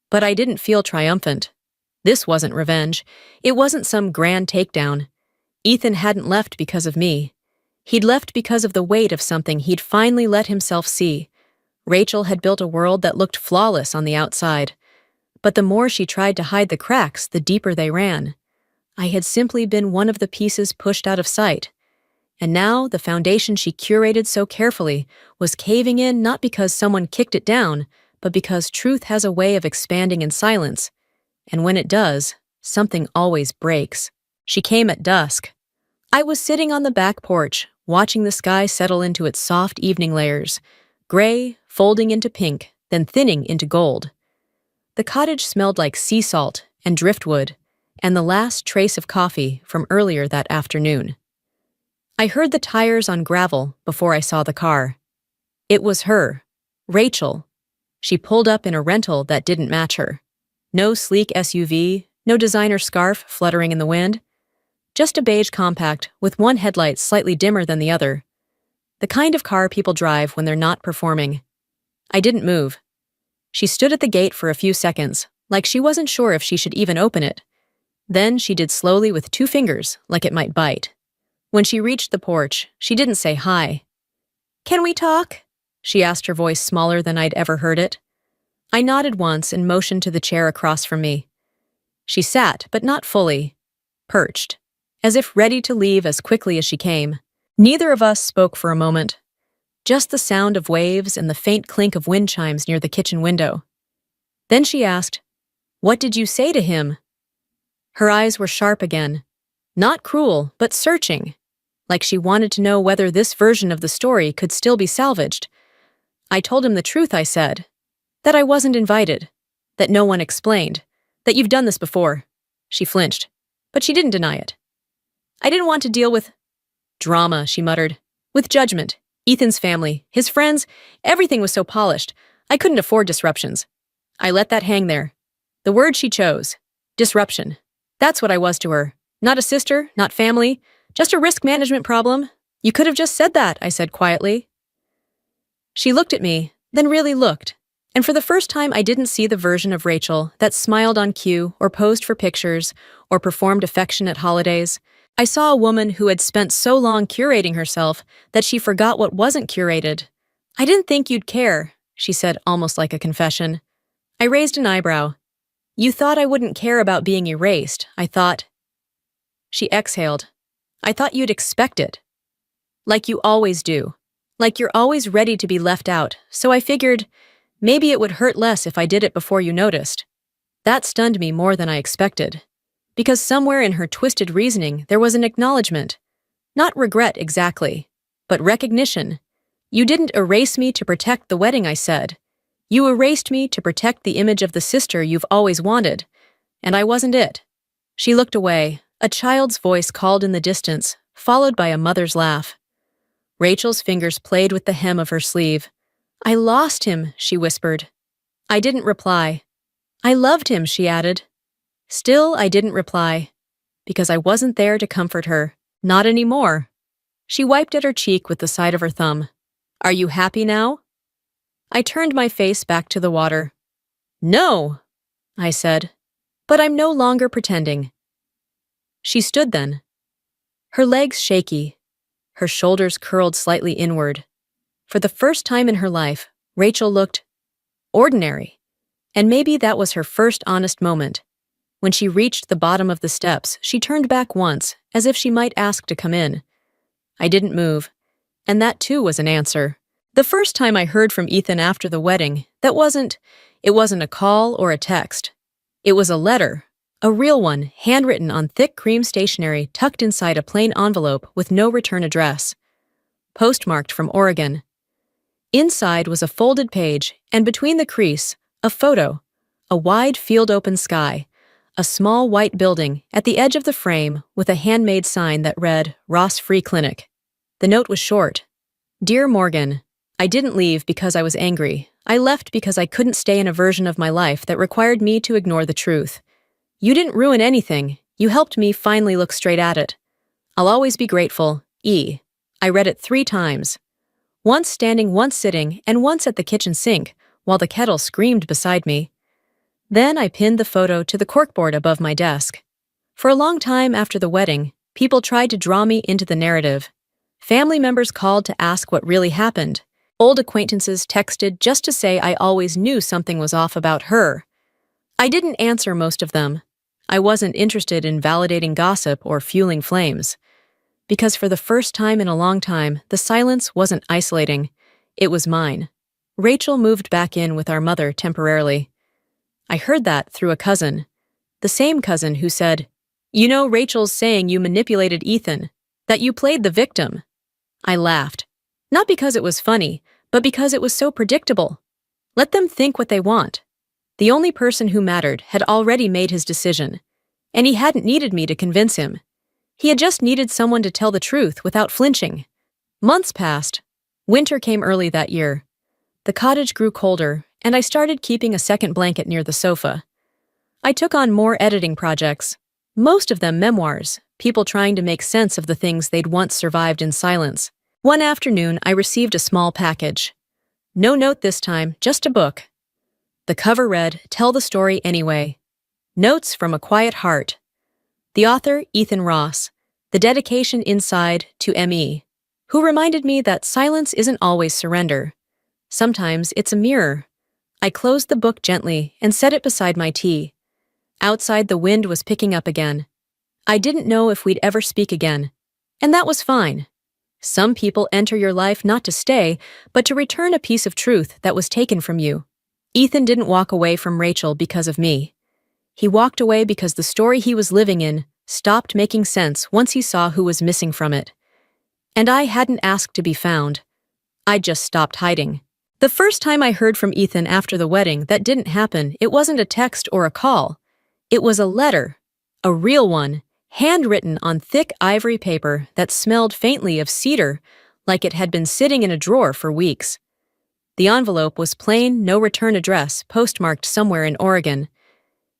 But I didn't feel triumphant. This wasn't revenge. It wasn't some grand takedown. Ethan hadn't left because of me. He'd left because of the weight of something he'd finally let himself see. Rachel had built a world that looked flawless on the outside. But the more she tried to hide the cracks, the deeper they ran. I had simply been one of the pieces pushed out of sight. And now the foundation she curated so carefully was caving in, not because someone kicked it down, but because truth has a way of expanding in silence. And when it does, something always breaks. She came at dusk. I was sitting on the back porch, watching the sky settle into its soft evening layers, gray, folding into pink, then thinning into gold. The cottage smelled like sea salt and driftwood, and the last trace of coffee from earlier that afternoon. I heard the tires on gravel before I saw the car. It was her, Rachel. She pulled up in a rental that didn't match her. No sleek SUV, no designer scarf fluttering in the wind. Just a beige compact with one headlight slightly dimmer than the other. The kind of car people drive when they're not performing. I didn't move. She stood at the gate for a few seconds, like she wasn't sure if she should even open it. Then she did slowly with 2 fingers, like it might bite. When she reached the porch, she didn't say hi. "Can we talk?" she asked, her voice smaller than I'd ever heard it. I nodded once and motioned to the chair across from me. She sat, but not fully, perched, as if ready to leave as quickly as she came. Neither of us spoke for a moment. Just the sound of waves and the faint clink of wind chimes near the kitchen window. Then she asked, "What did you say to him?" Her eyes were sharp again. Not cruel, but searching, like she wanted to know whether this version of the story could still be salvaged. I told him the truth, I said. That I wasn't invited. That no one explained. That you've done this before. She flinched, but she didn't deny it. I didn't want to deal with drama, she muttered. With judgment. Ethan's family, his friends, everything was so polished. I couldn't afford disruptions. I let that hang there. The word she chose. Disruption. That's what I was to her. Not a sister, not family, just a risk management problem. You could have just said that, I said quietly. She looked at me, then really looked. And for the first time, I didn't see the version of Rachel that smiled on cue or posed for pictures or performed affection at holidays. I saw a woman who had spent so long curating herself that she forgot what wasn't curated. I didn't think you'd care, she said almost like a confession. I raised an eyebrow. You thought I wouldn't care about being erased, I thought. She exhaled. I thought you'd expect it. Like you always do. Like you're always ready to be left out, so I figured maybe it would hurt less if I did it before you noticed. That stunned me more than I expected. Because somewhere in her twisted reasoning there was an acknowledgement. Not regret exactly, but recognition. You didn't erase me to protect the wedding, I said. You erased me to protect the image of the sister you've always wanted. And I wasn't it. She looked away. A child's voice called in the distance, followed by a mother's laugh. Rachel's fingers played with the hem of her sleeve. I lost him, she whispered. I didn't reply. I loved him, she added. Still, I didn't reply, because I wasn't there to comfort her. Not anymore. She wiped at her cheek with the side of her thumb. Are you happy now? I turned my face back to the water. No, I said, but I'm no longer pretending. She stood then, her legs shaky, her shoulders curled slightly inward. For the first time in her life, Rachel looked ordinary, and maybe that was her first honest moment. When she reached the bottom of the steps, she turned back once, as if she might ask to come in. I didn't move, and that too was an answer. The first time I heard from Ethan after the wedding, it wasn't a call or a text. It was a letter, a real one, handwritten on thick cream stationery tucked inside a plain envelope with no return address. Postmarked from Oregon. Inside was a folded page, and between the crease, a photo, a wide field-open sky, a small white building at the edge of the frame with a handmade sign that read, Ross Free Clinic. The note was short. Dear Morgan, I didn't leave because I was angry. I left because I couldn't stay in a version of my life that required me to ignore the truth. You didn't ruin anything. You helped me finally look straight at it. I'll always be grateful. E. I read it 3 times. Once standing, once sitting, and once at the kitchen sink, while the kettle screamed beside me. Then I pinned the photo to the corkboard above my desk. For a long time after the wedding, people tried to draw me into the narrative. Family members called to ask what really happened. Old acquaintances texted just to say I always knew something was off about her. I didn't answer most of them. I wasn't interested in validating gossip or fueling flames. Because for the first time in a long time, the silence wasn't isolating. It was mine. Rachel moved back in with our mother temporarily. I heard that through a cousin. The same cousin who said, You know, Rachel's saying you manipulated Ethan, that you played the victim. I laughed. Not because it was funny, but because it was so predictable. Let them think what they want. The only person who mattered had already made his decision, and he hadn't needed me to convince him. He had just needed someone to tell the truth without flinching. Months passed. Winter came early that year. The cottage grew colder, and I started keeping a second blanket near the sofa. I took on more editing projects, most of them memoirs, people trying to make sense of the things they'd once survived in silence. One afternoon, I received a small package. No note this time, just a book. The cover read, Tell the Story Anyway. Notes from a Quiet Heart. The author, Ethan Ross. The dedication inside to M.E., who reminded me that silence isn't always surrender. Sometimes it's a mirror. I closed the book gently and set it beside my tea. Outside, the wind was picking up again. I didn't know if we'd ever speak again, and that was fine. Some people enter your life not to stay, but to return a piece of truth that was taken from you. Ethan didn't walk away from Rachel because of me. He walked away because the story he was living in stopped making sense once he saw who was missing from it. And I hadn't asked to be found. I just stopped hiding. The first time I heard from Ethan after the wedding, that didn't happen. It wasn't a text or a call. It was a letter. A real one, handwritten on thick ivory paper that smelled faintly of cedar, like it had been sitting in a drawer for weeks. The envelope was plain, no return address, postmarked somewhere in Oregon.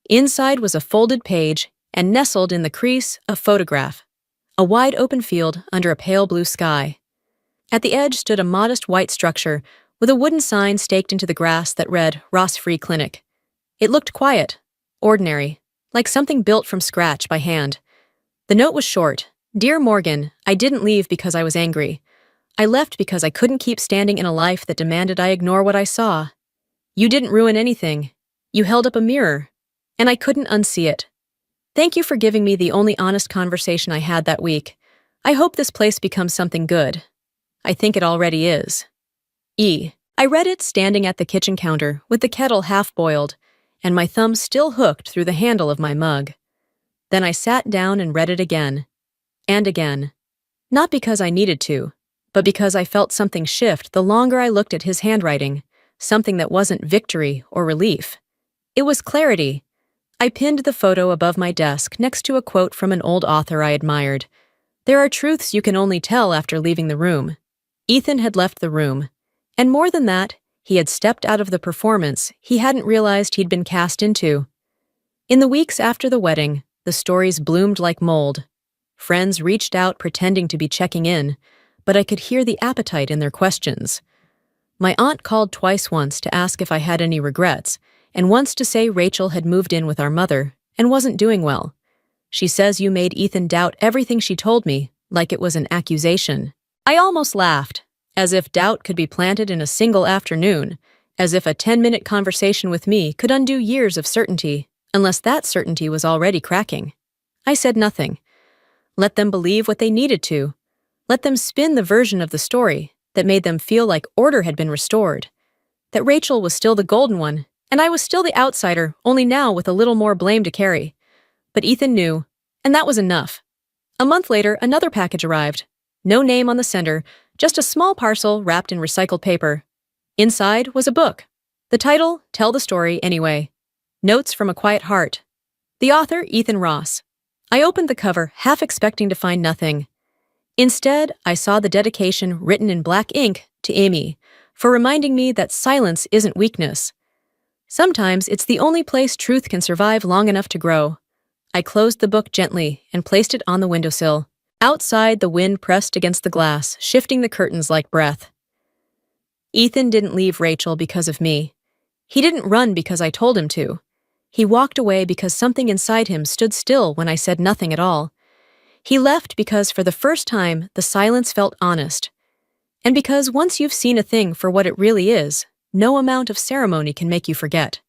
Inside was a folded page, and nestled in the crease, a photograph. A wide open field under a pale blue sky. At the edge stood a modest white structure with a wooden sign staked into the grass that read Ross Free Clinic. It looked quiet, ordinary, like something built from scratch by hand. The note was short. Dear Morgan, I didn't leave because I was angry. I left because I couldn't keep standing in a life that demanded I ignore what I saw. You didn't ruin anything. You held up a mirror, and I couldn't unsee it. Thank you for giving me the only honest conversation I had that week. I hope this place becomes something good. I think it already is. E. I read it standing at the kitchen counter with the kettle half-boiled, and my thumb still hooked through the handle of my mug. Then I sat down and read it again. And again. Not because I needed to, but because I felt something shift the longer I looked at his handwriting, something that wasn't victory or relief. It was clarity. I pinned the photo above my desk next to a quote from an old author I admired. There are truths you can only tell after leaving the room. Ethan had left the room. And more than that, he had stepped out of the performance he hadn't realized he'd been cast into. In the weeks after the wedding, the stories bloomed like mold. Friends reached out pretending to be checking in, but I could hear the appetite in their questions. My aunt called twice, once to ask if I had any regrets, and once to say Rachel had moved in with our mother and wasn't doing well. She says you made Ethan doubt everything she told me, like it was an accusation. I almost laughed, as if doubt could be planted in a single afternoon, as if a 10-minute conversation with me could undo years of certainty, unless that certainty was already cracking. I said nothing. Let them believe what they needed to. Let them spin the version of the story that made them feel like order had been restored, that Rachel was still the golden one, and I was still the outsider, only now with a little more blame to carry. But Ethan knew, and that was enough. A month later, another package arrived. No name on the sender, just a small parcel wrapped in recycled paper. Inside was a book. The title, Tell the Story Anyway. Notes from a Quiet Heart. The author, Ethan Ross. I opened the cover, half expecting to find nothing. Instead, I saw the dedication written in black ink to Amy, for reminding me that silence isn't weakness. Sometimes it's the only place truth can survive long enough to grow. I closed the book gently and placed it on the windowsill. Outside, the wind pressed against the glass, shifting the curtains like breath. Ethan didn't leave Rachel because of me. He didn't run because I told him to. He walked away because something inside him stood still when I said nothing at all. He left because for the first time, the silence felt honest. And because once you've seen a thing for what it really is, no amount of ceremony can make you forget.